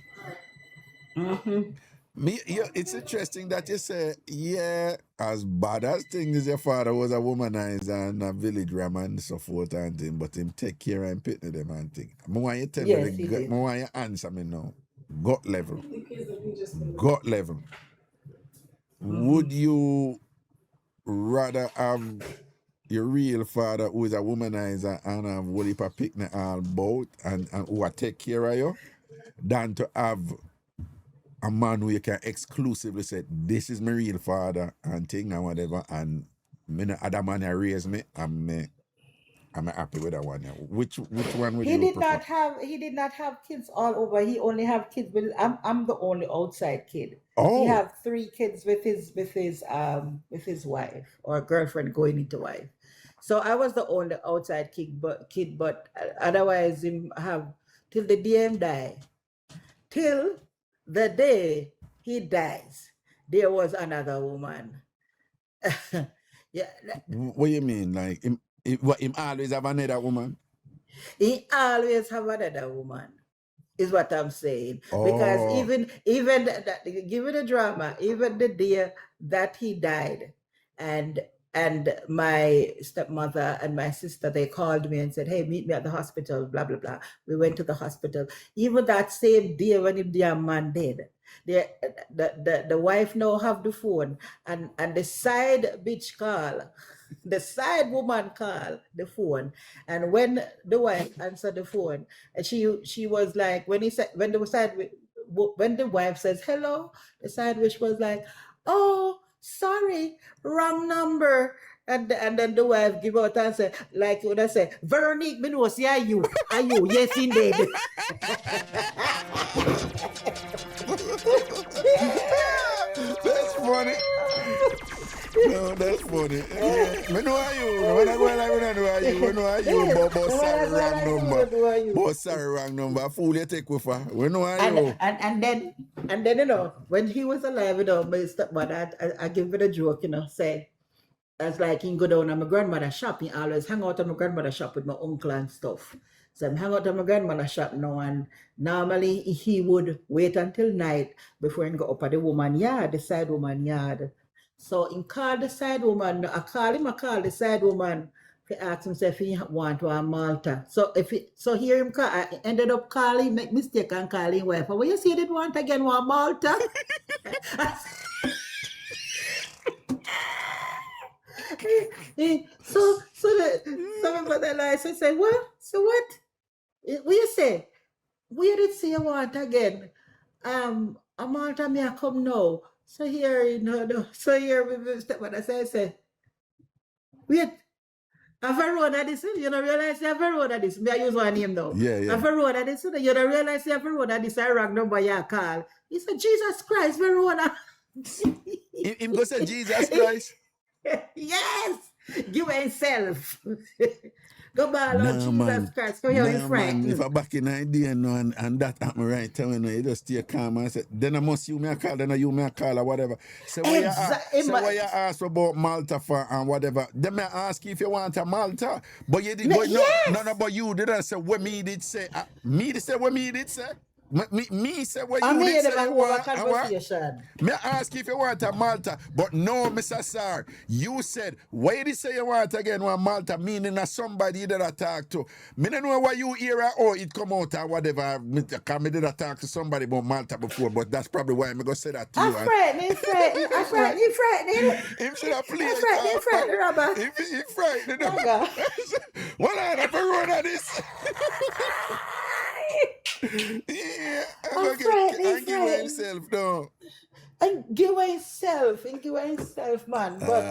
It's interesting that you say, as bad as things, your father was a womanizer and a village ram and so forth and thing, but him take care and pity them and thing. I want you tell me, I want you answer me now. Gut level. Would you rather have your real father who is a womanizer and have a heap of picnic all about and who will take care of you than to have a man who you can exclusively say, this is my real father and thing and whatever, and me no other man that raised me, I'm happy with that one. Which one would you prefer? He did not have kids all over. He only have kids with I'm the only outside kid. Oh. He have 3 kids with his wife or girlfriend going into wife. So I was the only outside kid, but otherwise him have till the day him die. Till the day he dies, there was another woman. Yeah, What you mean? Like him always have another woman? he always have another woman. Is what I'm saying. Because Oh. even given the drama, even the day that he died, and my stepmother and my sister, they called me and said, "Hey, meet me at the hospital." Blah blah blah. We went to the hospital. Even that same day when him damn man dead, the wife now have the phone, and the side bitch call. The side woman call the phone, and when the wife answered the phone, and she was like, when he said, when the wife says hello, the side witch was like, "Oh, sorry, wrong number." And then the wife give out and say, like when I say, "Veronique, me know see are you? Yes, indeed." That's funny. No, that's funny. Me know are you. When I go like, when I know are you. We know are you. But sorry, wrong number. But sorry, wrong number. A fool you take with her. We know are you. And then you know, when he was alive, you know, my stepmother, I give it a joke, you know, say, as like he go down at my grandmother's shop. He always hang out at my grandmother's shop with my uncle and stuff. So I hang out at my grandmother's shop now, and normally he would wait until night before he go up at the woman yard, the side woman yard. So he called the side woman. I call the side woman to ask him if he want to a Malta. So here him call, I ended up calling, make mistake and calling wife. But when you say did want again want Malta? so my brother like say, "Well, so what? What you say? We did say you want again. A Malta me a come now." So here, you know, so here we stepmother say, "Wait, a Verona this, you don't realize you have Verona this." Me I use one name now. Yeah. A Verona this, you don't realize you have Verona this, I wrong number you call. He said, "Jesus Christ, Verona." Him go say Jesus Christ. Yes, give himself. Go ball on Jesus Man. Christ. Come here, you Man. frightened. If I back in the day and that happened right time, you know, you just stay calm and say, then I must you me a call, then I you me a call or whatever. So what you ask about Malta for and whatever. Then me ask you if you want a Malta. But you did no, but you didn't say what me did say. Me did say what me did say. Me say what you did say you want. Conversation. Me ask if you want a Malta, but no, Mr. Sar, you said, why did you say you want again one Malta, meaning that somebody that I talk to. Me don't know why you hear or it come out or whatever, because me did I talk to somebody about Malta before, but that's probably why I'm going to say that to you. I'm frightening. Him should have played. I'm frightening, Robert. He frightened. Well, I have to run at this. Yeah, I'm give himself no. And give himself, man. But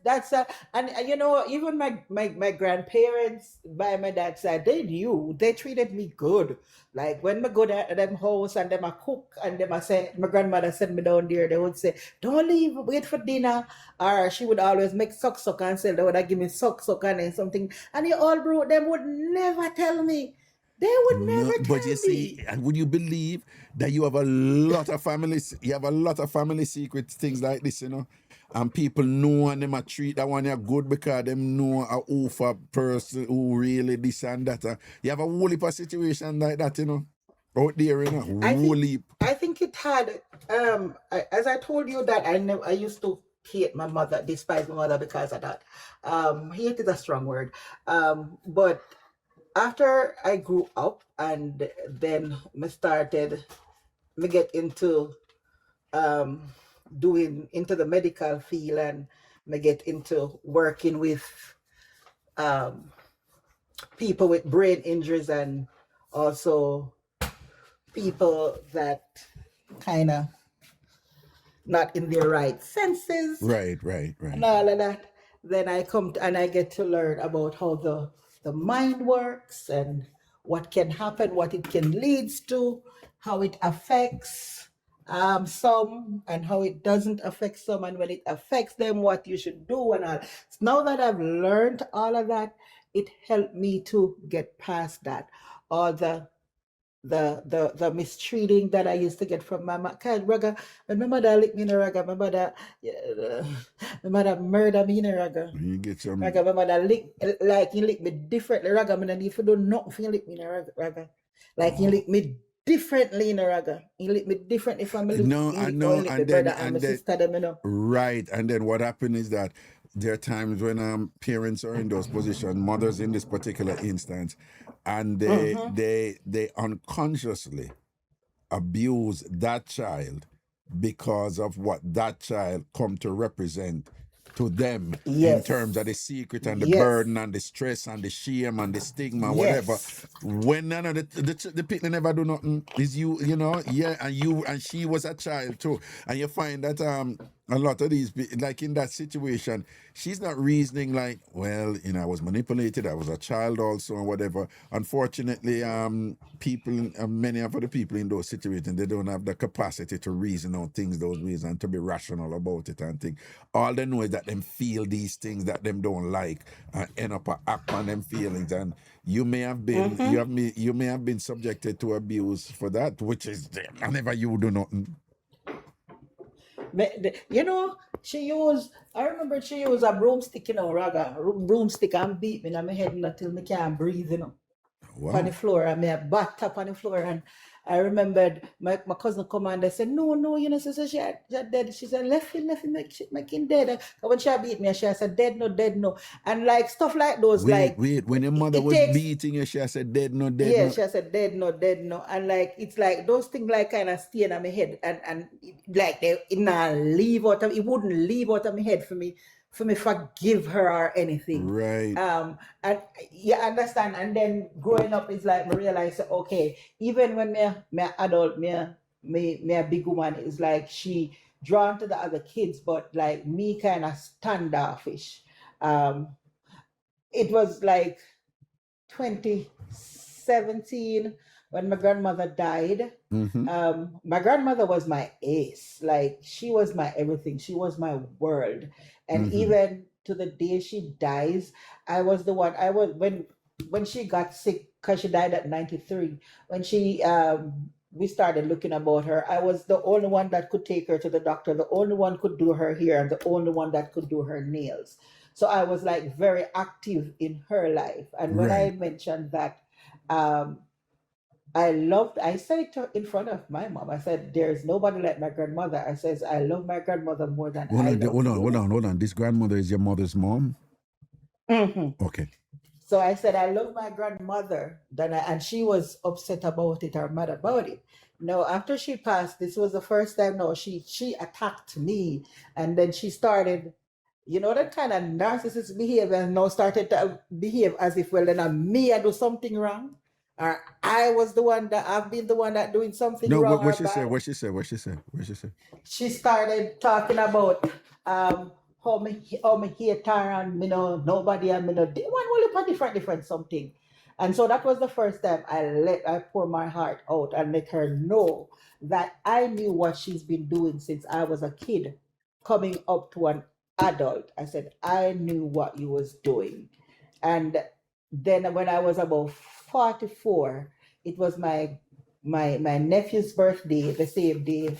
that's and you know, even my grandparents by my dad's side, they knew, they treated me good. Like when I go to them house and them a cook and them a say, my grandmother sent me down there, they would say, "Don't leave, wait for dinner." Or she would always make suck and say, they would give me suck and something. And the old bro, them would never tell me. They would never tell me. But you see, and would you believe that you have a lot of families, you have a lot of family secrets, things like this, you know? And people know and them a treat that one good because them know a over person who really this and that. You have a whole heap of situation like that, you know? Out there, you know? I think it had, as I told you that I used to hate my mother, despise my mother because of that. Hate is a strong word. But after I grew up and then me get into doing into the medical field, and me get into working with people with brain injuries and also people that kind of not in their right senses. Right. And all of that. Then I come and I get to learn about how the mind works and what can happen, what it can lead to, how it affects some and how it doesn't affect some, and when it affects them, what you should do and all. So now that I've learned all of that, it helped me to get past that. All the the mistreating that I used to get from my mother. Raga, when my mother licked me in the raga, my mother murder me in the raga. You get some. Raga, my mother lick like he lick me differently. Raga, I don't even do nothing for you lick me in the raga. Like he lick me differently in the raga. He lick me differently from me. No, I know, and then brother and my sister them, you know. Right, and then what happened is that there are times when parents are in those positions, mothers in this particular instance, and they unconsciously abuse that child because of what that child come to represent to them in terms of the secret and the burden and the stress and the shame and the stigma, whatever. When none of the people never do nothing, is you know, and she was a child too, and you find that a lot of these, like in that situation, she's not reasoning like, well, you know, I was manipulated, I was a child also, and whatever. Unfortunately, people, many of the people in those situations, they don't have the capacity to reason out things those ways and to be rational about it and think. All they know is that them feel these things that them don't like and end up act on them feelings. And you may have been, you may have been subjected to abuse for that, which is whenever you do nothing. You know, I remember she used a broomstick, you know, raga, broomstick and beat me in my head until I can't breathe, you know. Wow. On the floor, and me backed up on the floor, and I remembered my cousin come and they said, no, you know, so she dead. She said, left him, make him dead. And when she beat me, she said, dead no. And like stuff like those, wait, when your mother was beating you, she said, dead no. Yeah, she said, dead no. And like, it's like those things like kind of stay in my head, and like it wouldn't leave out of my head for me forgive her or anything. Right. And you understand. And then growing up is like, I realize, okay, even when me adult, me a big woman, is like she drawn to the other kids, but like me kind of standoffish. It was like 2017 when my grandmother died. My grandmother was my ace. Like she was my everything. She was my world. And even to the day she dies, I was the one. I was when she got sick, because she died at 93. When she we started looking about her, I was the only one that could take her to the doctor, the only one could do her hair, and the only one that could do her nails. So I was like very active in her life. And when I mentioned that, I said it in front of my mom. I said, there's nobody like my grandmother. I says, I love my grandmother more than Hold on. This grandmother is your mother's mom? Okay. So I said, I love my grandmother. And she was upset about it, or mad about it. No, after she passed, this was the first time, she attacked me. And then she started, you know, that kind of narcissist behavior, and now started to behave as if, well, then I do something wrong. Or I was the one that I've been the one that doing something wrong. No, what she said? She started talking about how me hate her, and me know nobody, and me know one different something. And so that was the first time I pour my heart out and make her know that I knew what she's been doing since I was a kid, coming up to an adult. I said, I knew what you was doing. And then when I was about 44, it was my nephew's birthday, the same day.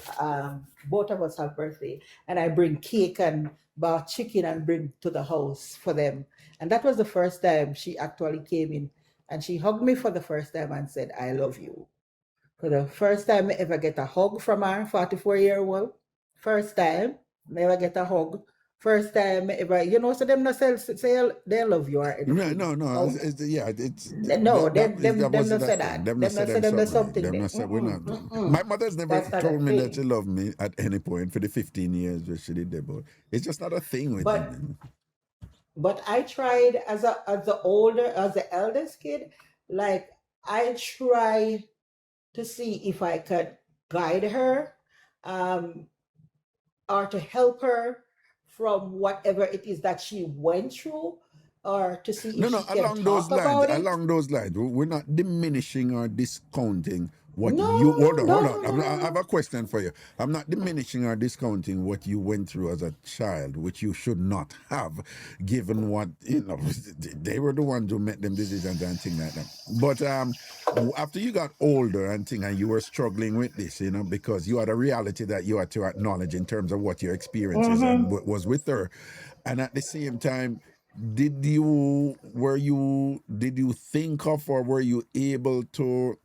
Both of us have birthday, and I bring cake and bought chicken and bring to the house for them. And that was the first time she actually came in, and she hugged me for the first time and said, I love you. For the first time I ever get a hug from her, 44-year-old. First time, never get a hug. First time ever, you know, so them not say they love you or anything. No. No, them not say that. Them not say them something. Them not say we're not. My mother's never told me that she loved me at any point for the 15 years that she did that, but it's just not a thing with me. But I tried as the eldest kid, like I try to see if I could guide her, or to help her from whatever it is that she went through, or to see if she can talk about it. Along those lines, we're not diminishing or discounting what No, you hold on, no, hold no, on. no, I no, have a question for you. I'm not diminishing or discounting what you went through as a child, which you should not have, given what they were the ones who made them decisions and things like that. But after you got older and thing, and you were struggling with this, because you had a reality that you had to acknowledge in terms of what your experiences and what was with her, and at the same time, did you think of, or were you able to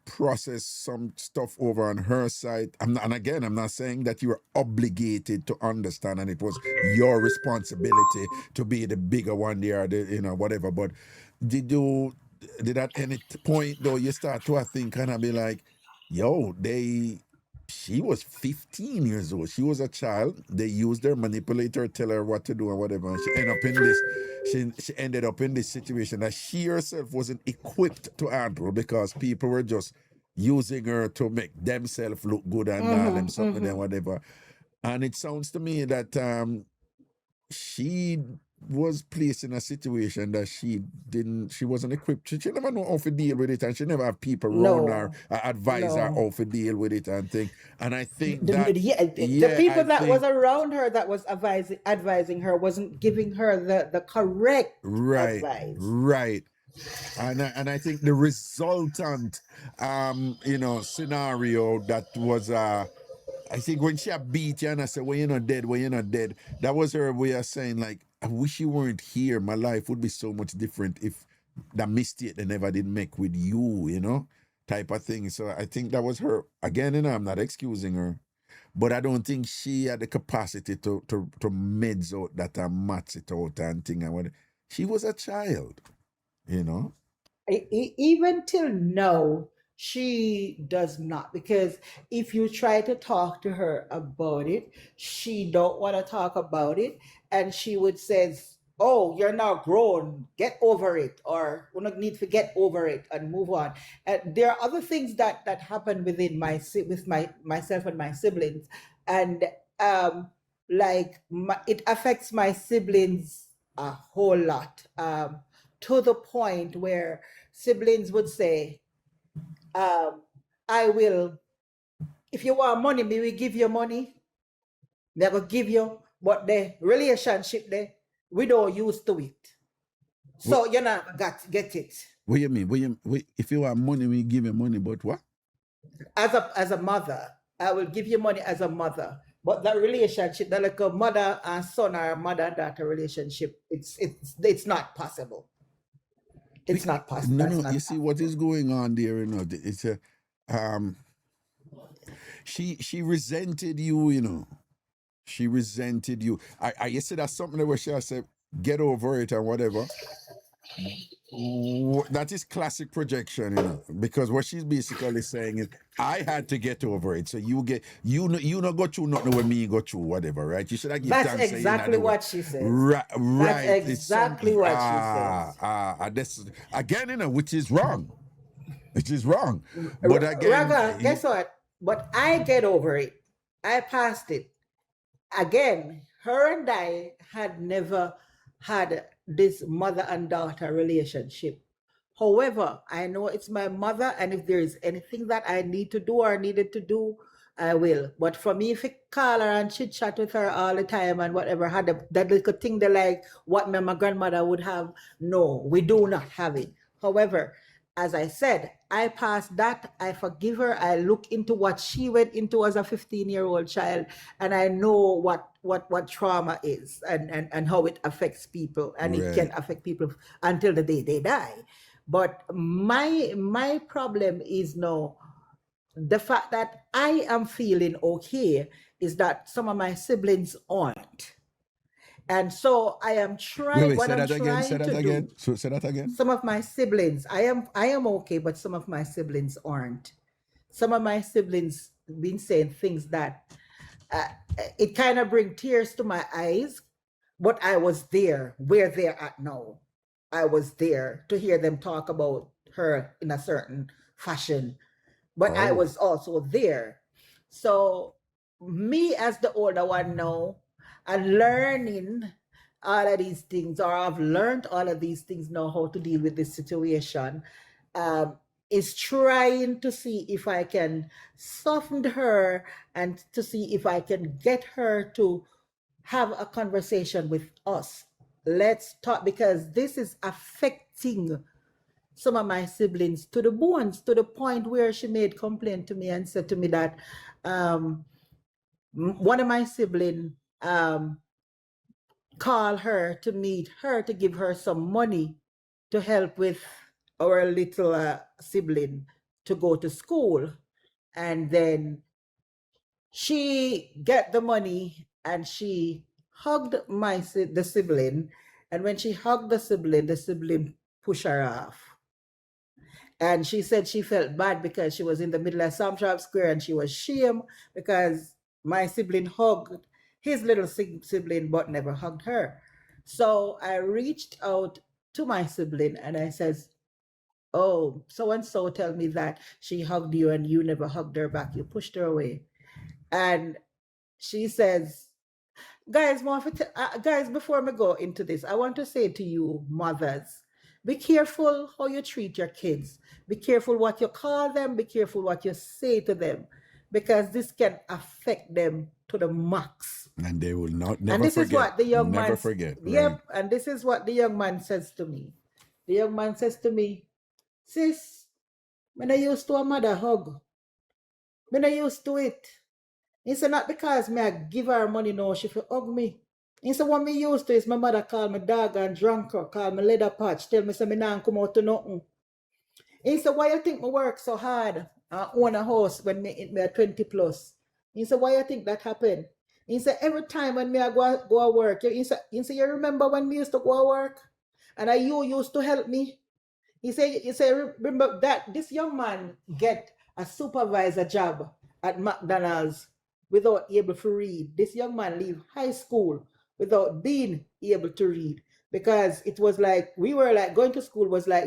process some stuff over on her side? I'm not saying that you were obligated to understand and it was your responsibility to be the bigger one there, whatever. But did at any point though you start to think and be like, yo, she was 15 years old. She was a child. They used her, manipulate her, tell her what to do and whatever. And she ended up in this situation that she herself wasn't equipped to handle because people were just using her to make themselves look good and all them something and whatever. And it sounds to me that she was placed in a situation that she wasn't equipped. She never know how to deal with it, and she never have people around her advise her how to deal with it and thing. And I think The people that was around her that was advising her wasn't giving her the correct advice. Right. And I think the resultant scenario that was I think when she beat you and I said, well, you're not dead, that was her way of saying, like, I wish you weren't here. My life would be so much different if that mistake they never did make with you, type of thing. So I think that was her. Again, I'm not excusing her, but I don't think she had the capacity to meds out that and match it out and thing. And she was a child, Even till now, she does not, because if you try to talk to her about it, she don't want to talk about it, and she would says, oh, you're now grown, get over it, or we don't need to get over it and move on. And there are other things that happen within myself and my siblings, and it affects my siblings a whole lot, to the point where siblings would say, I will, if you want money, me will give you money. They will give you, but the relationship there, we don't used to it. So you're not get it. What you mean? If you want money, we give you money, but what? As a mother, I will give you money as a mother. But that relationship, that like a mother and son or a mother and daughter relationship, it's not possible. It's not possible. No. You see what is going on there? It's a she resented you. She resented you. You said that's something where she said, get over it and whatever. That is classic projection, because what she's basically saying is, I had to get over it, so you not go through nothing with me, go through whatever, right? You should have given thanks. That's exactly what she says. Right. That's exactly what she says. Again, which is wrong. Which is wrong. But again, Raga, guess what? But I get over it. I passed it. Again, her and I had never had this mother and daughter relationship. However, I know it's my mother, and if there is anything that I need to do or needed to do, I will. But for me, if I call her and chit chat with her all the time and whatever, had that little thing they like what my grandmother would have, no, we do not have it. However, as I said, I passed that. I forgive her. I look into what she went into as a 15-year-old child, and I know what trauma is and how it affects people, and it can affect people until the day they die. But my problem is now the fact that I am feeling okay is that some of my siblings aren't. And so I am trying. Say that again. Some of my siblings, I am okay, but some of my siblings aren't. Some of my siblings been saying things that it kind of bring tears to my eyes. But I was there where they're at now. I was there to hear them talk about her in a certain fashion, but I was also there. So me as the older one now, and learning all of these things, or I've learned all of these things now, how to deal with this situation. is trying to see if I can soften her and to see if I can get her to have a conversation with us. Let's talk, because this is affecting some of my siblings to the bones, to the point where she made complaint to me and said to me that one of my siblings called her to meet her to give her some money to help with our little sibling to go to school. And then she get the money and she hugged the sibling. And when she hugged the sibling pushed her off. And she said she felt bad because she was in the middle of Samtrap Square and she was ashamed because my sibling hugged his little sibling but never hugged her. So I reached out to my sibling and I says, oh, so-and-so tell me that she hugged you and you never hugged her back. You pushed her away. And she says, guys, guys, before I go into this, I want to say to you, mothers, be careful how you treat your kids. Be careful what you call them. Be careful what you say to them, because this can affect them to the max. And they will never forget. And this is what the young man forget. Yep. Right. And this is what the young man says to me. The young man says to me, sis, when I used to a mother hug, when I used to it, he said, not because me I give her money, no, she for hug me. He said, what me used to is my mother call me dog and drunker, call me leather patch, tell me say me nah come out to nothing. He said, why you think me work so hard and own a house when me are 20 plus? He said, why you think that happened? He said, every time when me I go to work, he said, you remember when me used to go to work? And you used to help me? He said, remember that this young man get a supervisor job at McDonald's without able to read. This young man leave high school without being able to read, because it was like, we were like, going to school was like,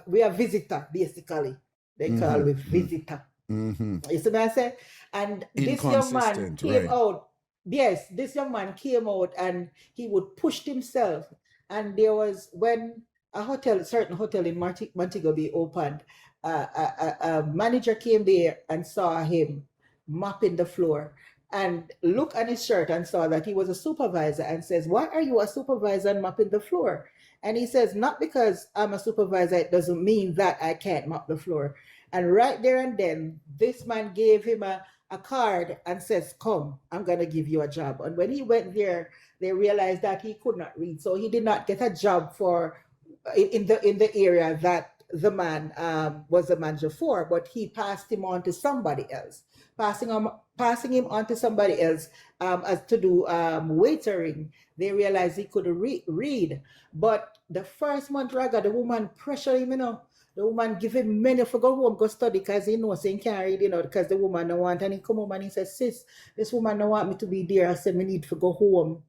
we are visitor, basically. They call it visitor. You see what I say? And this young man came out. Yes, this young man came out and he would push himself. And there was, when a certain hotel in Montego Bay opened, a manager came there and saw him mopping the floor and looked at his shirt and saw that he was a supervisor and says, why are you a supervisor and mopping the floor? And he says, not because I'm a supervisor, it doesn't mean that I can't mop the floor. And right there and then, this man gave him a card and says, come, I'm going to give you a job. And when he went there, they realized that he could not read. So he did not get a job in the area that the man was the manager for, but he passed him on to somebody else. Passing him on to somebody else as to do waitering. They realized he could read. But the first month, Raga, the woman pressured him, The woman give him money for go home, go study, because he knows he can't read, because the woman don't want. And he come home and he says, sis, this woman don't want me to be there. I said, me need to go home.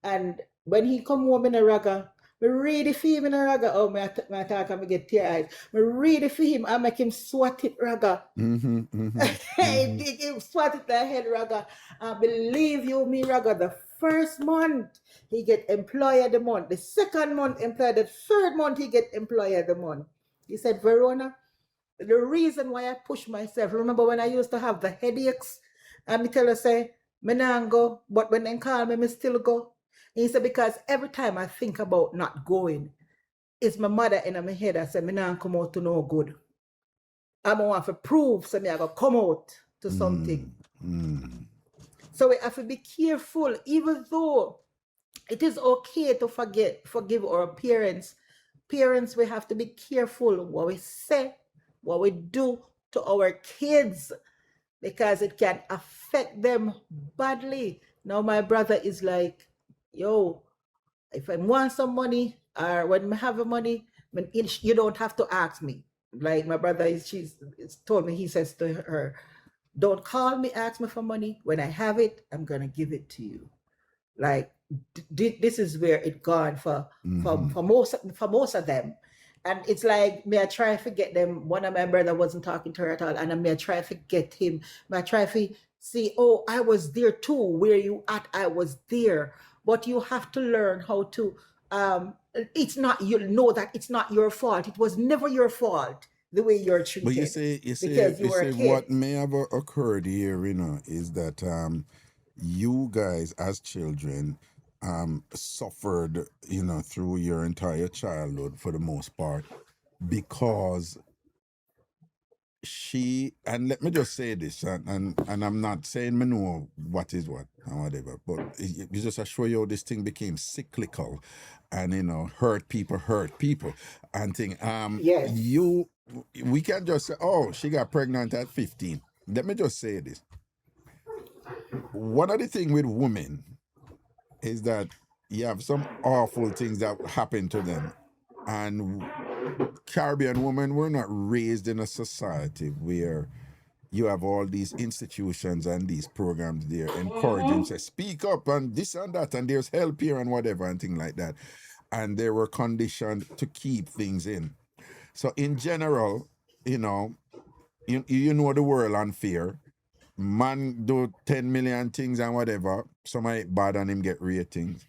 And when he come home in a Raga, me read it for him in a Raga. Oh, me talk and me get tear eyes. Me read it for him. I make him sweat it, Raga. He sweat it the head, Raga. And believe you me, Raga, the first month he get employee of the month. The second month employee. The third month he get employee of the month. He said, Verona, the reason why I push myself, remember when I used to have the headaches, and me tell her, say, me nah go, but when they call me, me still go. He said, because every time I think about not going, it's my mother in my head. I said, me nah come out to no good. I'm going to prove, so me I go come out to something. So we have to be careful, even though it is okay to forgive our parents. Parents, we have to be careful what we say, what we do to our kids, because it can affect them badly. Now my brother is like, yo, if I want some money, or when I have money, you don't have to ask me. Like my brother she's told me, he says to her, don't call me, ask me for money. When I have it, I'm gonna give it to you. Like this is where it gone for most of them. And it's like, may I try to get them. One of my brother wasn't talking to her at all, and I may try to get him. May I try to see, oh, I was there too. Where you at? I was there. But you have to learn how to. It's not, you know that it's not your fault. It was never your fault the way you're But treated because you were a kid. what may have occurred here, is that you guys as children suffered, through your entire childhood for the most part, because and let me just say this, and I'm not saying me know what is what and whatever, but it just show you how this thing became cyclical, and hurt people, and thing. Yes. We can't just say, oh, she got pregnant at 15. Let me just say this. One of the things with women is that you have some awful things that happen to them, and Caribbean women were not raised in a society where you have all these institutions and these programs there encouraging to speak up and this and that, and there's help here and whatever and things like that. And they were conditioned to keep things in. So in general, you know the world unfair. Man do 10 million things and whatever. Somebody bad and him get ratings.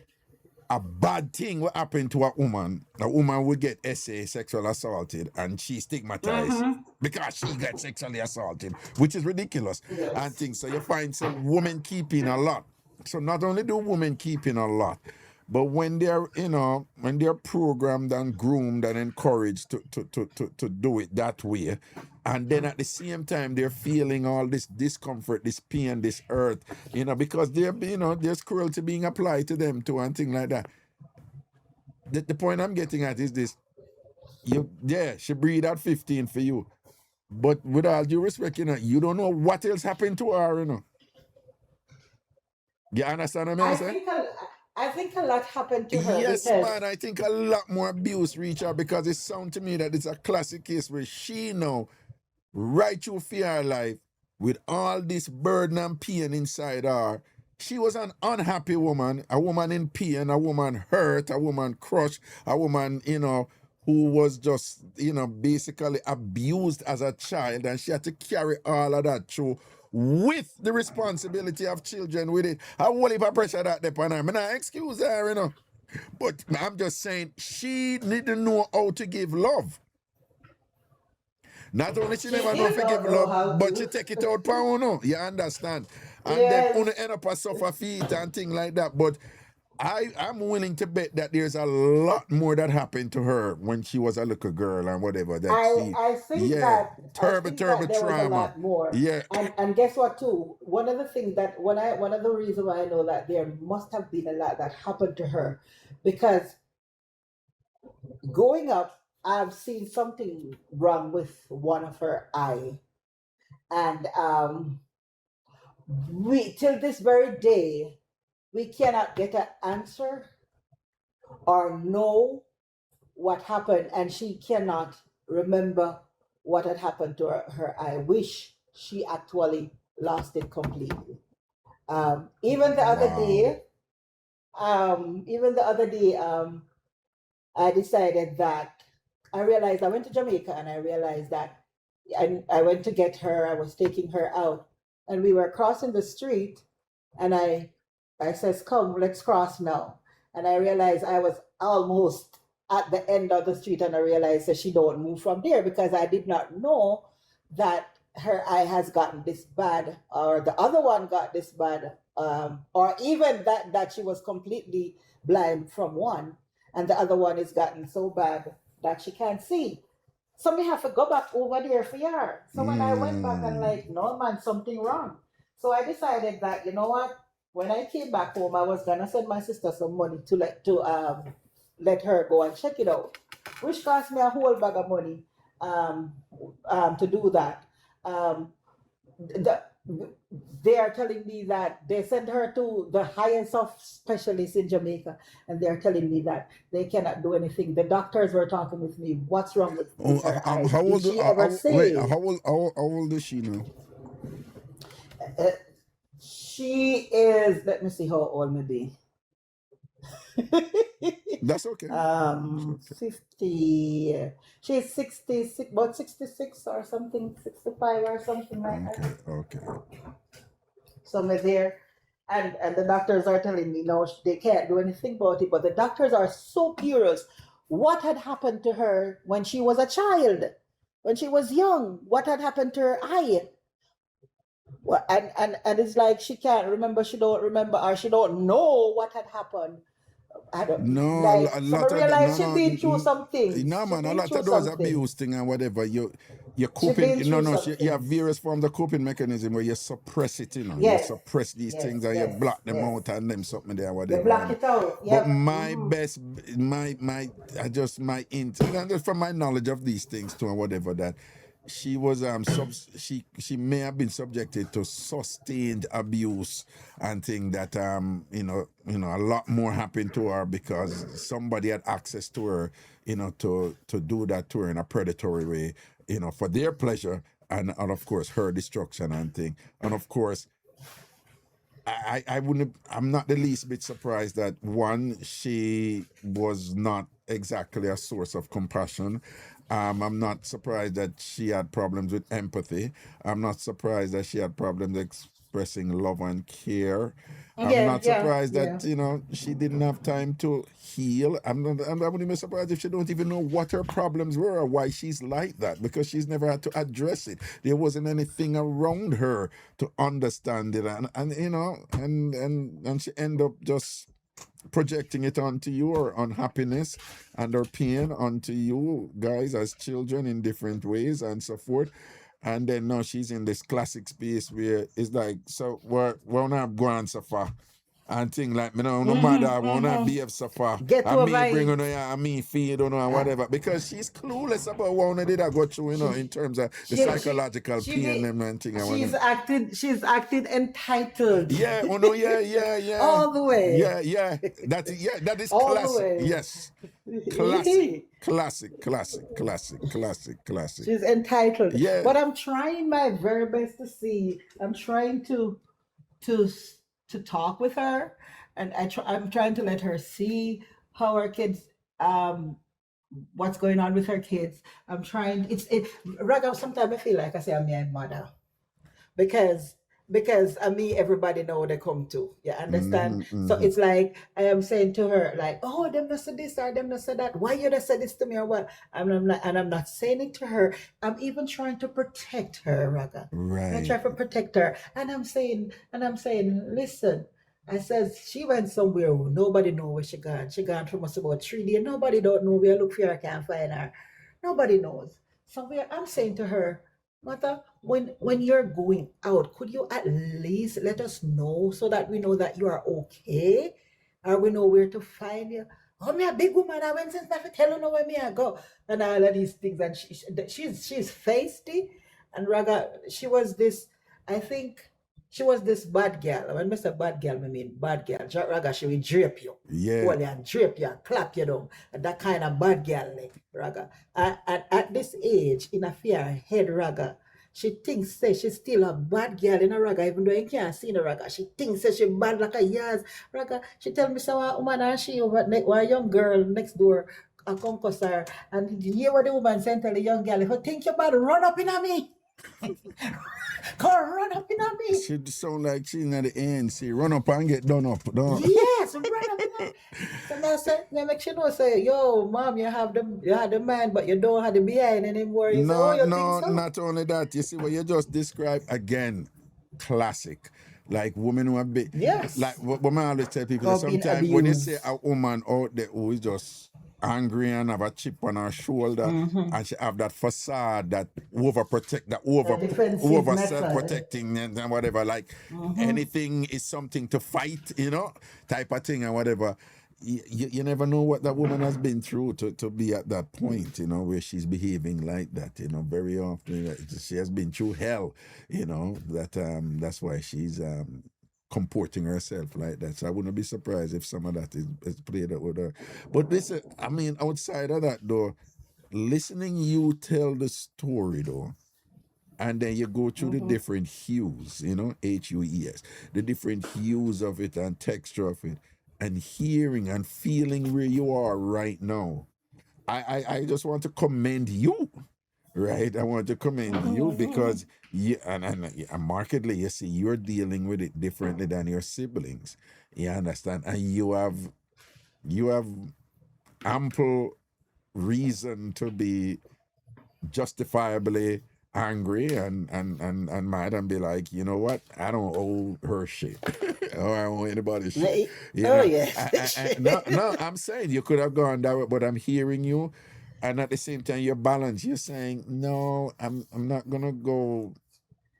A bad thing will happen to a woman. A woman would get sexual assaulted and she stigmatized because she got sexually assaulted, which is ridiculous. And things. So you find some women keeping a lot. So not only do women keeping a lot, but when they're programmed and groomed and encouraged to do it that way, and then at the same time they're feeling all this discomfort, this pain, this hurt, because there's cruelty being applied to them too and things like that. The point I'm getting at is this: she breed at 15 for you, but with all due respect, you don't know what else happened to her, You understand what I'm saying? I think a lot happened to her. Yes, because man. I think a lot more abuse reach her because it sounds to me that it's a classic case where she now, right through her life, with all this burden and pain inside her, she was an unhappy woman, a woman in pain, a woman hurt, a woman crushed, a woman, who was just, basically abused as a child, and she had to carry all of that through with the responsibility of children with it. I won't leave a pressure that upon her. I'm not excuse her, But I'm just saying she didn't know how to give love. Not only she never know how to give love, but she take it out for you understand? And then end up a suffer feet and things like that. But I'm willing to bet that there's a lot more that happened to her when she was a little girl and whatever. I think that terrible there trauma. was a lot more. Yeah. And guess what too? One of the things that one of the reasons why I know that there must have been a lot that happened to her, because growing up, I've seen something wrong with one of her eye, and we till this very day we cannot get an answer or know what happened, and she cannot remember what had happened to her. I wish she actually lost it completely. Even the other day, I decided that I realized I went to Jamaica, and I realized that I went to get her. I was taking her out, and we were crossing the street, and I says, "Come, let's cross now." And I realized I was almost at the end of the street, and I realized that she don't move from there, because I did not know that her eye has gotten this bad, or the other one got this bad, or even that she was completely blind from one, and the other one is gotten so bad that she can't see. So we have to go back over there for her. So when I went back, I'm like, no man, something wrong. So I decided that, you know what? When I came back home, I was gonna send my sister some money to let her go and check it out, which cost me a whole bag of money to do that. They are telling me that they sent her to the highest of specialists in Jamaica, and they're telling me that they cannot do anything. The doctors were talking with me. What's wrong with her eyes? How old? Did she ever say? How old is she now? She is. Let me see how old maybe. That's okay. 50. She's 66, about 66 or something, 65 or something like that. Okay. Somewhere there. And the doctors are telling me, no, they can't do anything about it. But the doctors are so curious what had happened to her when she was a child. when she was young. What had happened to her eye? And it's like she can't remember, she don't remember, or she don't know what had happened. I don't No, like. a So lot I of that, realize she been through some things. no She man, a been lot through of those something. abuse thing and whatever. You're She coping. been No, through no, some you have things. various forms of coping mechanism where you suppress it. You Yes, suppress these yes, things and you yes, block them yes. out and them something there, You whatever. block it out. But Yep. my best, my and just from my knowledge of these things too and whatever, that she was she may have been subjected to sustained abuse and think that a lot more happened to her because somebody had access to her, to do that to her in a predatory way, for their pleasure and of course her destruction and thing. And of course I'm not the least bit surprised that one, she was not exactly a source of compassion. I'm not surprised that she had problems with empathy. I'm not surprised that she had problems expressing love and care. I'm not surprised that she didn't have time to heal. I wouldn't be surprised if she don't even know what her problems were or why she's like that, because she's never had to address it. There wasn't anything around her to understand it, and she end up just projecting it onto you, or unhappiness and her pain onto you guys as children in different ways and so forth. And then now she's in this classic space where it's like, so we're not going so far. And thing like, no matter, I wanna behave so far. Get to I a me bring vibe. on I me feed on and whatever. Because she's clueless about what did I go through, in terms of the psychological pain and thing and whatever. She's acted entitled. Yeah, yeah. All the way. Yeah. That is All the classic. way. Yes. Classic. She's entitled. Yeah. But I'm trying my very best to see. I'm trying to talk with her, and I'm trying to let her see how her kids, what's going on with her kids. I'm trying. Raga. Sometimes I feel like I say I'm my mother, because everybody know what they come to. You understand? So it's like I am saying to her, like, oh, them not say this or them not say that. Why you not say this to me or what? And I'm not saying it to her. I'm even trying to protect her, Raga. Right. I try to protect her. And I'm saying, listen. I says she went somewhere where nobody know where she gone. She gone from us about 3 days. Nobody don't know where. Look for her, can't find her. Nobody knows. Somewhere I'm saying to her, Mother, when you're going out, could you at least let us know so that we know that you are okay? Or we know where to find you? Oh, me a big woman, I went since never tell her know where me I go. And all of these things. And she's feisty. And Raga, she was this, I think, she was this bad girl. When I say bad girl, I mean bad girl. Raga, she will drape you. Yeah. Well, and drape you and clap you down. And that kind of bad girl, Raga. And at this age, in a fear head, Raga, she thinks say she's still a bad girl in a Raga, even though you can't see the Raga. She thinks say she bad like a years. Raga, she tell me so a woman and she over a young girl next door a come cuss her. And you hear what the woman said, tell the young girl, if you think you're bad, run up in on me. Come run up in on me. She sound like she's at the ANC. Run up and get done up. Yes, run up in on me. So I said, make sure you say, yo, mom, you have the man, but you don't have the behind anymore. You say, oh, you think so? Not only that. You see what you just described again. Classic. Like women who have been, yes. Like what I always tell people, that sometimes when you say a woman out there who is just angry and have a chip on her shoulder, and she have that facade, that overprotect, that over self-protecting and whatever, like anything is something to fight, type of thing and whatever. You never know what that woman has been through to be at that point, where she's behaving like that, very often she has been through hell, that's why she's comporting herself like that. So I wouldn't be surprised if some of that is played out with her. But listen, I mean, outside of that though, listening you tell the story though, and then you go through the different hues, HUES, the different hues of it and texture of it, and hearing and feeling where you are right now. I just want to commend you, right? I want to commend you because and markedly, you see, you're dealing with it differently than your siblings. You understand? And you have ample reason to be justifiably angry and mad and be like, you know what? I don't owe her shit. Or I don't owe anybody shit. You Oh know? yes. No, I'm saying you could have gone that way, but I'm hearing you, and at the same time you're balanced. You're saying, no, I'm not gonna go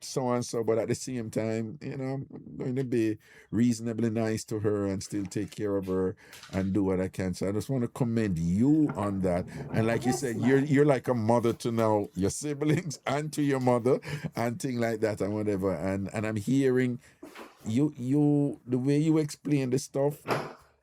so and so, but at the same time, you know, I'm going to be reasonably nice to her and still take care of her and do what I can. So I just want to commend you on that. And like you said, you're like a mother to now your siblings and to your mother and things like that and whatever. And I'm hearing you the way you explain the stuff.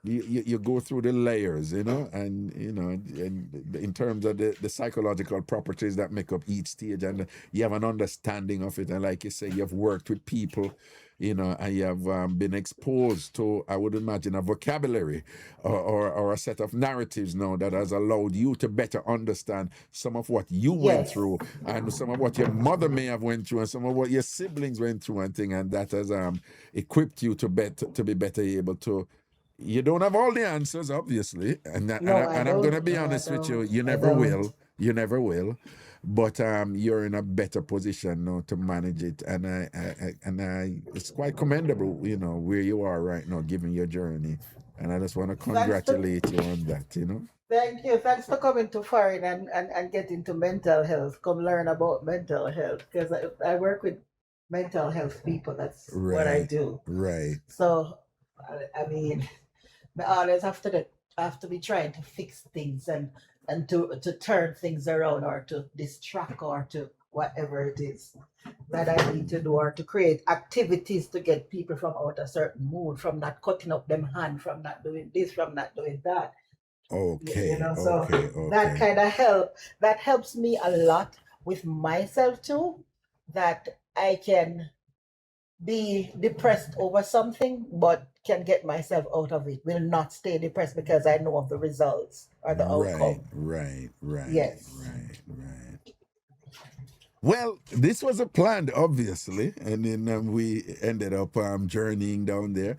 You go through the layers, you know, and you know, and in terms of the psychological properties that make up each stage, and you have an understanding of it. And like you say, you've worked with people, you know, and you have been exposed to, I would imagine, a vocabulary or a set of narratives now that has allowed you to better understand some of what you went Yes. through and some of what your mother may have went through and some of what your siblings went through and thing, and that has equipped you to be better able to. You don't have all the answers, obviously, and No, I I'm going to don't. be No, I honest with you. don't. You I never don't. will. You never will. But you're in a better position now to manage it, and it's quite commendable, you know, where you are right now, given your journey. And I just want to Thanks for congratulate you on that. You know. thank you. Thanks for coming to foreign and get into mental health. Come learn about mental health because I work with mental health people. That's what I Right. do. Right. So I mean, I always have to be trying to fix things and to turn things around or to distract or to whatever it is that I need to do or to create activities to get people from out a certain mood, from not cutting up them hand, from not doing this, from not doing that. You Okay. know, so Okay. that Okay. kind of that helps me a lot with myself too, that I can be depressed over something, but can get myself out of it. Will not stay depressed because I know of the results or the Right. outcome. Right. Right. Yes. Right. Right. Well, this was a plan, obviously, and then we ended up journeying down there.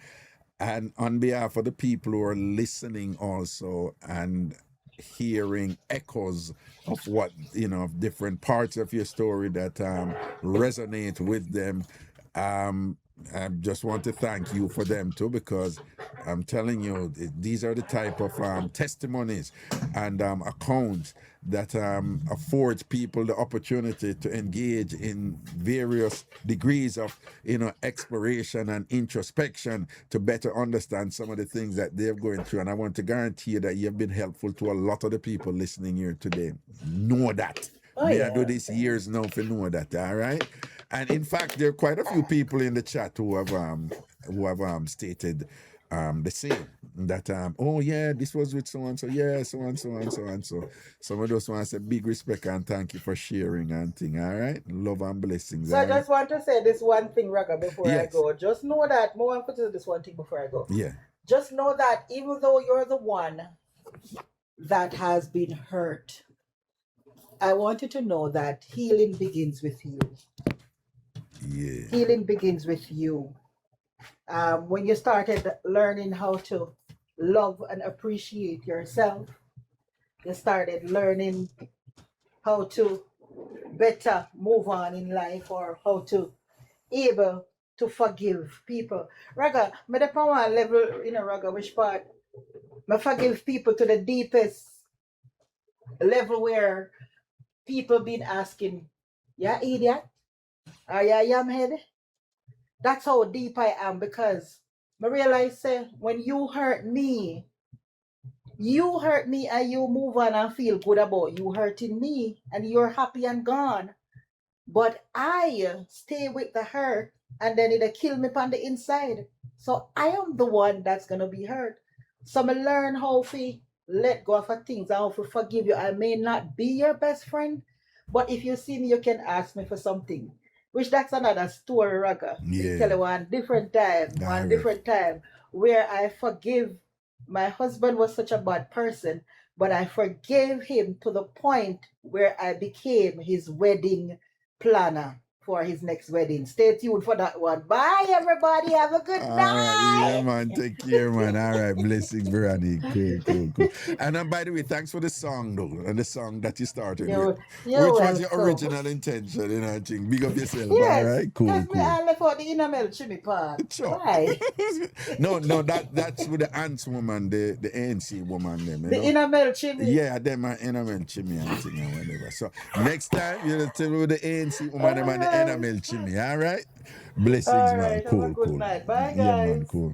And on behalf of the people who are listening, also, and hearing echoes of what you know, of different parts of your story that resonate with them, I just want to thank you for them too, because I'm telling you, these are the type of testimonies and accounts that affords people the opportunity to engage in various degrees of, you know, exploration and introspection to better understand some of the things that they're going through. And I want to guarantee you that you've been helpful to a lot of the people listening here today. Know that. Oh Me, I do yeah. this years now for know that, all right? And in fact, there are quite a few people in the chat who have stated the same, that oh yeah, this was with so and so, yeah, so and so and so and so. Some of those ones say big respect and thank you for sharing and thing. All right, love and blessings. So I All right, just want to say this one thing, Raga, before I yes, go. Just know that more want to say this one thing before I go. yeah, Just know that even though you're the one that has been hurt, I want you to know that healing begins with you. yeah, Healing begins with you. When you started learning how to love and appreciate yourself, you started learning how to better move on in life or how to able to forgive people. Raga, me the power level, you know, Raga, which part? Me forgive people to the deepest level where people been asking, yeah, idiot? Or yeah, yamhead? That's how deep I am because I realize when you hurt me and you move on and feel good about you hurting me and you're happy and gone. But I stay with the hurt and then it'll kill me on the inside. So I am the one that's gonna be hurt. So I learn how to let go of things and how to forgive you. I may not be your best friend, but if you see me, you can ask me for something. Which that's another story, Raga. Me tell yeah. you one different time where I forgive. My husband was such a bad person, but I forgave him to the point where I became his wedding planner for his next wedding. Stay tuned for that one. Bye, everybody. Have a good All night. right, yeah, man. Take care, man. All right, blessings, Veronique. Cool. And by the way, thanks for the song, though, and the song that you started with. You're Which was your welcome. original intention, you know, I think. Big up yourself, Yes, all right? Cool. I left out the inner melt chimney part. Sure. Why? no, that's with the ants woman, the ANC woman, them, you The know? inner melt chimney. Yeah, them are enamel chimney and thing and whatever. So next time you'll tell me with the ANC woman them and the enamel chimney, all right? Blessings, All man. right, have a good night. Bye, Yeah, man, guys. cool.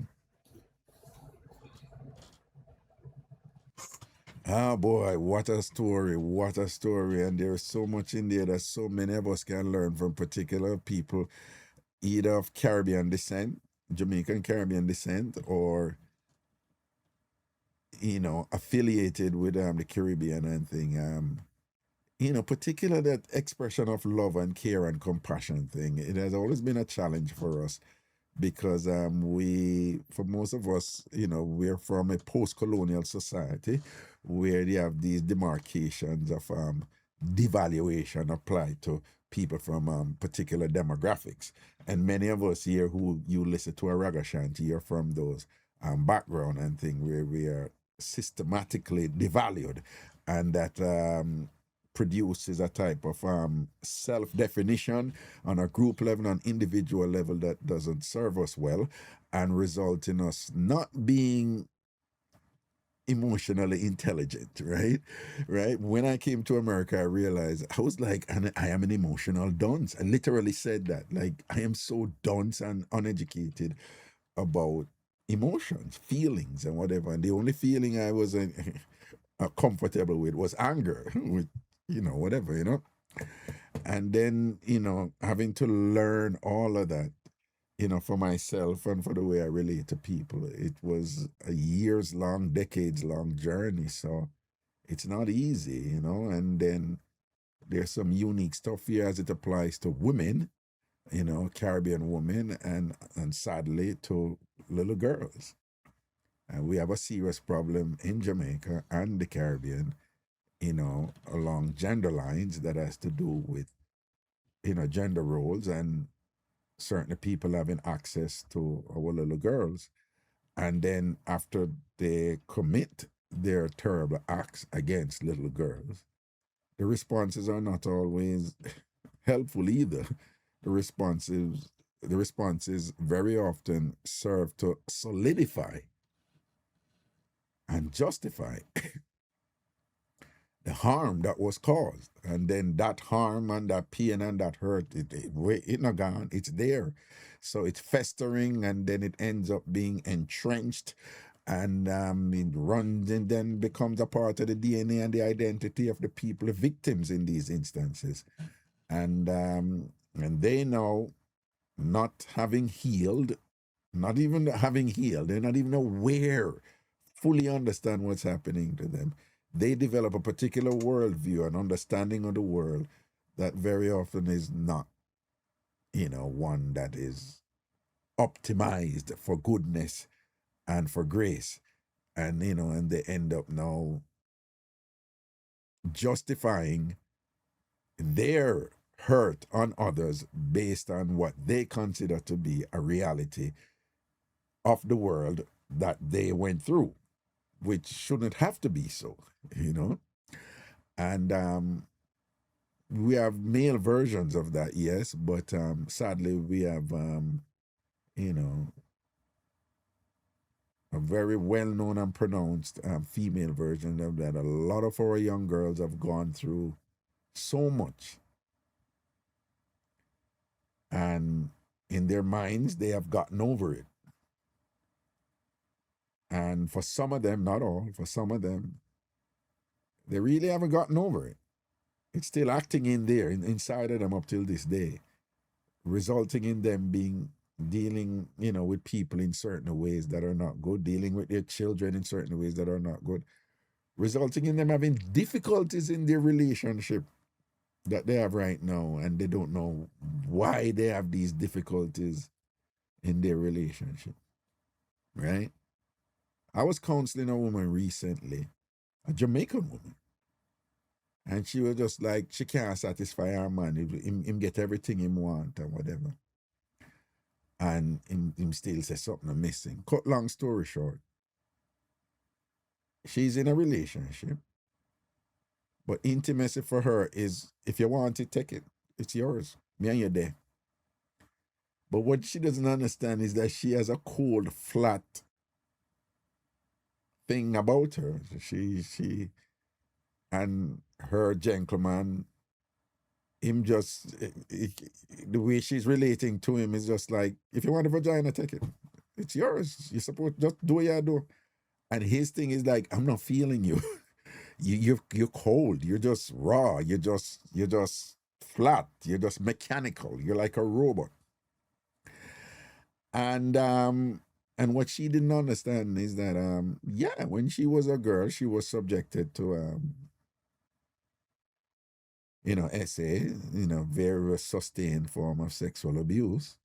Ah, boy, what a story, what a story. And there's so much in there that so many of us can learn from particular people, either of Caribbean descent, Jamaican Caribbean descent, or, you know, affiliated with the Caribbean and thing. You know, particularly that expression of love and care and compassion thing. It has always been a challenge for us because for most of us, you know, we're from a post-colonial society where they have these demarcations of devaluation applied to people from particular demographics. And many of us here who you listen to a Ragashanti are from those background and thing where we are systematically devalued, and that produces a type of self-definition on a group level, on individual level, that doesn't serve us well and result in us not being emotionally intelligent, right? When I came to America, I realized I was like, I am an emotional dunce. I literally said that. Like, I am so dunce and uneducated about emotions, feelings, and whatever. And the only feeling I was comfortable with was anger, with, you know, whatever, you know. And then, you know, having to learn all of that, you know, for myself and for the way I relate to people, it was a years-long, decades-long journey. So it's not easy, you know. And then there's some unique stuff here as it applies to women, you know, Caribbean women, and sadly to little girls. And we have a serious problem in Jamaica and the Caribbean, you know, along gender lines that has to do with, you know, gender roles and certain people having access to our little girls. And then after they commit their terrible acts against little girls, the responses are not always helpful either. The responses very often serve to solidify and justify the harm that was caused. And then that harm and that pain and that hurt, it not gone, it's there. So it's festering, and then it ends up being entrenched, and it runs and then becomes a part of the DNA and the identity of the people, the victims in these instances. And they now, not having healed, not even having healed, they're not even aware, fully understand what's happening to them. They develop a particular worldview and understanding of the world that very often is not, you know, one that is optimized for goodness and for grace. And, you know, and they end up now justifying their hurt on others based on what they consider to be a reality of the world that they went through, which shouldn't have to be so, you know. And we have male versions of that, yes, but sadly we have, you know, a very well-known and pronounced female version of that. A lot of our young girls have gone through so much, and in their minds they have gotten over it. And for some of them, not all, for some of them, they really haven't gotten over it. It's still acting in there, inside of them up till this day, resulting in them dealing, you know, with people in certain ways that are not good, dealing with their children in certain ways that are not good, resulting in them having difficulties in their relationship that they have right now, and they don't know why they have these difficulties in their relationship, right? I was counseling a woman recently, a Jamaican woman, And she was just like, she can't satisfy her man. Him get everything him want and whatever. And him still say something missing. Cut long story short, she's in a relationship, but intimacy for her is, if you want it, take it. It's yours. Me and you there. But what she doesn't understand is that she has a cold, flat thing about her. She and her gentleman, him just, the way she's relating to him is just like, if you want a vagina, take it. It's yours. You're supposed to just do what you do. And his thing is like, I'm not feeling you. You're cold. You're just raw. You're just flat. You're just mechanical. You're like a robot. And what she didn't understand is that yeah, when she was a girl, she was subjected to essay, very sustained form of sexual abuse,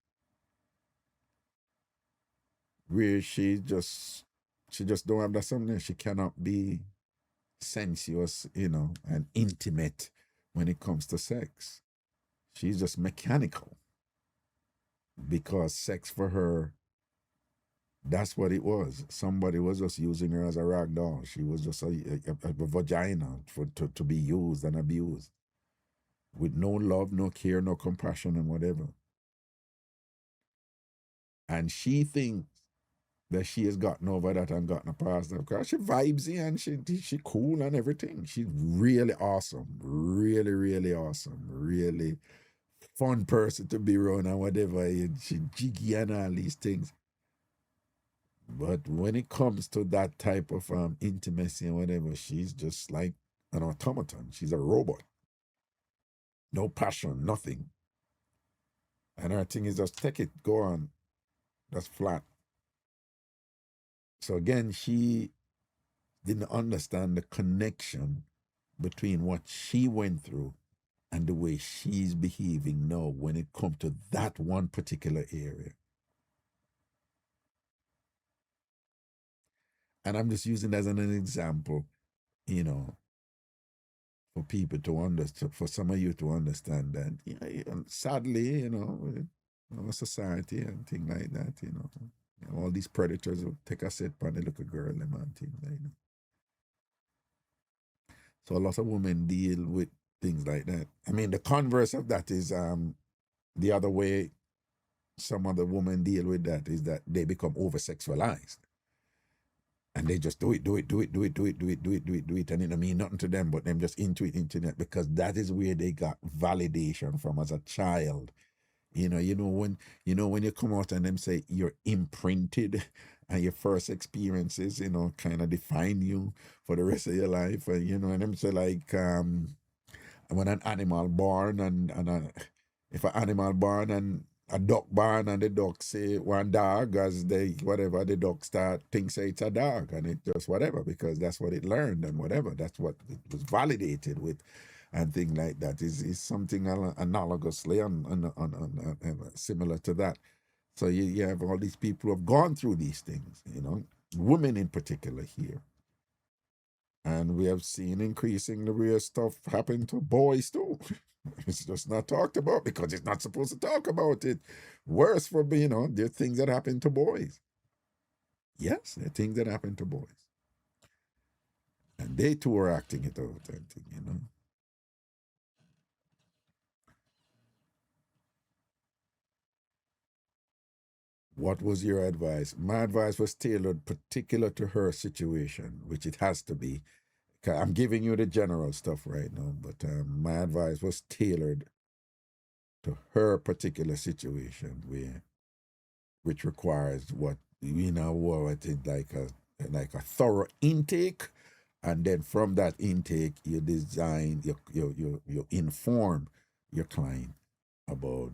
where she just don't have that something. She cannot be sensuous, and intimate when it comes to sex. She's just mechanical, because sex for her, that's what it was. Somebody was just using her as a rag doll. She was just a vagina to be used and abused, with no love, no care, no compassion, and whatever. And she thinks that she has gotten over that and gotten past that, because she vibesy and she cool and everything. She's really awesome, really, really awesome, really fun person to be around and whatever. And she jiggy and all these things. But when it comes to that type of intimacy and whatever, she's just like an automaton. She's a robot. No passion, nothing. And her thing is just take it, go on. That's flat. So again, she didn't understand the connection between what she went through and the way she's behaving now when it comes to that one particular area. And I'm just using that as an example, for people to understand, for some of you to understand that, sadly, our society and things like that, all these predators will take a set on the little girl and things like that. So a lot of women deal with things like that. I mean, the converse of that is the other way some other women deal with that is that they become over-sexualized. And they just do it, and it don't mean nothing to them, but them just into it, because that is where they got validation from as a child. When you come out and them say you're imprinted, and your first experiences, kind of define you for the rest of your life, and them say like, when an animal born if an animal born and a duck born and the duck say one dog, as the duck start think say it's a dog, and it just whatever, because that's what it learned and whatever, that's what it was validated with, and things like that is something analogously on similar to that. So you have all these people who have gone through these things, women in particular here. And we have seen increasingly weird stuff happen to boys too. It's just not talked about because it's not supposed to talk about it. Worse for, there are things that happen to boys. Yes, there are things that happen to boys. And they too are acting it out, I think, What was your advice? My advice was tailored particular to her situation, which it has to be. I'm giving you the general stuff right now, but my advice was tailored to her particular situation, which requires what like a thorough intake, and then from that intake you design you inform your client about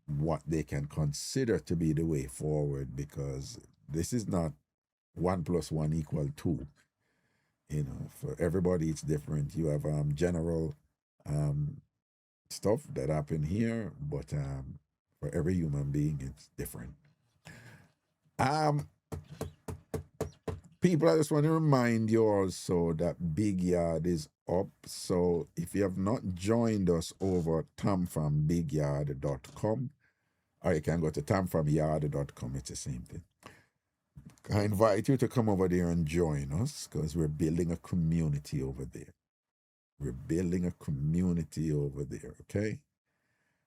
what they can consider to be the way forward, because this is not 1 + 1 = 2. For everybody it's different. You have general stuff that happen here, but for every human being it's different. people, I just want to remind you also that Big Yard is up. So if you have not joined us over at tamfambigyard.com, or you can go to tamfamyard.com, it's the same thing. I invite you to come over there and join us because we're building a community over there. We're building a community over there, okay?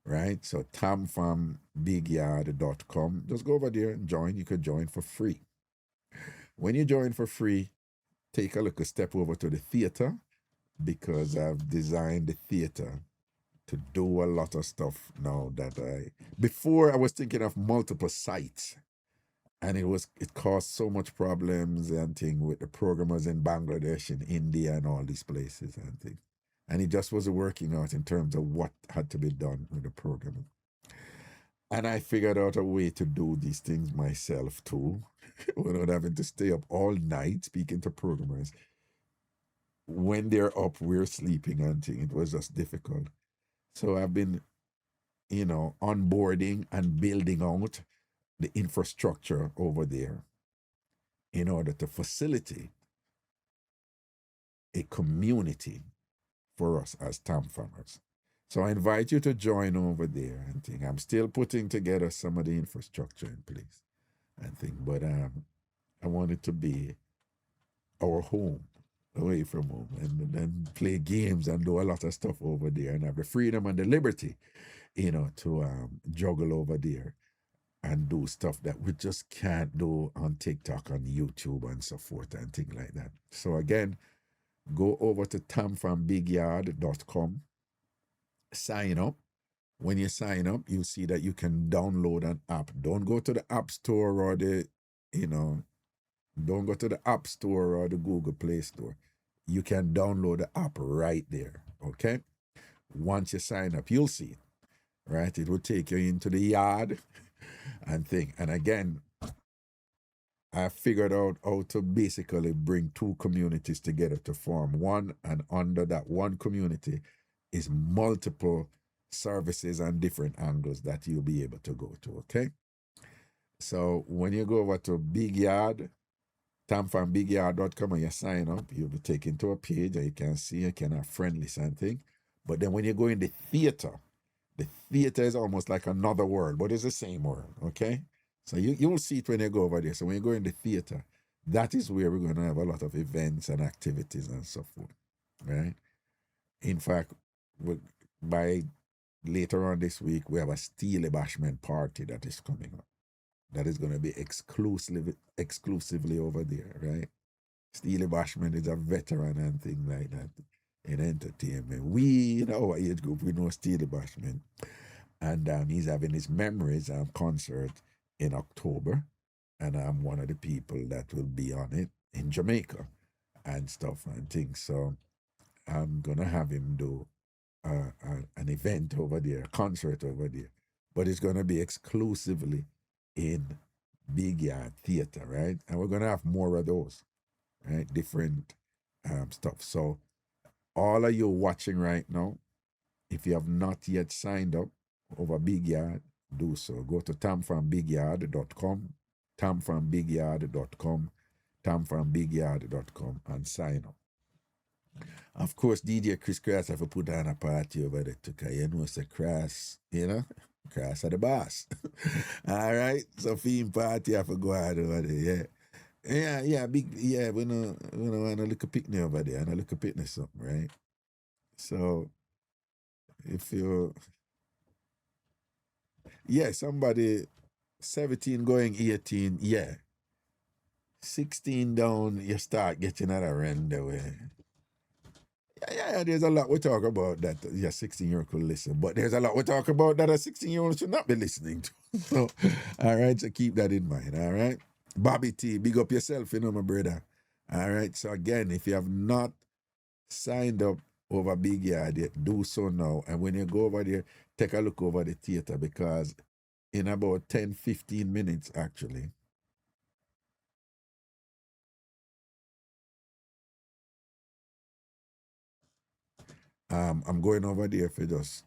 Right? So tamfambigyard.com. Just go over there and join. You could join for free. When you join for free, take a look, a step over to the theater because I've designed the theater to do a lot of stuff now before I was thinking of multiple sites. And it caused so much problems and thing with the programmers in Bangladesh and India and all these places and thing. And it just wasn't working out in terms of what had to be done with the programming. And I figured out a way to do these things myself too, without having to stay up all night speaking to programmers. When they're up, we're sleeping and thing. It was just difficult. So I've been, onboarding and building out the infrastructure over there in order to facilitate a community for us as TamFamers. So I invite you to join over there and think. I'm still putting together some of the infrastructure in place and think, but I want it to be our home, away from home, and then play games and do a lot of stuff over there and have the freedom and the liberty, to juggle over there and do stuff that we just can't do on TikTok, on YouTube, and so forth, and things like that. So again, go over to tamfambigyard.com, sign up. When you sign up, you'll see that you can download an app. Don't go to the App Store or don't go to the App Store or the Google Play Store. You can download the app right there, okay? Once you sign up, you'll see it, right? It will take you into the yard and thing. And again, I figured out how to basically bring two communities together to form one, and under that one community is multiple services and different angles that you'll be able to go to, okay? So when you go over to Big Yard, tamfambigyard.com, and you sign up, you'll be taken to a page and you can see, you can have friendly something. But then when you go in the theater is almost like another world, but it's the same world, okay? So you will see it when you go over there. So when you go in the theater, that is where we're going to have a lot of events and activities and so forth, right? In fact, by later on this week, we have a Steely Bashment party that is coming up. That is going to be exclusively over there, right? Steely Bashment is a veteran and things like that in entertainment. We, in our age group, we know Steely Bashment. And he's having his memories concert in October. And I'm one of the people that will be on it in Jamaica and stuff and things. So I'm going to have him do an event over there, a concert over there. But it's going to be exclusively in Big Yard Theater, right? And we're going to have more of those, right? Different stuff. So all of you watching right now, if you have not yet signed up over Big Yard, do so. Go to tamfambigyard.com, tamfambigyard.com, tamfambigyard.com, and sign up. Of course, DJ Chris Crass have to put on a party over there too, because you know it's a Crass, Crass are the boss. All right? So theme party have to go out over there, yeah. We know want a little picnic over there, and a little picnic something, right? So if you somebody 17 going 18, 16 down, you start getting out of rent away. Yeah, there's a lot we talk about that 16-year-old could listen, but there's a lot we talk about that a 16-year-old should not be listening to. So, all right, so keep that in mind, all right? Bobby T, big up yourself, my brother. All right, so again, if you have not signed up over Big Yard yet, do so now. And when you go over there, take a look over the theater, because in about 10-15 minutes, actually, I'm going over there for just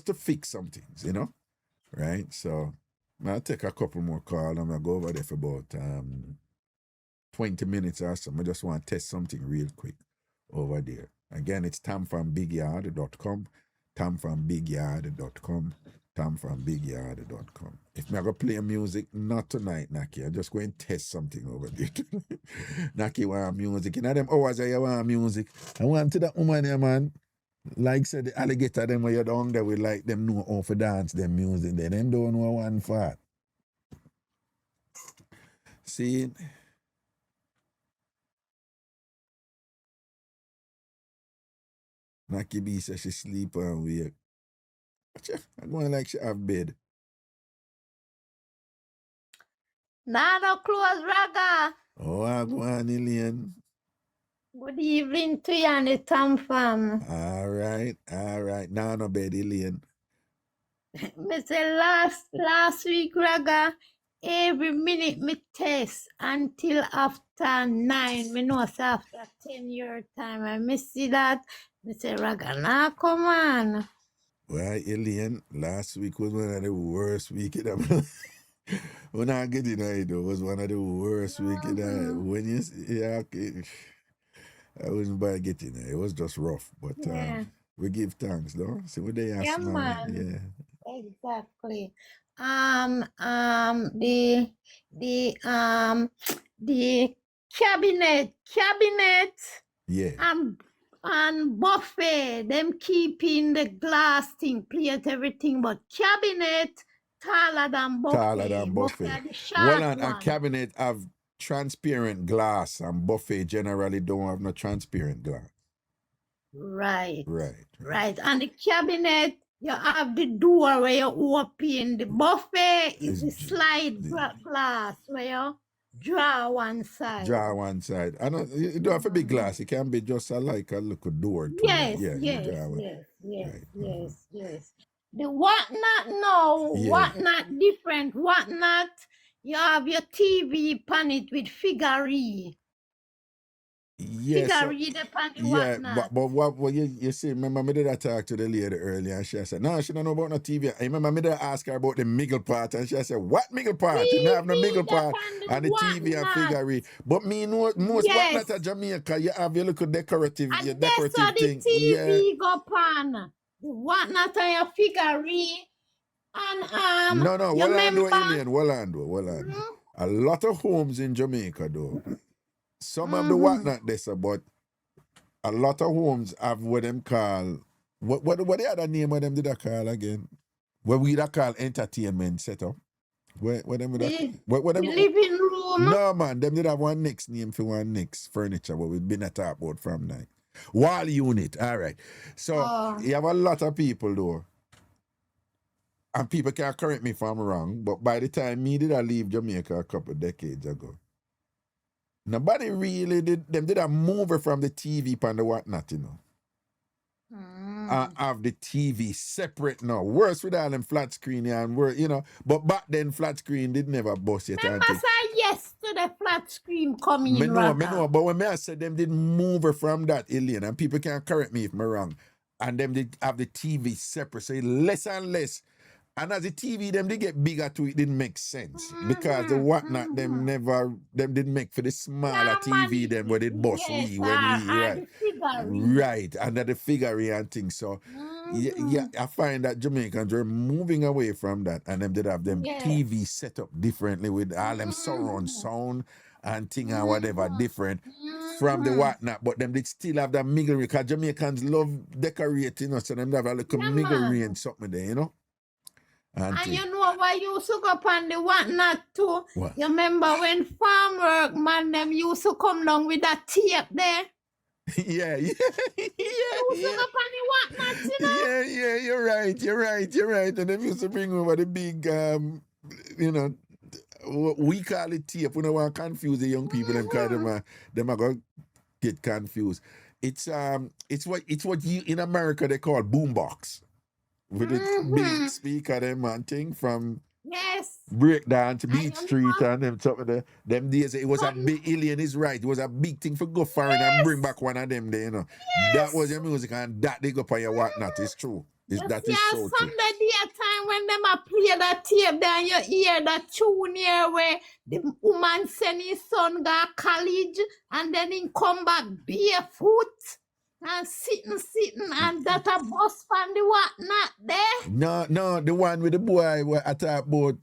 to fix some things, right? So I'll take a couple more calls. I'm going to go over there for about 20 minutes or something. I just want to test something real quick over there. Again, it's tamfambigyard.com, tamfambigyard.com, tamfambigyard.com. If I'm going to play music, not tonight, Naki. I'm just going to test something over there. Naki want music. In them hours I want music. I want to that woman there, man. Like said, the alligator, them where you're down there, we like them know how to dance, them music. They them don't know one fart. See? Naki B says she sleep and wake. I'm going like she have bed. Nano close, Raga. Oh, I go on, Elaine. Good evening to you and the TamFam. All right. Now no bed, Elaine. Me say last week, Raga, every minute me test until after 9. Me know say after 10 year time. I miss see that. Me say, Raga, now come on. Well, Elaine, last week was one of the worst weeks. When I get in it, was one of the worst weeks. When you I wasn't by getting it. It was just rough. But Yeah. we give thanks, though. See what they ask Yeah, now. man. Yeah. Exactly. The cabinet Yeah. and buffet, them keeping the glass thing, plate, everything, but cabinet taller than buffet. Taller than buffet. are the short Well, and one. cabinet have transparent glass, and buffet generally don't have no transparent glass. Right. Right. And the cabinet, you have the door where you open. The buffet is the It's slide glass where you draw one side. Draw one side. I know you don't have to be glass. It can be just a little door. To Yes, yeah, yes, you draw one. yes, Right. yes. The whatnot now, Yeah. whatnot different, whatnot, you have your TV pan it with figurine. Yes. Figurine upon the Yeah, whatnot. but what you see, remember me did I talk to the lady earlier and she said, no, she don't know about no TV. I remember me did ask her about the miggle part and she said, what miggle part? You don't have no TV miggle part upon and the TV and whatnot. figurine. But me know most Yes. whatnot at Jamaica, you have your little decorative, your And that's how decorative the thing. TV go pan. The whatnot on your figurine. And No, you Walando, remember? Alien, Walando. A lot of homes in Jamaica though. Some of the Mhm. whatnot they say, but a lot of homes have what them call what the other name of them did I call again? What we that call entertainment setup. What them would The what them living room. No man, them did have one next name for one next furniture what we've been at talk about from night. Wall unit, all right. So Oh. you have a lot of people though. And people can correct me if I'm wrong, but by the time me did I leave Jamaica a couple of decades ago, nobody really did a mover from the TV pan the whatnot, you know. Have the TV separate now. Worse with all them flat screen and you know. But back then flat screen did never bust yet. Remember say yes to the flat screen coming in. Me know, but when I said them did move her from that alien, and people can correct me if I'm wrong, and them did have the TV separate, so less and less. And as the TV, them they get bigger too, it didn't make sense. Because the whatnot, them didn't make for the smaller TV, them where they bust yes, we, when we, right. the figurine. Right, under the figurine and things. So, yeah, I find that Jamaicans were moving away from that, and them did have them Yes. TV set up differently with all them surround sound and thing and whatever different from the whatnot, but them did still have that migglery, because Jamaicans love decorating us, so them have a little Yeah, migglery man. and something there, you know? And And thing. you know why you used to go up on the whatnot too? What? You remember when farm work man them used to come down with that tape there? yeah. You used to go up on the whatnot, you know? Yeah, you're right. And them used to bring over the big, you know, we call it tape. We don't want to confuse the young people. Them kind of them are going to get confused. It's what you in America they call boombox, with the big speaker them and thing from Yes. breakdown to And Beach you Street know- and them something there. Them days it was a big alien is right. It was a big thing for go foreign and bring back one of them there, you know. That was your music and that they go for your whatnot. It's true. You That see, is on so true. Sunday daytime when them a play that tape there, you hear that tune here where the woman send his son go college and then he come back barefoot and sitting and that a bus from the whatnot there. No, the one with the boy where I talk about,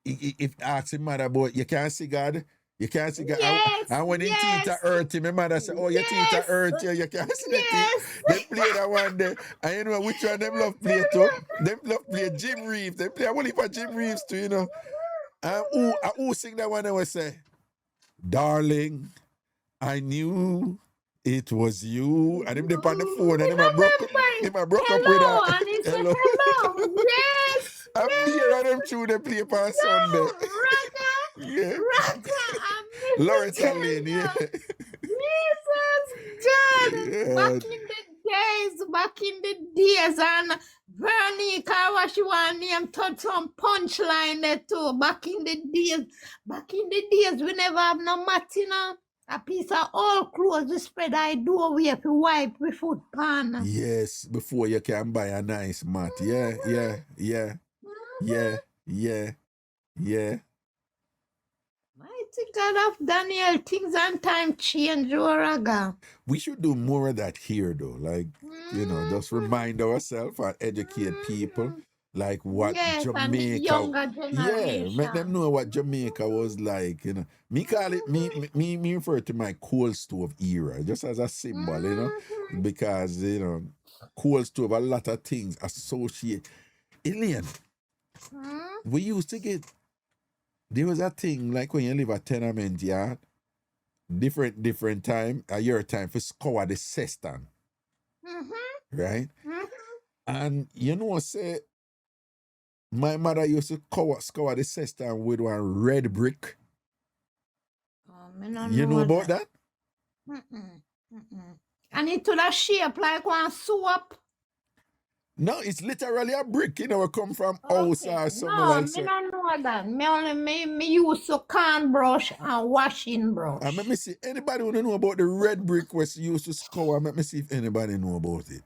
if ask him mother about, you can't see God. You can't see God. Yes, And when his teeth yes, hurt him, my mother said, oh, your teeth yes, hurt you. You can't see the teeth. yes. They play that one day. And you know which one them love play too? Them love play Jim Reeves. They play a whole heap of Jim Reeves too, you know. And who sing that one, they will say, darling, I knew it was you. And him dip on the phone and him a broke up with Hello, her. and he said hello. Yes, I'm yes. here and them tune they play on Sunday. Raga, Yeah. Raga, I miss Lawrence it, and Lane, yeah. Jesus, God, Yeah. back in the days, and Veronique, what she want name touch some punchline there too. Back in the days, we never have no mat, you know. A piece of old clothes we spread I do away if you wipe we foot pan. Yes, before you can buy a nice mat. Yeah. Mighty God of Daniel, things and time change, Raga. We should do more of that here though. Like, you know, just remind ourselves and educate people. Like what Yes, and the Jamaica, younger yeah, make them generation. know what Jamaica was like, you know. Me call it me refer to my coal stove era, just as a symbol, you know, because you know, coal stove, a lot of things associate. Alien, we used to get, there was a thing like when you live a tenement yard, different time, your time for scour the cistern, right? And you know, say, my mother used to scour the cistern with one red brick. You know about that? And it to the shape like one soap. No, it's literally a brick, you know, it come from house or something No, like me that. don't know that. Me only me use to can brush and washing brush. And let me see, anybody who don't know about the red brick was used to scour, let me see if anybody know about it.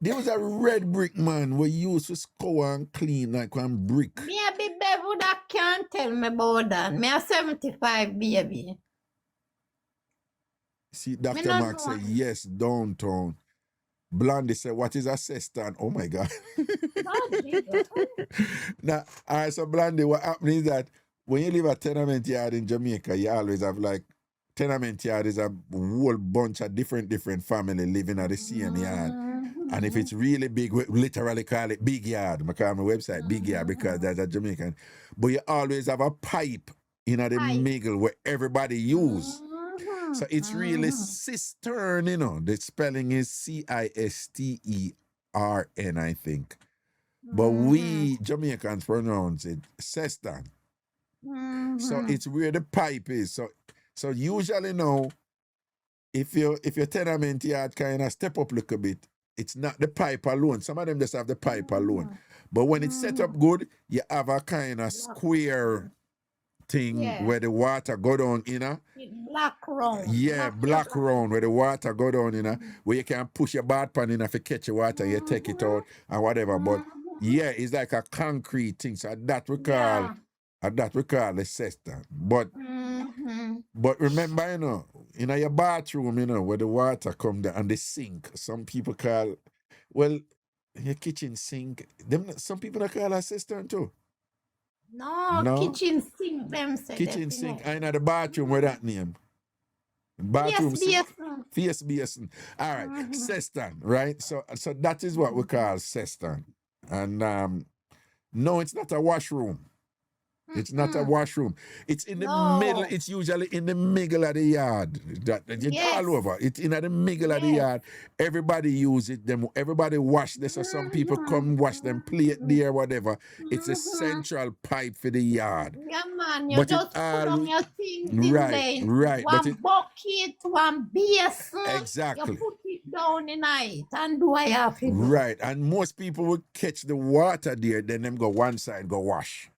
There was a red brick, man, we used to scour and clean like one brick. Maybe baby that can't tell me about that. Me a 75 baby. See, Dr. don't Mark know. said, yes, downtown. Blondie said, what is a cistern? Oh my God. Oh, Jesus. Now, all right, so Blondie, what happens is that when you live a tenement yard in Jamaica, you always have like, tenement yard is a whole bunch of different family living at the same yard. And if it's really big, we literally call it big yard. I call my website big yard because that's a Jamaican. But you always have a pipe in the middle where everybody use. So it's really cistern, you know. The spelling is Cistern, I think. But we Jamaicans pronounce it cistern. So it's where the pipe is. So usually now, if your tenement yard kind of step up a little bit, it's not the pipe alone. Some of them just have the pipe alone. But when it's set up good, you have a kind of square thing where the water go down in Black round. yeah, black round where the water go down in where you can push your bath pan in if you catch your water, you take it out and whatever. But yeah, it's like a concrete thing. So that we call the cistern. But remember, you know, in your bathroom, you know, where the water come down and the sink, some people call, well, your kitchen sink, some people don't call a cistern too. No, kitchen sink them say. Kitchen sink, I know the bathroom with that name. Bathroom sink. Fierce basin. All right, cistern, right? So that is what we call cistern. And no, it's not a washroom. It's not a washroom. It's in the middle. It's usually in the middle of the yard. It's all over. It's in the middle of the yard. Everybody use it. Everybody wash this. So some people come wash them plate there, whatever. It's a central pipe for the yard. Yeah, man. You But just put on your things in there. Right. One bucket, one basin. Exactly. You put it down in it and do what you have to do. Right. And most people will catch the water there, then them go one side, go wash.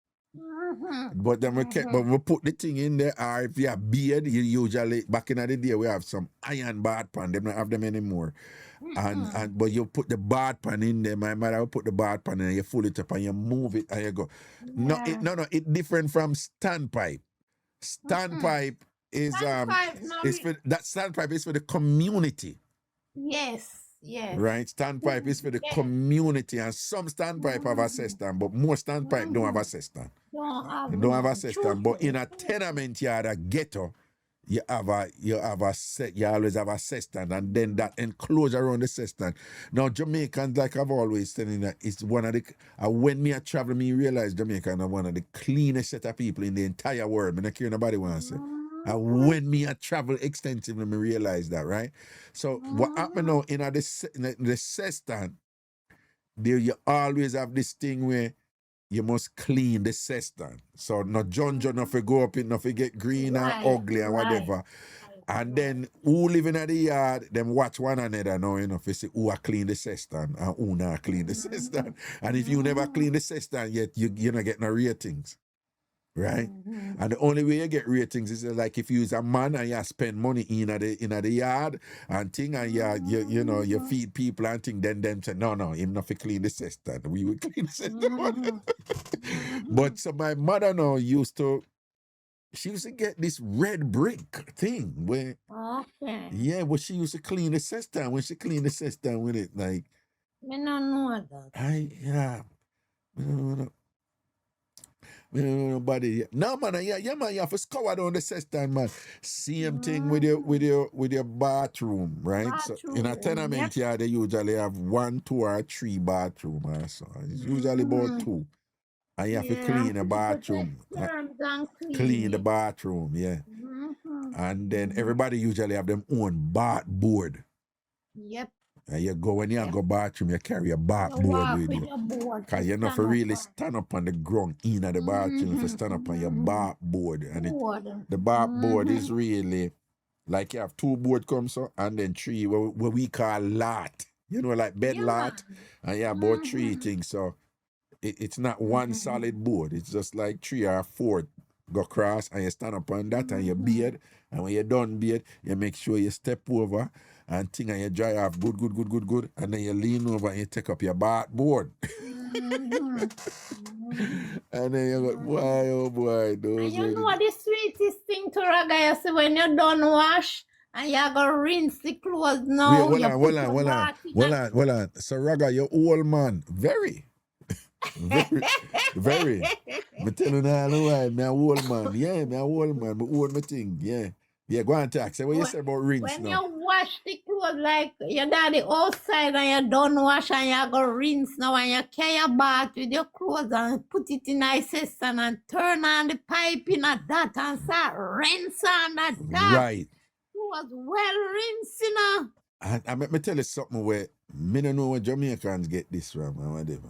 But then but we put the thing in there, or if you have beard, you usually, back in the day, we have some iron bath pan. They don't have them anymore. But you put the bath pan in there. My mother will put the bath pan in and you pull it up and you move it and you go. No, it's different from standpipe. Standpipe is standpipe is for the community. Yes. Right? Standpipe is for the community, and some standpipe have a cistern, but most standpipe don't have a cistern. Don't have a cistern. But in a tenement yard, a ghetto, you always have a cistern, and then that enclosure around the cistern. Now Jamaicans, like I've always said, it's one of the when me a travel, me realize Jamaicans are one of the cleanest set of people in the entire world. I don't care nobody wants to say. And when me a travel extensively, me realize that, right? So what happened now in the cistern, there you always have this thing where you must clean the cistern. So no John no for go up in, no for get green and ugly and whatever. And then who live in the yard, them watch one another now, for say who are clean the cistern and who not clean the cistern. And if you never clean the cistern yet, you not get no ratings. Right? And the only way you get ratings is like if you use a man and you spend money in the yard and thing, and you feed people and thing, then them say, no, him not for clean the cistern. We will clean the cistern. But so my mother now she used to get this red brick thing where but she used to clean the cistern. When she cleaned the cistern with it, like I don't know that. Nobody. No man, man, you have to scour down the cistern, man. Same thing with your bathroom, right? So in a tenement yard, they usually have 1, 2, or 3 bathroom. So it's usually about 2. And you have to clean the bathroom. Clean the bathroom, And then everybody usually have them own bath board. Yep. And you go when you go bathroom, you carry a bath board with you. Because you're not for really stand up on the ground in the bathroom, you stand up on your bath board. And the bath board is really like you have 2 board comes so, and then 3 what we call lot. Like bed lot. And you have about 3 things. So it's not one solid board. It's just like 3 or 4 go cross and you stand up on that and you beard. And when you're done beard, you make sure you step over and thing and you dry off good. And then you lean over and you take up your bath board. And then you go, boy, oh boy. And you know what the sweetest thing to Raga is when you done wash and you go rinse the clothes now. Wait, hold on. So Raga, you're old man. Very. Very. I'm telling you all the while, I'm old man. Yeah, I'm old man, but old my thing. Yeah, go on talk. Say what you say about rinse when now. you wash the clothes like your daddy outside and you done wash and you go rinse now and you carry a bath with your clothes and put it in a cistern and turn on the pipe in a that and start rinse on that. Right. It was well rinsing. And let me tell you something where me don't know where Jamaicans get this from or whatever.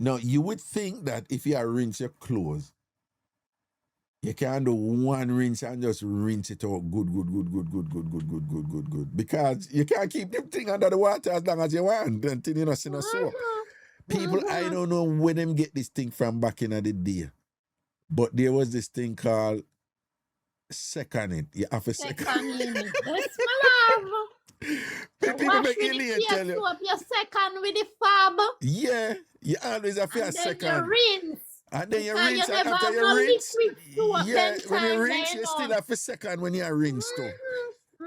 Now, you would think that if you rinse your clothes, you can do one rinse and just rinse it out good. Because you can't keep the thing under the water as long as you want until you not see no soap. People, I don't know where them get this thing from back in the day. But there was this thing called second it. You have a second it. That's my love. People make alien tell you. Your second with the fab. Yeah, you always have your second. You rinse. And then you rinse, and after you rinse, when you rinse, you still have a second when you rinse too.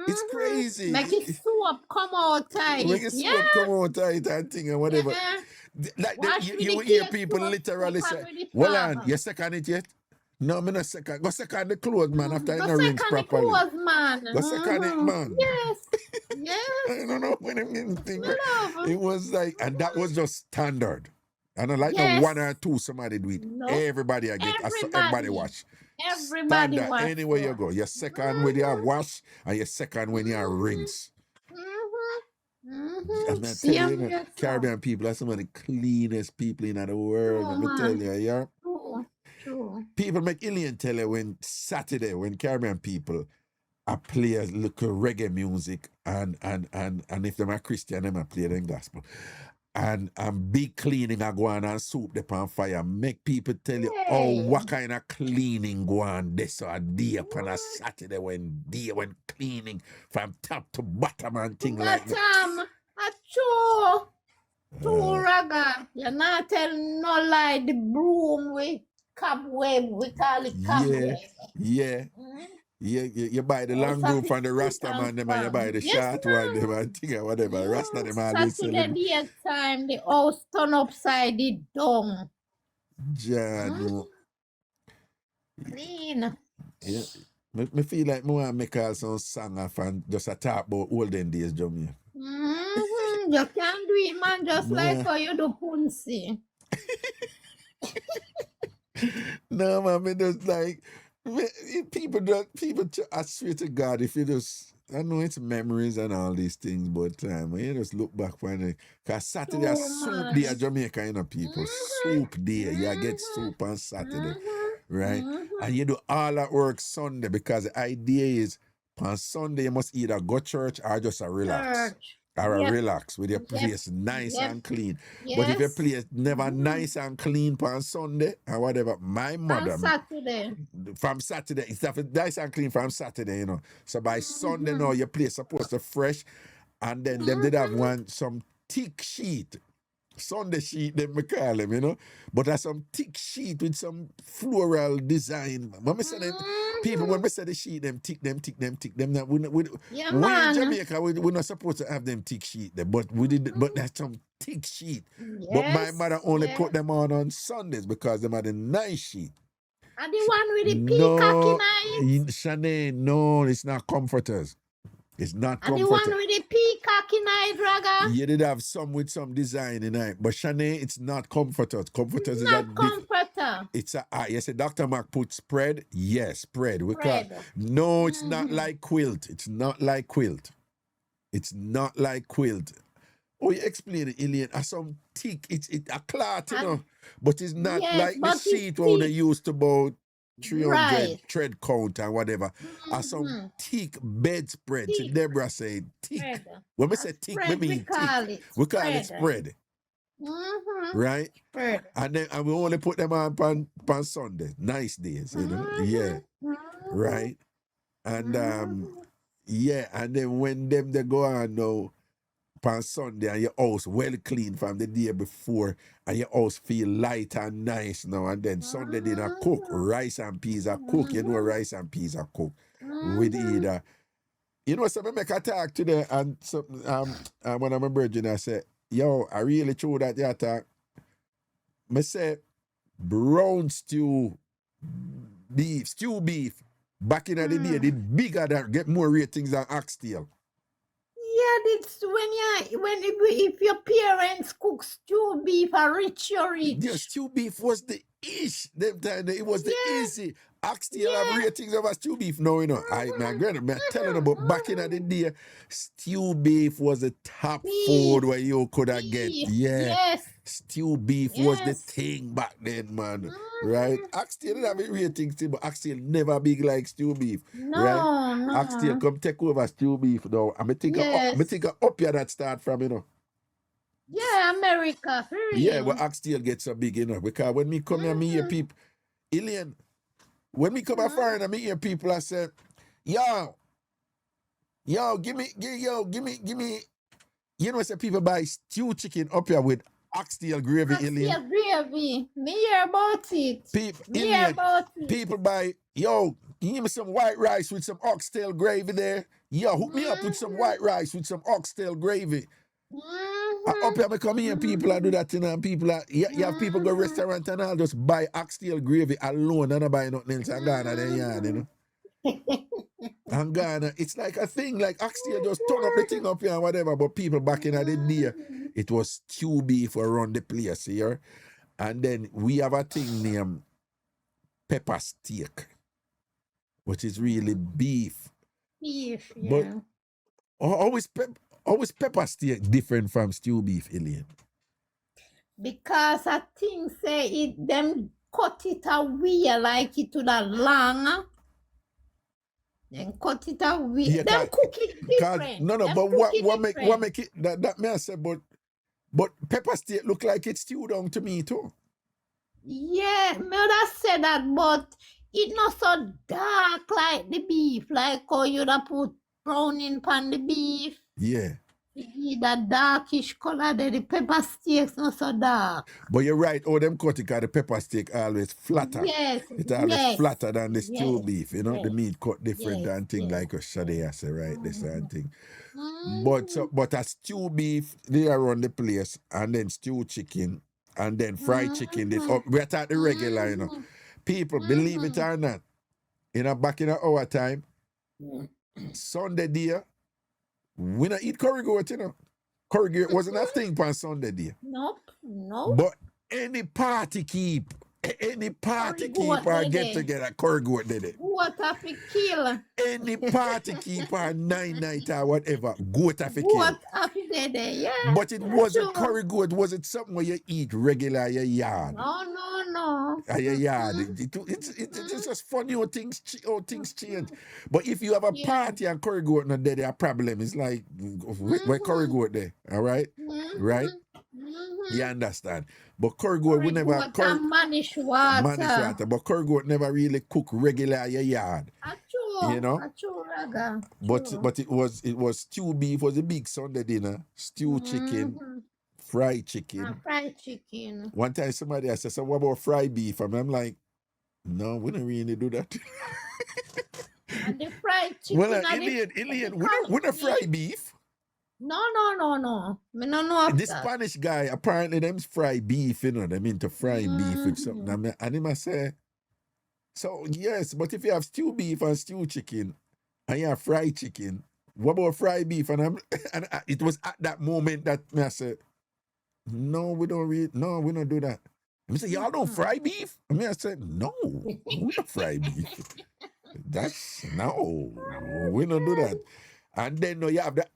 It's crazy. Make it soap come out tight. Make it soap come out tight and thing and whatever. Like you hear people literally say, well, on, you second it yet? No, I'm not second. Go second the clothes, man, after you rinse properly. Go second the clothes, man. Go second it, man. Yes. I don't know when I'm getting thing. It was like, and that was just standard. And I like no 1 or 2 somebody do it. No. Everybody I get, everybody wash. Everybody standard, wash. Anywhere you go. Your second when you have wash, and your second when you have rinse. I'm not telling you, Caribbean people are some of the cleanest people in the world. Let me tell you, yeah. True. People make alien tell you when Saturday, when Caribbean people are play look reggae music and if them are Christian, them are play them gospel. and big cleaning a go on and soup the pan fire. Make people tell you, Hey. what kind of cleaning go on this or a day upon a Saturday when cleaning from top to bottom and thing like that. True, Raga. You're not telling no lie. The broom with cobweb, we call it cobweb. Yeah. You buy the long broom from the Rasta man them and you buy the short one them and thing or whatever. Rasta them always selling. Saturday time, the house turn upside the dung. John. Clean. Yeah. Me feel like me want to make some song off and just a talk about olden days, Jamaica. You can do it, man, just like how you do Punsi. No, man, me just like I swear to God, if you just, I know it's memories and all these things, but when you just look back when it, because Saturday is soup day at Jamaica, you know, people. Soup day. You get soup on Saturday, right? And you do all that work Sunday because the idea is on Sunday you must either go church or just a relax. Or a relax with your place nice and clean. But if your place never nice and clean on Sunday or whatever, my mother from Saturday, it's nice and clean from Saturday, you know. So by Sunday now your place supposed to fresh, and then them did have some thick sheet. Sunday sheet, them we call them, you know. But that's some thick sheet with some floral design. When we say them, people, when we say the sheet, them thick. Now, we in Jamaica, we're not supposed to have them thick sheet there, but that's some thick sheet. But my mother only put them on Sundays because them had a nice sheet. And the one with the peacock in it? Shanae, no, it's not comforters. It's not comforter. And the one with the peacock in it, Raga? You did have some with some design in it. But Shanae, it's not comforters. Comforters it's is not comforter. It's yes, Dr. Mark put spread. Yes, spread. No, it's not like quilt. It's not like quilt. It's not like quilt. Oh, you explain it, Ilian. Some thick, it's a cloth, you know. But it's not like the sheet one they used to about 300 tread count and whatever. Some thick bedspread. Deborah said thick. When we say thick, we mean thick. We call it spread. Right? Spread. And we only put them on Sunday. Nice days, you know. Yeah. Right? And and then when they go on now on Sunday and your house well clean from the day before and your house feel light and nice now, and then Sunday dinner cook rice and peas are cook. You know rice and peas are cook with either. You know, so I make a talk today and something when I'm a virgin I say, yo, I really true that you talk. I say brown stew beef back in the day did bigger than get more ratings than oxtail. Yeah, it's if your parents cook stew beef, are rich, you're rich. Yeah, stew beef was the ish. Them time it was the easy. Oxtail have ratings over stew beef now, you know. My grandma telling about back in the day, stew beef was the top food where you could have get. Yeah. Yes. Stew beef was the thing back then, man. Right? Oxtail didn't have ratings, but oxtail never big like stew beef. No, right? no. Oxtail come take over stew beef now. I think up here that start from, you know. Yeah, America. Yeah, well, oxtail gets so big, you know. Because when me come here, me hear people, Ilian, when me come a foreign, me hear people, I say, yo, give me, you know, say people buy stew chicken up here with oxtail gravy, Ilian. Oxtail gravy. Me hear about it. People buy, yo, give me some white rice with some oxtail gravy there. Yo, hook me up with some white rice with some oxtail gravy. Up here, I come here, people do that, you know, and people you have people go restaurant and I'll just buy oxtail gravy alone and I buy nothing else and Ghana then yard, you know. And Ghana, it's like a thing, like oxtail just turn up the thing up here and whatever, but people back in the day, it was stew beef around the place here. And then we have a thing named pepper steak, which is really beef. Beef, yeah. But always pepper steak different from stew beef, Ilian? Because I think say them cut it away like it to the long. Then cut it away. Them cook it different. No, but what make it that may I say, but But pepper steak look like it's stewed down to me too. Yeah, me would have said that, but it not so dark like the beef, like how you'd have put browning pan the beef. Yeah. That darkish color there, the pepper steaks not so dark. But you're right, them cut it 'cause the pepper steak always flatter. Yes, It's always yes, flatter than the stew yes, beef, you know. The yes, meat cut different yes, and thing yes. like a shade, I say, right? This and thing. Mm, But a stew beef, they are on the place, and then stew chicken, and then fried chicken. We're at the regular, you know. People, believe it or not, back in our time, Sunday day, we not eat curry goat, you know. Curry goat wasn't a thing on Sunday day. Nope, nope. But any party keep or get together, curry goat did it. What a fi kill. Any party keep or 9 night or whatever, goat have to kill. What a fi there, yeah. But it wasn't Sure. curry goat, was it something where you eat regular at your yard? No. At your yard. It's just funny how things change. But if you have a party and curry goat not there, a problem. It's like, where curry goat there? All right? Right? You understand? But curry goat, we never... Manish water. Manish water. But curry goat never really cook regular at your yard. Achoo, You know? achoo, Raga. But it was stew beef, was a big Sunday dinner. Stew chicken, fried chicken. Fried chicken. One time somebody asked, so what about fried beef? And I'm like, no, we don't really do that. And the fried chicken. Well, Ilian, we don't fry beef. No. Me no know of This that. Spanish guy, apparently them fry beef, you know, them into frying beef with something. And he must say, so yes, but if you have stew beef and stew chicken, and you have fried chicken, what about fried beef? And it was at that moment that I said, no, we don't do that. And I said, y'all don't fry beef? And I said, no, we don't fry beef. We don't do that. And then no, you have the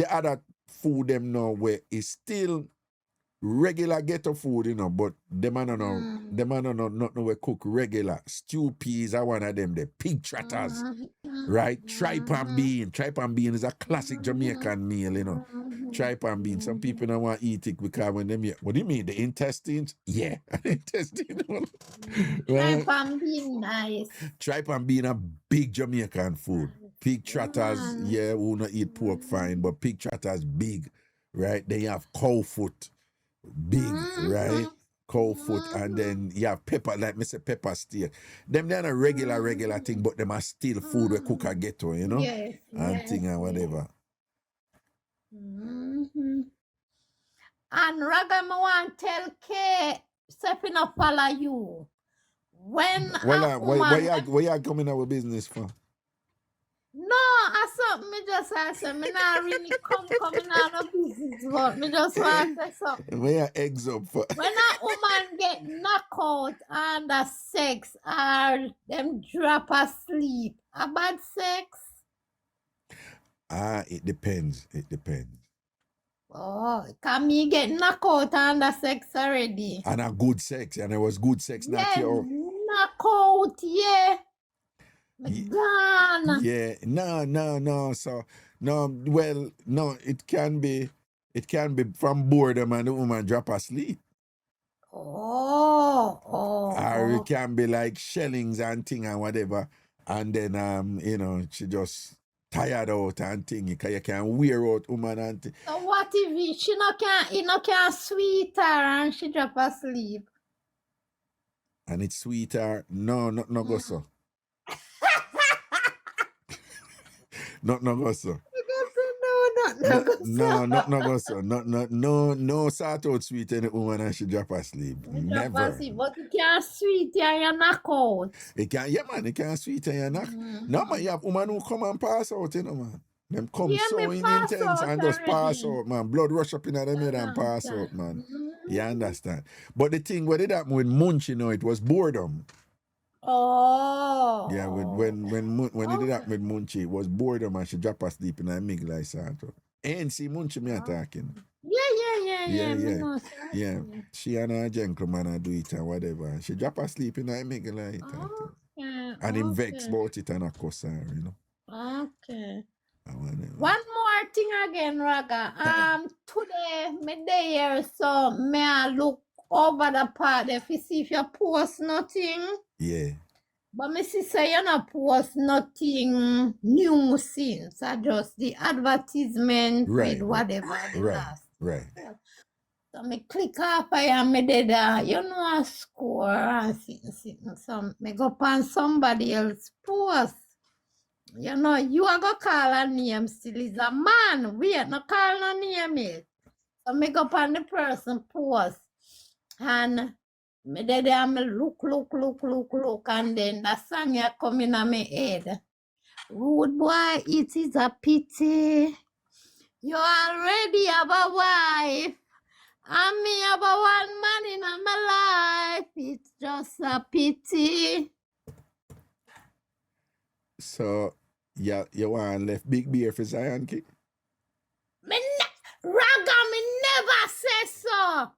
other food them now where it's still regular ghetto food, you know, but them man not we cook regular. Stew peas are one of them, the pig trotters, right? Tripe and bean. Tripe and bean is a classic Jamaican meal, you know. Tripe and bean. Some people don't want to eat it because when them, what do you mean? The intestines? Yeah, intestine. Tripe and bean, nice. Tripe and bean are big Jamaican food. Pig trotters, yeah, we not eat pork fine, but pig trotters big, right? Then you have cow foot, big, right? Cow foot, and then you have pepper, like me say pepper steak. Them they're not a regular thing, but them are still food we cook a ghetto, you know? Yes, And thing and whatever. And Raga, me want tell Kay, stepping up follow you. When Well, where you coming out with business for? No, I saw me just say me not really coming out of business, but me just want to say something. Where you eggs up for? When a woman get knocked out under sex or them drop asleep, a bad sex? It depends. Oh, can me get knocked out under sex already? And a good sex, and it was good sex, not your... knock out, yeah. Gone. Yeah, no. So no, it can be from boredom and the woman drop asleep. Oh. Or it can be like shellings and thing and whatever. And then she just tired out and thing. You can wear out woman and thing. So what if he no can sweet her and she drop asleep? And it's sweeter. No go so. Not go so. No sort out sweet any woman and she drop asleep. Never. But it can't sweet and you knock out. It can't sweet and you knock. No man, you have woman who come and pass out, man. Them come so intense and just pass out, man. Blood rush up in them head and pass out, man. You understand? But the thing what did happen with Munch, it was boredom. Oh. Yeah, when it did happen with Munchie, it was boredom and she dropped asleep in a mig like that. And see Munchie me attacking. Yeah. She and her gentleman do it and whatever. She drop asleep in a mig like that. And him vex about it and a cuss her, Okay. One more thing again, Raga. Today me there, so may I look over the part if you see if you post nothing. Yeah. But me see say you not post nothing new since. I just the advertisement Right, with whatever the right, last. right. So me click off I and me did you know a score and sitting. So me go on somebody else post. You know, you are go call a name still is a man. Wait, no call no name it. So me go on the person post. And me did me look, and then the song ya come in my head. Rude boy, it is a pity. You already have a wife. And me have a one man in my life. It's just a pity. So, yeah, you want left Big Bear for Zion King? Raga, me never say so.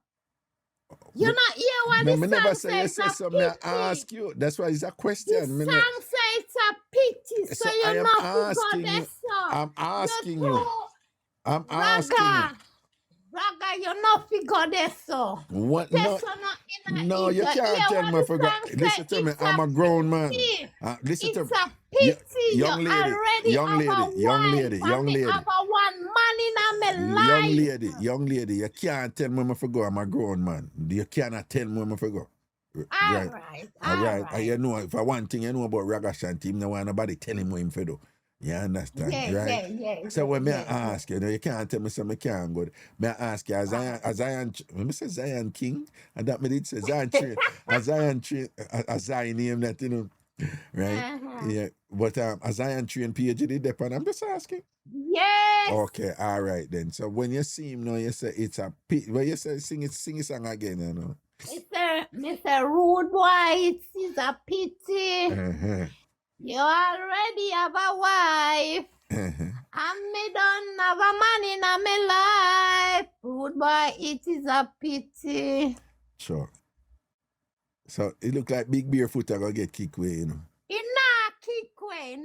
You not hear what No, the me song never say you says, say it's a so. Me pity. ask you. That's why it's a The question. song says it's a pity, so So I you am not asking forgot you. this song. I'm asking you. You I'm too, asking you. Raga, you not forgot this song. What? This No, one not in a no, you ear. can't Hear tell what me I the forgot. song Listen say, to me. it's I'm a grown man. pity. Listen to It's me. a pity. Young You lady, already young have lady, a young wife, lady, and young me lady. have a one man in my Young life. lady, young lady, you can't tell me I forgot. I'm a grown man. You cannot tell me I forgot. All Right. right. And you know, if I one thing you know about Ragashanti, him no want nobody tell him what him for do. You understand, right? Yeah. So when me ask you, you can't tell me something I can't go. Me ask you, Zion, when me say Zion King, and that me did say Zion Tree, a Zion name that, you know, right? Yeah, but a Zion Tree and Ph.D. depend. I'm just asking. Yes. Okay, all right then. So when you see him now, you say it's a pit. Well, you say sing a song again, you know. Mr. Rude Boy, it is a pity. Uh-huh. You already have a wife. And me don't have a man in my life. Rude Boy, it is a pity. Sure. So it look like Big Barefoot are gonna get kicked away, you know. He nah kick way.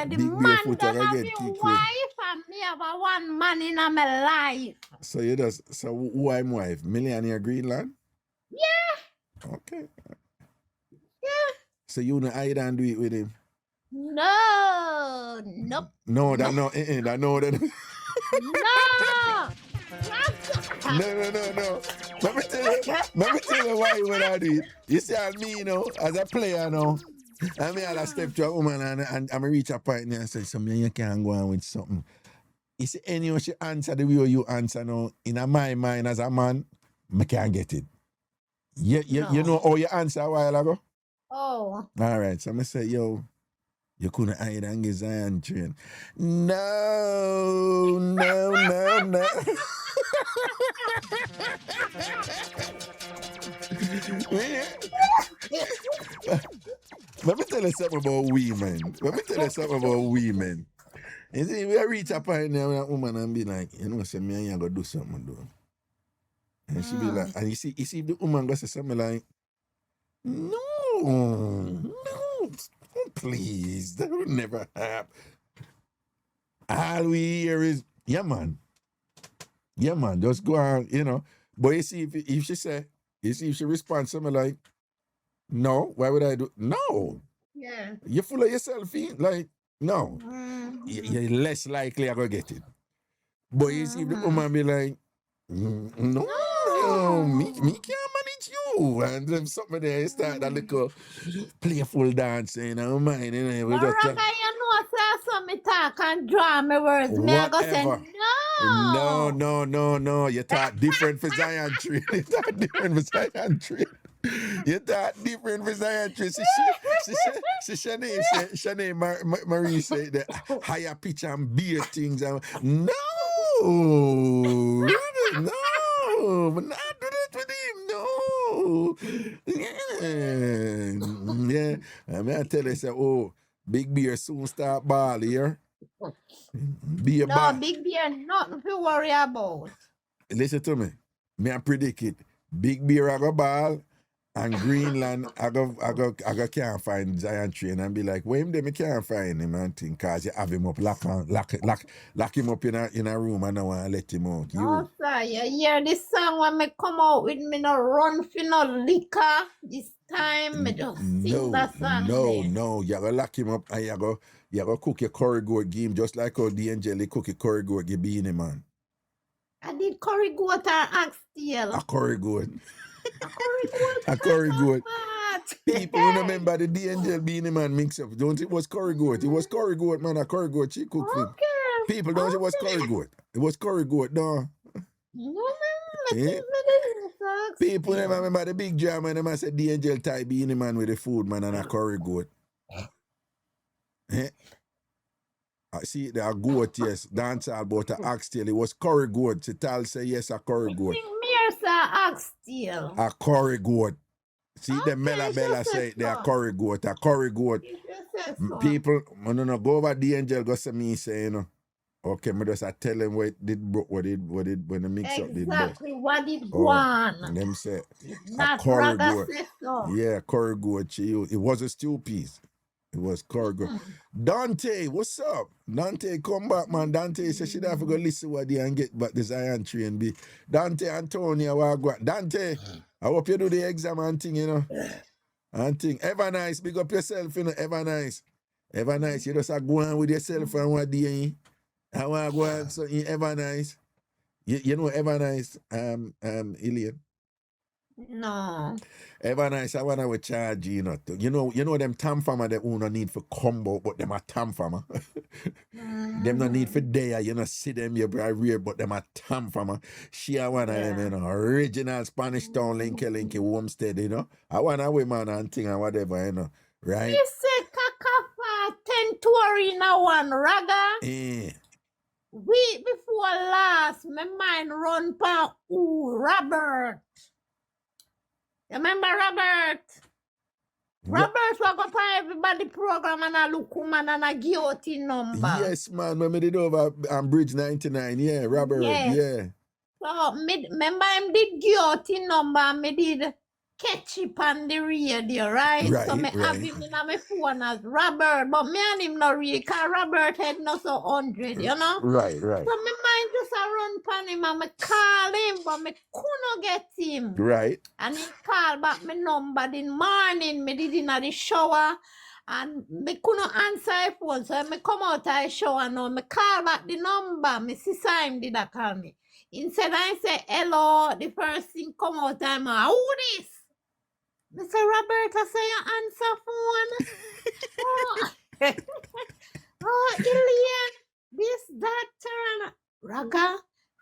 The Big man Barefoot don't are gonna have get a kicked away. wife and me have a one man in my life. So you just who I'm wife? Millionaire Greenland? Yeah. Okay. Yeah. So you know I don't do it with him? No. Nope. No, that no, that no, that No. no. Let me tell you why when I do it. You see me, you know, as a player now. I mean, I step to a woman and I reach a point and I say, so me, you can't go on with something. You see, anyway, she answer the way you answer now, in my mind as a man, I can't get it. You know how you answer a while ago? Oh. All right, so I say, yo, you couldn't hide and get Zion train. No. Let me tell you something about women. You see, we reach a point there with a woman and be like, you know, say me and you gotta do something, though. And she be like, and you see the woman go say something like, no, please, that would never happen. All we hear is, yeah, man, just go on, you know. But you see, if she say, you see, if she responds something like, no, why would I do? No. Yeah. You're full of yourself, like, no. You're less likely I go get it. But you see, if the woman be like, no, me can't manage you. And then something there, you start that little playful dancing, you know, mind, you know. But Raga, you know, so me talk and draw my words. Me I go say, no. You talk different for Zion Tree. You talk different for Zion Tree. Shanae Marie said the higher pitch and beer things. No, but not do that with him. No. Yeah. I mean, I tell you, say, oh, Big Beer soon start ball here. Big Beer, nothing to worry about. Listen to me. Me I predict it. Big Beer a go ball And Greenland, I go can't find Giant Train and be like, where him there? Me can't find him and thing, cause you have him up, lock him up in a room and I want to let him out. No, sir, you hear this song when me come out with me no run for no liquor. This time me just sing that song. No, you gotta lock him up and you go cook your curry goat game just like how the Angel cook your curry goat give Beanie Man. I did curry goat or oxtail. A curry goat. A curry goat. People remember the Angel Beanie Man mix up. Don't it was curry goat. It was curry goat, man. A curry goat she cooked for him. People don't it was curry goat. It was curry goat, no. Yeah. People never remember the big drama and them said the Angel tie Beanie Man with the food, man, and a curry goat. I see the goat, yes. Dancehall about a oxtail. It was curry goat. Chital say yes, a curry goat. Oxtail. A curry goat. See the Bella say they are curry goat. A curry goat. People, no, go over the Angel, go see me say, you know. Okay, me just tell them what it did when the mix up did best. Exactly what it won. Them say Not a curry goat. so. Yeah, curry goat. It was a stew piece. It was curry goat. Dante, what's up? Dante, come back, man. Dante said she'd have to go listen what they and get back this Iron Train be. Dante, Antonio, Wagwan. Dante, I hope you do the exam and thing, you know. And thing. Ever nice, big up yourself, you know. Ever nice. Ever nice. You just go on with yourself and what day. I want to go on something ever nice. You know ever nice, Ilian? No. Ever nice, I want to charge you, you know. You know them TamFam they who no need for combo, but them are TamFam. Them no need for there, you know, see them you real, but them are TamFam. She I want them, you know, original Spanish town linky homestead, you know. I want a woman and thing and whatever, you know. Right? You say Kakafa 10 tour in a one Raga? Week before last, my mind run pa Robert. You remember Robert? Robert was going to everybody program and a look woman and a guillotine number. Yes, man. When we did over Bridge 99, yeah, Robert, yeah. So, remember him did guillotine number and me did ketchup on the radio, right? So, me have him in my phone as Robert, but me and him not real, because Robert had not so 100, you know? Right. So, my mind just a run pan him and me call him, but me couldn't get him. Right. And he called back my number in the morning, me did in the shower, and me couldn't answer his phone, so me come out of the shower now, me call back the number, my sister him did a call me. Instead I say, hello, the first thing come out, I'm who this? Mr. Robert, I say you answer phone. Oh, Ilian, this, that, turn. Raga,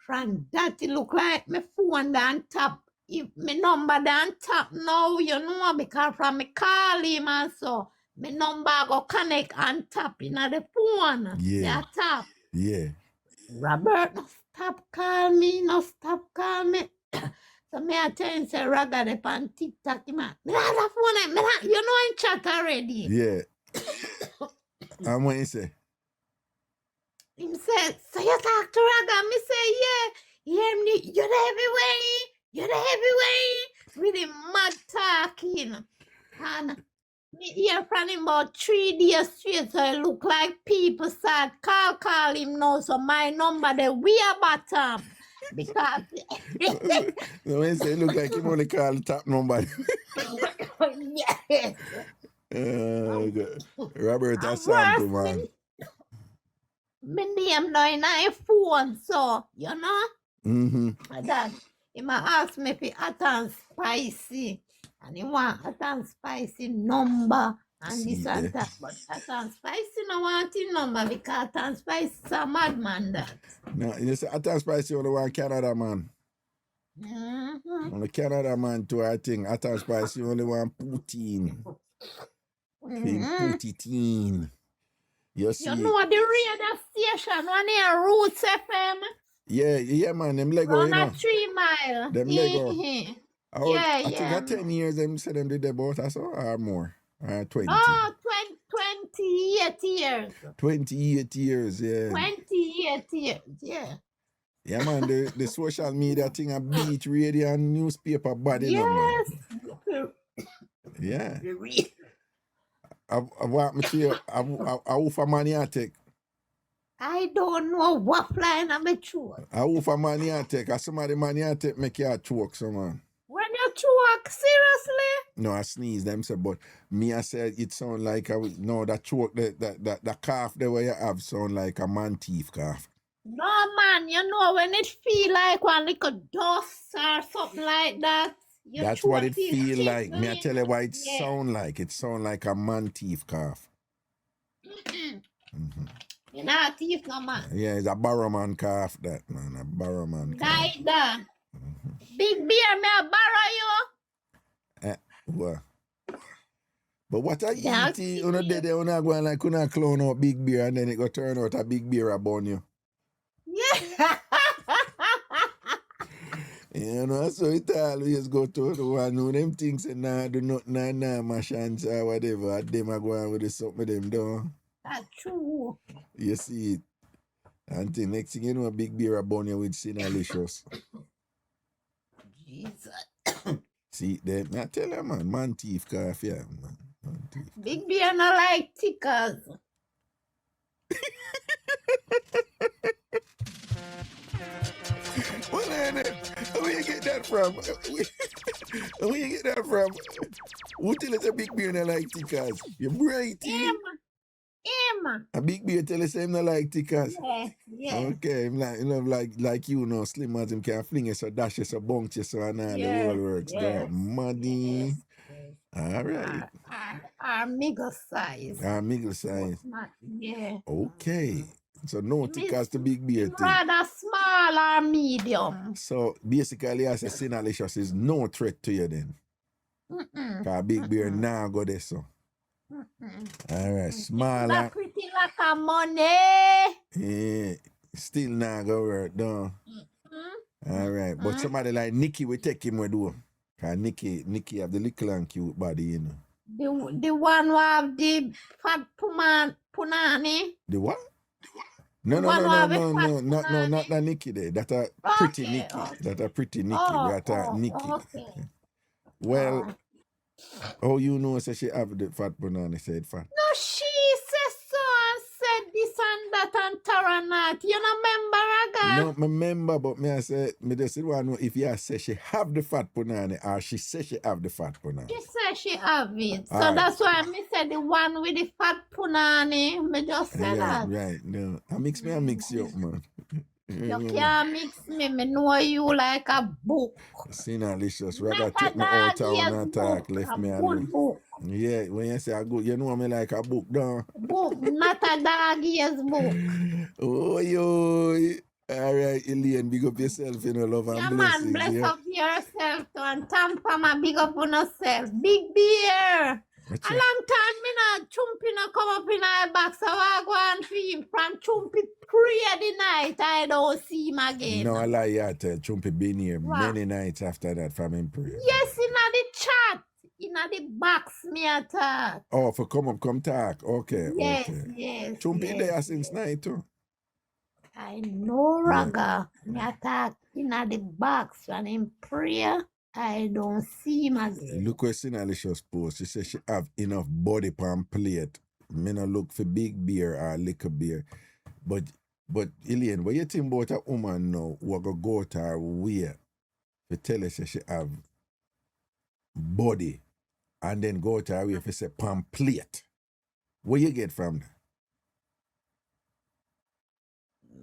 from that, it look like my phone down top. If my number down top now, you know, because from me call him and so, my number go connect on top in the phone. Yeah. The top. Yeah. Robert, no stop call me. So me I tell him say Raga de pan TikTok man. Me not have phone. You know in chat already. Yeah. And what you say? Him say, so you talk to Raga? Me say, yeah. You're the heavyweight. With him mad talking. And me hear from him about 3 days straight, so it look like people start call him now. So my number the we are bottom. Because when you say it look like him only call the top number. yes. Robert, that's sample, man. My name now in my phone, so you know. That he might ask me if he hot and spicy, and he want hot and spicy number and this and that. But hot and spicy no want his number because hot and spicy is a madman that. No, you say hot and spicy only one Canada man. Only Canada man too, I think. Hot and spicy only one Putin. Putin. You see? You know the radio station one here, Roots FM? Yeah, man. Them Lego, you know. 3 mile. Them Lego. I think yeah. at 10 years, them said them did about us or more. 20. Oh, 28 years. 28 years, yeah. 28 years, yeah. Yeah, man, the social media thing, a beat, radio, and newspaper body, yes. Yeah. The real. I want me to you. I who for money I take. I don't know what flying on my throat. I who for money I take. I somebody money I take make you choke some man. When you choke, seriously? No, I sneeze them say, but me I said it sound like no that choke the cough the way you have sound like a man teeth cough. No, man, you know when it feel like one little dust or something like that. That's what it feel like. Me I tickling. tell you what it Yeah. sound like. It sound like a man teeth cough. You know, teeth, no man. Yeah, it's a barrowman cough that man. A barrowman cough. Like that. Big beer, may I borrow you? What? But what I Yeah, eat, you know, they wanna go and like couldn't clone out big beer and then it go turn out a big beer upon you. Yeah. You know, so it always go to the one who them things and nah do nothing nah my chance or whatever. Them are going with the something them do. That's true. You see it. And the next thing you know, a big beer upon you with Sinalicious. Jesus. See them, I tell you man teeth cough, yeah, man. Teeth. Big beer not like tickers. Well, where you get that from? Where you get that from? Who tell us a big beer not like tickers? You're bright. Him. A big beer tell us him not like tickers. Yeah. Okay, him like, you know, like you know, slim as him can fling it, so dash it, so bunk it, so and all the Yes, whole works. yes, Money. All right. Our mega size. Middle size. Yeah. Okay. So no tickers to big beer thing. Rather small or medium. So basically, as a Sinalicious is no threat to you then. Cause big beer now go there so. All right, smaller. That pretty like a money. Yeah, still now go work though. All right, but somebody like Nikki we take him we do. Cause Nikki have the little and cute body, you know. The one who have the fat punani. The what? No, One who have a fat not punani. that Nikki there. That a pretty Okay, Nikki. okay. That a pretty Nikki. Oh, That a Nikki. okay. Well, oh, you know, say she have the fat banana, said fat. No, she said so and said this and that and Taranat. You know, remember, Raga? No, me remember, but me I say, me just want to know if you say she have the fat banana or she say she have the fat banana. She said she have it. So Alright. that's why me said the one with the fat punani. Me just said that. Right. No, I mix you up, man. You can't mix me. Me know you like a book. Sinalicious, we Like gotta a take me out dog, yes, town and talk, book. left A me good alone. book. Yeah, when you say I go, you know me like a book, don't? Book, not a dog, yes, book. Oh, yo. All right, Elaine, big up yourself, you know, love and Yeah, blessings. man, bless Yeah. up yourself too. And TamFam, big up on yourself. Big beer. What's A that? long time me not chumpy not come up in a box. So I go and feel from chumpy 3 of the night. I don't see him again. No, I lie, you tell Chumpy been here What? many nights after that from him prayer. Yes, in the chat. In the box, me attack. Oh, for come up, come talk. Okay, Yes, okay. yes. Chumpy yes. there since night too. I know, Raga. Me attack in the box and in prayer. I don't see him again. Look where Sinalicious post. She says she have enough body pan plate. Me no look for big beer or liquor beer. But Elaine, what you think about a woman now who go to her way to tell her say she have body and then go to her way for say pan plate? What you get from that?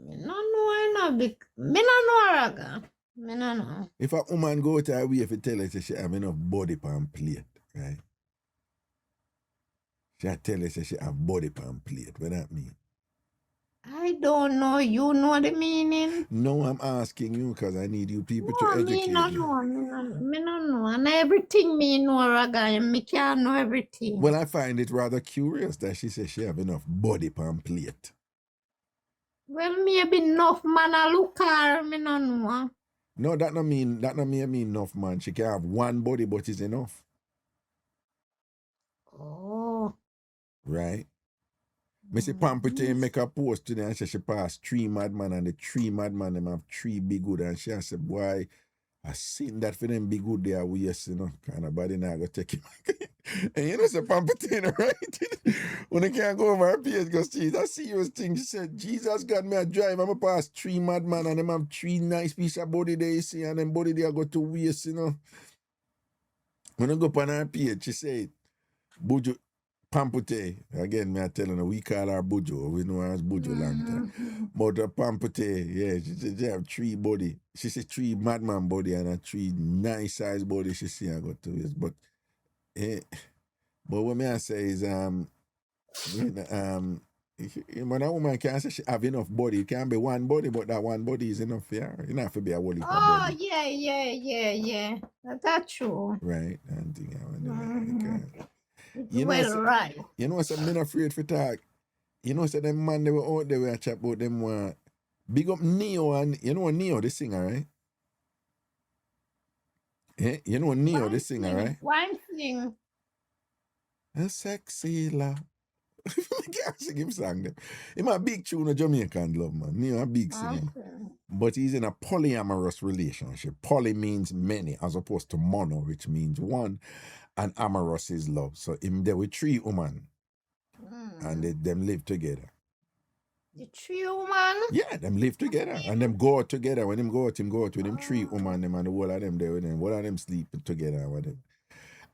Me no know, I know. Me no know, Raga. Me no know. If a woman go to her way if you tell her say she have enough body pan plate, right? She tell her say she have body pan plate. What that mean? I don't know. You know the meaning? No, I'm asking you because I need you people to No, educate me no you. know. Me no know. And everything me know, Raga. And me can't know everything. Well, I find it rather curious that she says she have enough body pan plate. Well, maybe enough man a look her. Me no know. No, that no mean enough, man. She can have one body, but it's enough, Oh. right? Missy Pampity make a post today and say she passed 3 madman and the 3 madman them have 3 big good and she said, boy, I seen that for them big good there we yes, you know, kind of body now go take him. And you know, say Pampatina, right? When I can't go over her page, because she's a serious thing. She said, Jesus got me a drive. I'm a pass 3 madman and them have 3 nice piece of body there, you see, and them body there go to waste, you know. When I go up on her page, she said, Buju Pampute. Again, me I telling her, we call her Buju. We know her as Buju long time. But Pampute, yeah, she have 3 body. She said 3 madman body and a 3 nice size body she see I go to waste. But what me I say is when a woman can't say she have enough body, it can be one body, but that one body is enough for her. You don't have to be a whole heap of Oh, body. yeah. That's true. Right? And thing It's you know, well right. you know, so I'm not afraid for talk. You know, so them man they were out there were chat about them big up Neo, and you know Neo the singer, right? Eh? You know Neo the singer, right? One thing. A sexy love. I can't sing him song them. He's a big tune of Jamaican love, man. Neo a big singer. Okay. But he's in a polyamorous relationship. Poly means many as opposed to mono, which means one, and amorous is love. So him there with 3 women and them live together. The 3 woman? Yeah, them live together and them go out together. When him go out with him 3 women, them and the whole of them there with them. All of them sleep together and whatever.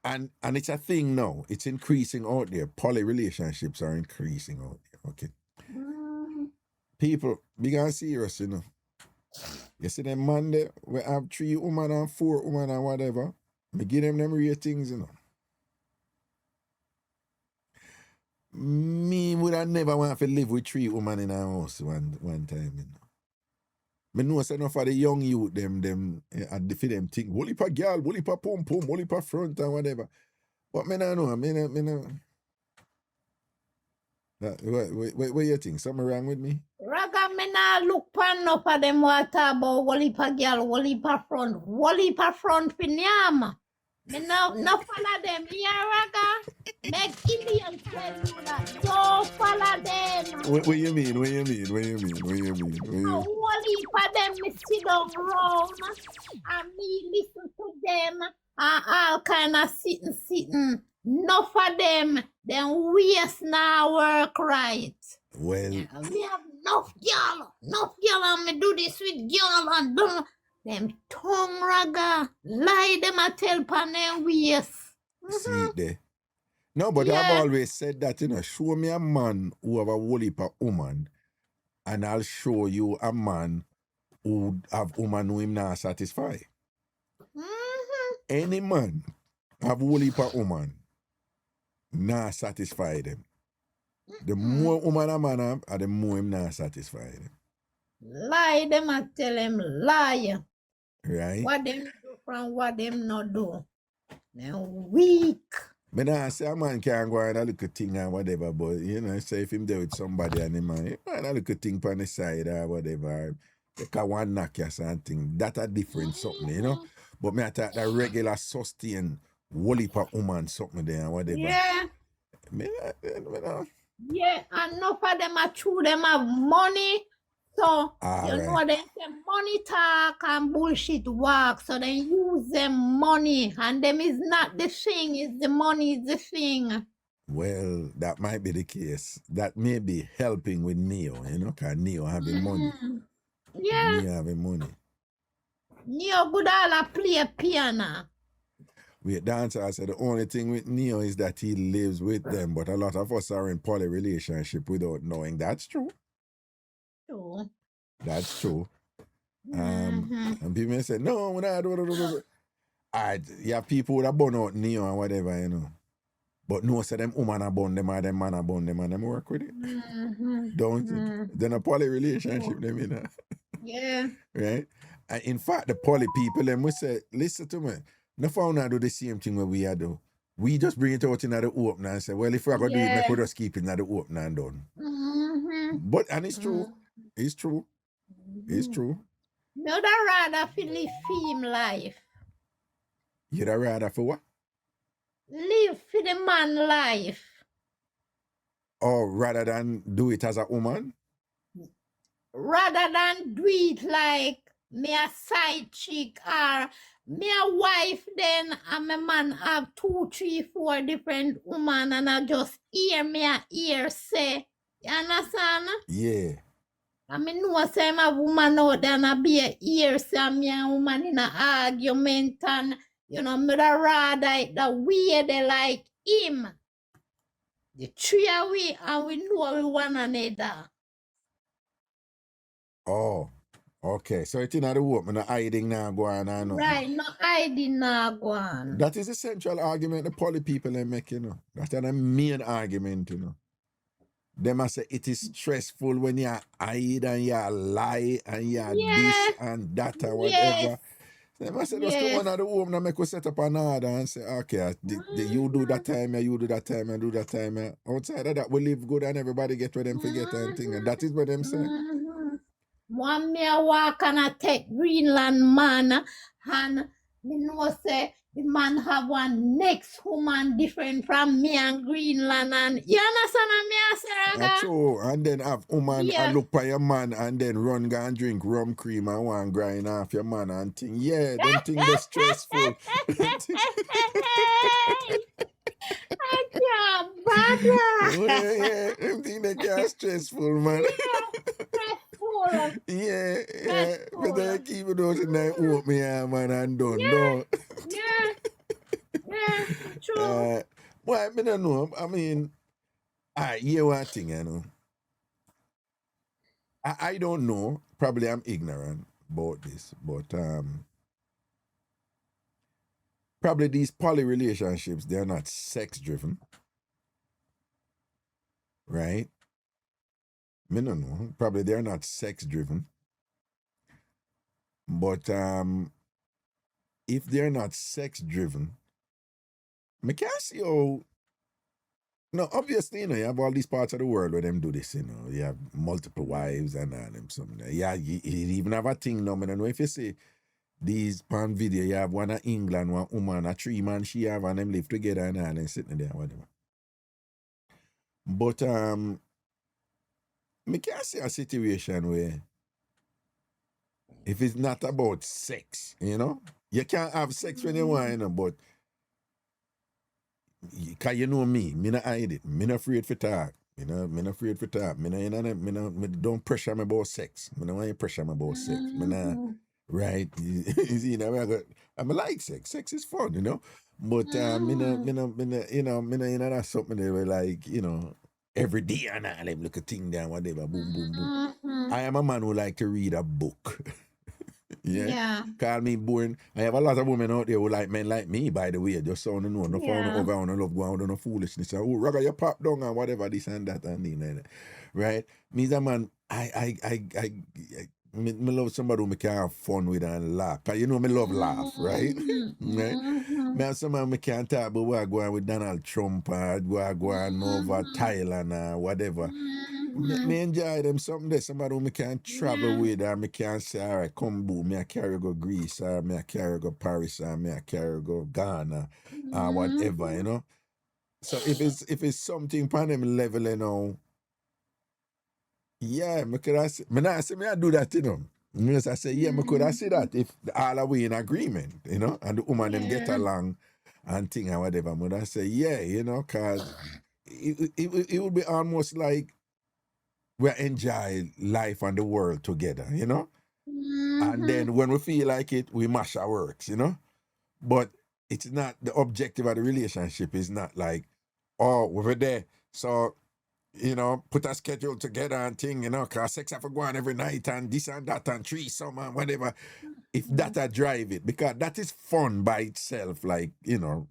And it's a thing now. It's increasing out there. Poly relationships are increasing out there. Okay. People, big and serious, you know. You see them man there, we have 3 women and 4 women and whatever. Me give them ratings, you know. Me would have never want to live with 3 women in a house one time, you know. Me know say enough of the young youth, them for them think, woolly pa girl, woolly pa pum pum, woolly pa front and whatever. But me no know, me no. What you think? Something wrong with me? Raga, me nah look pan up at them water about wally pa girl, wally pa front pinyama. Me no follow them here, Raga. Make Indian tell you that. Don't follow them. What you mean? No, wally pa them me sit down round and me listen to them and all kind of sitting. Enough of them waste now work right. Well, We have enough girl and me do this with girl and do them tongue Raga. Lie them a tell pan them waste. see it there. No, but Yeah. I've always said that, you know, show me a man who have a whole heap of woman, and I'll show you a man who have woman who him not satisfy. Any man have a whole heap of woman, not satisfy them. The more woman a man have, the more him not satisfy them. Lie them a tell them lie. Right? What them do from what them not do. They weak. But I say a man can go and a little thing or whatever, but you know, say if him there with somebody and him and a little thing on the side or whatever, like a one knock or something, that a different something, you know. But me I thought that regular sustain whole heap of woman something there and whatever. Yeah. Yeah, and enough of them are true, them have money. So, you know, they say money talk and bullshit work. So they use them money. And them is not the thing, it's the money is the thing. Well, that might be the case. That may be helping with Neo, you know, because Neo having money. Yeah. Neo having money. Neo good all a play piano. With Dancehall, said the only thing with Neo is that he lives with them, but a lot of us are in poly relationship without knowing. That's true. True. That's true. And people may say, no, we're not. You have people that burn out Neo and whatever, you know. But no, say them woman are burn them or them man are burn them and them work with it. Don't it? Then a poly relationship, them, you know. Yeah. Right? And in fact, the poly people, them will say, listen to me. No found out do the same thing what we are do. We just bring it out in the open and say, well, if we're going to do it, we could just keep it in the open and done. But, and it's true. It's true. It's true. No, that rather feel live film life. You'd rather for what? Live for the man life. Or rather than do it as a woman? Rather than do it like me a side chick or me a wife then and my man have 2, 3, 4 different woman and I just hear me a ear say, you understand? Yeah. I mean, know say I'm a woman out there and I be a ear say me a woman in a argument and, you know, me da rather it the way they like him. The three of we and we know we one another. Oh. Okay. So it's not the woman hiding now go on and Right, no hiding now go on. That is the central argument the poly people are making, you know. That's the main argument, you know. They must say it is stressful when you hide and you lie and you this and that or whatever. They must say just come on at the home and make us set up an order and say, okay, you do that time, you do that time, and do that time. Outside of that, we live good and everybody get where them forget and thing. And that is what them say. One me a walk and I take Greenland man and me know say the man have one next woman different from me and Greenland and you understand what me I say, Raga? That's true. And then have woman and look by your man and then run go and drink rum cream and one grind off your man and thing. Yeah, them thing they stressful. I can't bother. Yeah, them thing they can't stressful, man. Yeah, but they keep it those in that open me man and done. No. Yeah, true. Well, I don't know. I mean, I hear one thing, you know. I don't know. Probably I'm ignorant about this, but probably these poly relationships, they're not sex driven. Right? I don't know. Probably they're not sex driven. But if they're not sex driven, I can't see how. No, obviously, you know, you have all these parts of the world where them do this, you know. You have multiple wives and all them something. Yeah, you even have a thing now. I don't know if you see these pan video, you have one in England, one woman, a 3-man she have, and them live together and all them sitting there, whatever. But I can't see a situation where if it's not about sex, you know, you can't have sex when you want, you know, but because you know me not hide it. Me not afraid for talk. You know, me not afraid for talk. Me don't pressure me about sex. Me don't want you pressure me about sex. Me not, right? You see, I like sex. Sex is fun, you know. But me not that's something that we like, you know, every day and all them look a thing down, whatever, boom, boom, boom. I am a man who like to read a book. Yeah. Call me boring. I have a lot of women out there who like men like me, by the way. Just so you know, no phone over on love go on no foolishness. Oh, Raga, you pop down and whatever, this and that and that. Right? Me as a man, I love somebody who me can have fun with and laugh. Cause you know me love laugh, right? Right? Me have somebody me can't talk about what go on with Donald Trump or go on over Thailand or whatever. Me enjoy them something there. Somebody who me can travel with or me can say, all right, come boom, me I carry go Greece or me I carry go Paris or me I carry go Ghana or whatever, you know. So if it's something on them level, you know, yeah, me could have me not say me I do that, you know. Me just I say, yeah, me could have say that if all are we in agreement, you know, and the woman them get along and thing or whatever. Me I say, yeah, you know, cause it would be almost like we enjoy life and the world together, you know? And then when we feel like it, we mash our works, you know? But it's not, the objective of the relationship is not like, oh, we're there, so, you know, put a schedule together and thing, you know, because sex have to go on every night and this and that and threesome and whatever. If that I drive it, because that is fun by itself, like, you know,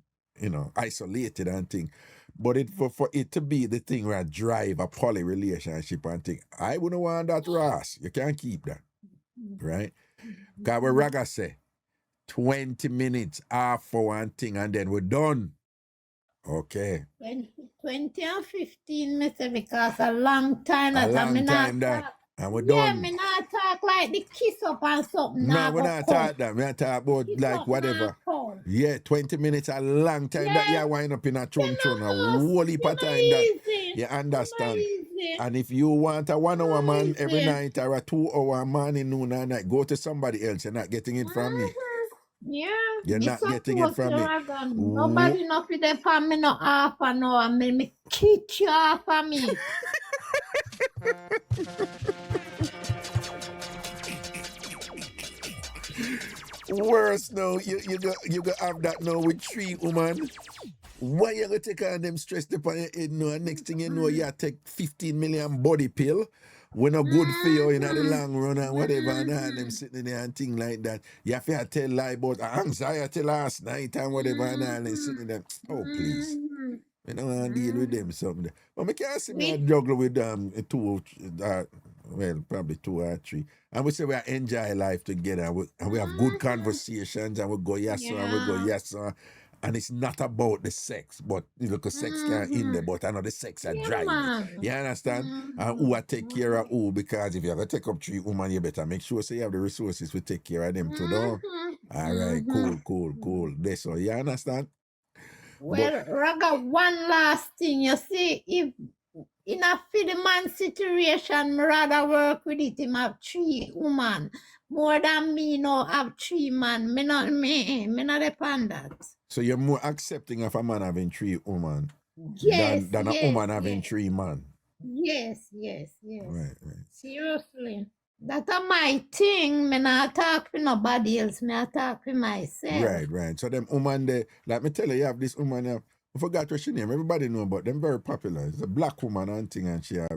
isolated and thing. But for it to be the thing where I drive a poly relationship and thing, I wouldn't want that, Ross. You can't keep that. Right? Because what Raga say, 20 minutes, half hour and thing, and then we're done. Okay. 20 and 15 me say because a long time A that long me time not that. talk. And we're Yeah, done. me not talk like the kiss up and something. No, we're not talking that. We're not talking about Kiss like up whatever. now, Yeah, 20 minutes a long time that you wind up in a chun chun, a whole heap of time that you understand. Easy. And if you want a 1 hour man every Easy. night or a 2 hour morning, noon, and night, go to somebody else. You're not getting it from me. Yeah, You're me not getting it support from you, me. Raga. Nobody know fi depend me no half an hour. Me kick you off of me. Worse now, you go have that now with 3 women. Why you gonna take on them stress upon your head now? And next thing you know, you take 15 million body pill. When no good for you in the long run and whatever, and all them sitting there and thing like that. You have to tell lie about anxiety last night and whatever, and all them sitting there. Oh, please. I don't want to deal with them something. But I can't see me juggle with 2, well, probably 2 or 3. And we say we enjoy life together, and we have good conversations, and we go yes, sir, and we go yes, sir. And it's not about the sex, but you know, because sex can't in there, but I know the sex are driving. You understand? And who I take care of who, because if you're going to take up 3 women, you better make sure so you have the resources to take care of them too, though. All right, cool. That's all. You understand? Well, Raga, one last thing. You see, if in a for the man situation, me rather work with it. Him have 3 women. More than me now have 3 man. Me not depend that. So you're more accepting of a man having 3 women Yes, than a yes, woman having yes. 3 men. Yes. Right. Seriously. That's my thing. Me not talk with nobody else. Me talk with myself. Right. So them woman there, like me tell you have this woman here. I forgot what she name. Everybody know about them. Very popular. It's a black woman and thing, and she have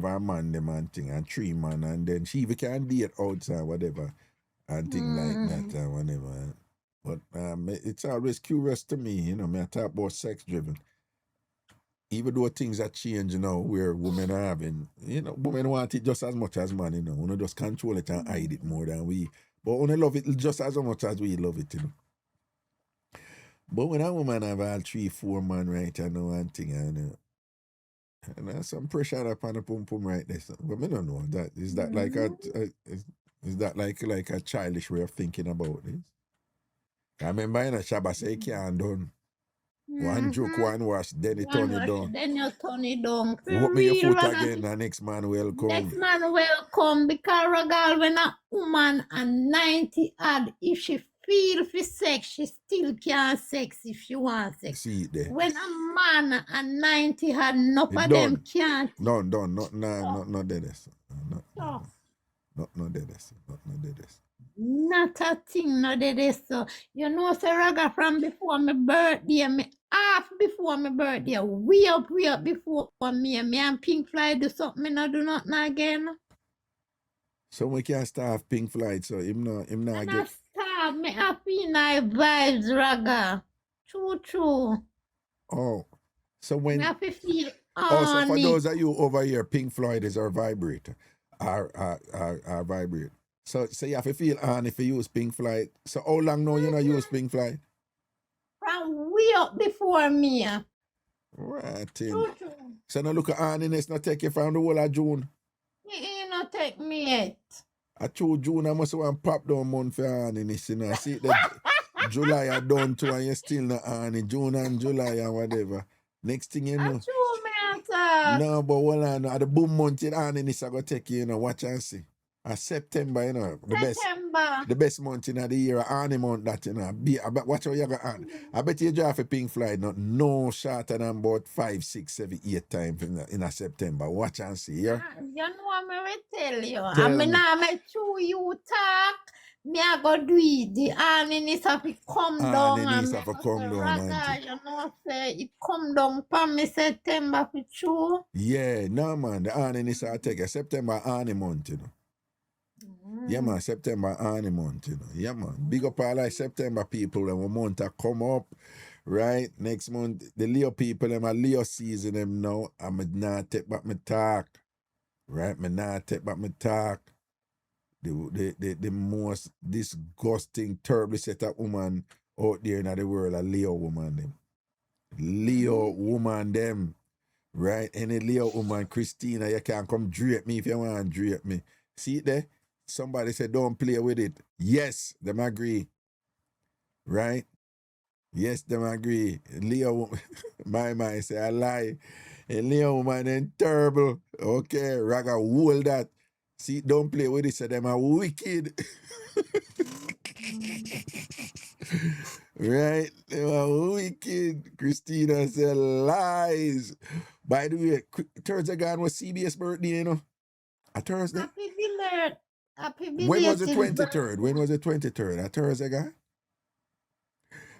a man them and thing, and 3 man, and then she even can date outside whatever and thing like that and whatever. But it's always curious to me, you know. Me I talk about sex driven. Even though things are changing now, where women are having, you know, women want it just as much as man, you know. We just control it and hide it more than we. But we love it just as much as we love it, you know. But when a woman have all 3, 4 man right now and thing, and there's some pressure upon the pum pum right there. So, but I don't know that. Is that like is that like a childish way of thinking about this? I remember in a Shabba say you can't done. One joke, one wash, then you turn it down. Then you turn it down. Walk me your foot again, the next man will come. Next man will come because Ragal, when a woman and 90 odd, if she feel for sex, she still can sex if she wants sex. See it there. When a man and 90 had enough It of done. them can't. Not dead. Not dead. Not a thing, no this. So you know, say Raga from before my birthday, me half before my birthday, way up before me and Pink Fly do something, me not do nothing again. So we can't start Pink Flight, so him not And I get. start me happy night vibes, Raga. True. Oh, so when. Me happy feel Oh, so for honey. those of you over here, Pink Floyd is our vibrator, our vibrator. So you have to feel on if you use Pink Floyd. So how long now you not use Pink Floyd? From way up before me. Right. True. So now look at Anniness not take you from the whole of June. You not take me yet. I told June I must want pop down month for Anniness, you know. I see that July are done too and you still not Annie. June and July and whatever. Next thing you know. True, me answer. No, but hold on. At the boom month in Anniness I go take you, you know, watch and see. September, you know, the best month in the year, Annie month that, you know. I bet watch how you got on. I bet you drive a Pink Flight, no shorter than about 5, 6, 7, 8 times in a September. Watch and see, yeah? You know what I will tell you. Tell I mean, me. I make sure you talk. Me I go do it. The Annie have to come down. Annie And needs me have to go come say, down, Raga, auntie. you know, say it come down for me September for sure. Yeah, no man, the Annie needs to take a September Annie month, you know. Yeah, man, September Annie month, you know. Yeah, man. Big up all like September people, and one month to come up, right? Next month, the Leo people, them are Leo season them now. I'm not take back my talk, right? Me not take back my talk. The most disgusting, terribly set up woman out there in the world, a Leo woman, them. Leo woman, them. Right? Any Leo woman, Christina, you can come drape me if you want to drape me. See it there? Somebody said, don't play with it. Yes, them agree. Right? Yes, them agree. Leo, my say, I lie. And Leo man and terrible. Okay, Raga hold that. See, don't play with it, so them are wicked. Right? They are wicked. Christina said lies. By the way, Thursday gone was CBS birthday, you know. A Thursday? Happy belated. Happy belated. When was the 23rd? When was the 23rd? A Thursday guy?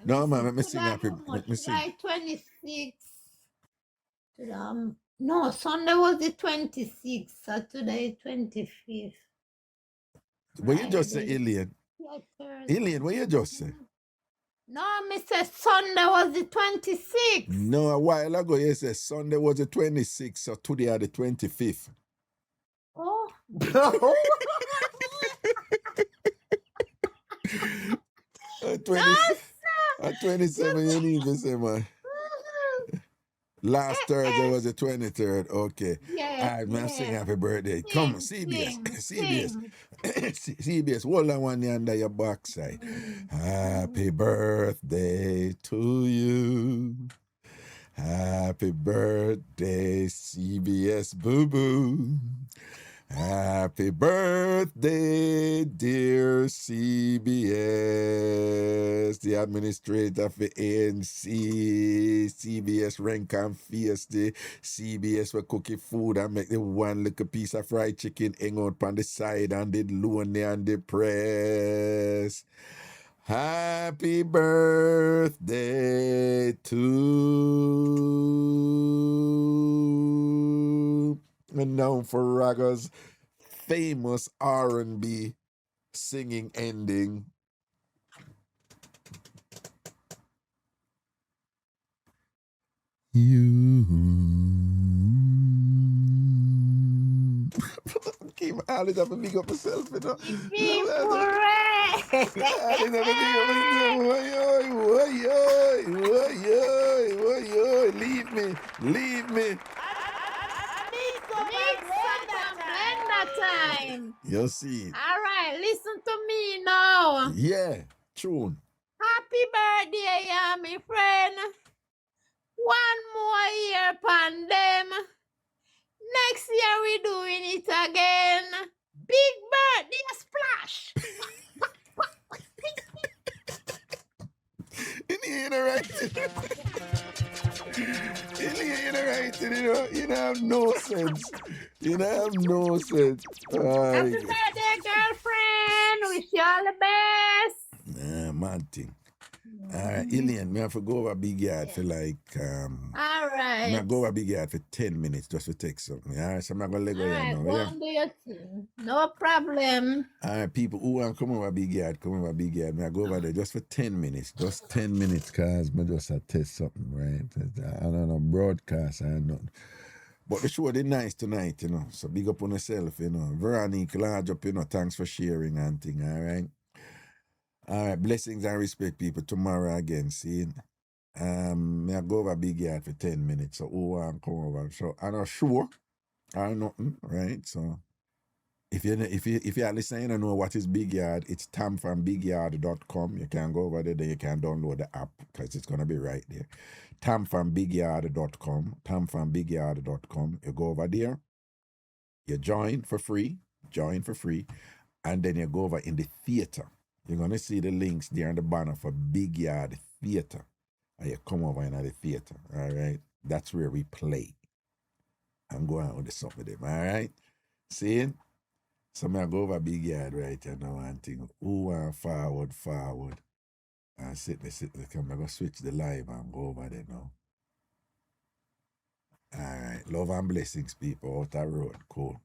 No, man, let me sing happy. Let me sing. July 26th. No, Sunday was the 26th. Saturday 25th. What you just say, Alien? Alien, what you just say? No, Mr. Sunday was the 26th. No, a while ago you said Sunday was the 26th, so today are the 25th. Oh. 27 you need to say, man. Last Thursday was the 23rd. Okay. Yeah. All right, man, sing happy birthday. Come on, CBS. CBS, hold on one hand under your backside. Happy birthday to you. Happy birthday, CBS Boo Boo. Happy birthday, dear CBS, the administrator for ANC, CBS rank and feisty, CBS for cooking food and make the one little piece of fried chicken hang out on the side and the lonely and the press. Happy birthday to and known for Raga's famous R&B singing ending. You keep Alice up and big up myself, you know. Leave me. Time. You see. All right, listen to me now. Yeah, tune. Happy birthday, my friend. One more year pandem. Next year we doing it again. Big birthday splash. You don't have no sense. Happy birthday, girlfriend. Wish you all the best. Nah, man thing. All right, Ilian, me have to go over Big Yard for like all right. I go over Big Yard for 10 minutes just to take something. All right, so I'm not gonna let go now. Go on, do your thing. No problem. All right, people who want to come over Big Yard, Me I go over there just for 10 minutes. Just 10 minutes, cause me just a test something, right? I don't know, broadcast and nothing. But the show did nice tonight, you know. So big up on yourself, you know. Veronique, large up, you know. Thanks for sharing and thing, all right? All right, blessings and respect, people. Tomorrow again, see? Me I go over Big Yard for 10 minutes. So who want to come over? So I'm not sure or nothing, right? So if you're listening, you don't know what is Big Yard, it's tamfambigyard.com. You can go over there, then you can download the app because it's gonna be right there. tamfambigyard.com. You go over there, you join for free, and then you go over in the theater. You're gonna see the links there on the banner for Big Yard Theater. And you come over in the theater, all right? That's where we play. I'm going with the song with them, all right? See? So I go over Big Yard right here now and think, who want forward. And sit there, I'm going to switch the live and go over there now. All right, love and blessings, people, out the road, cool.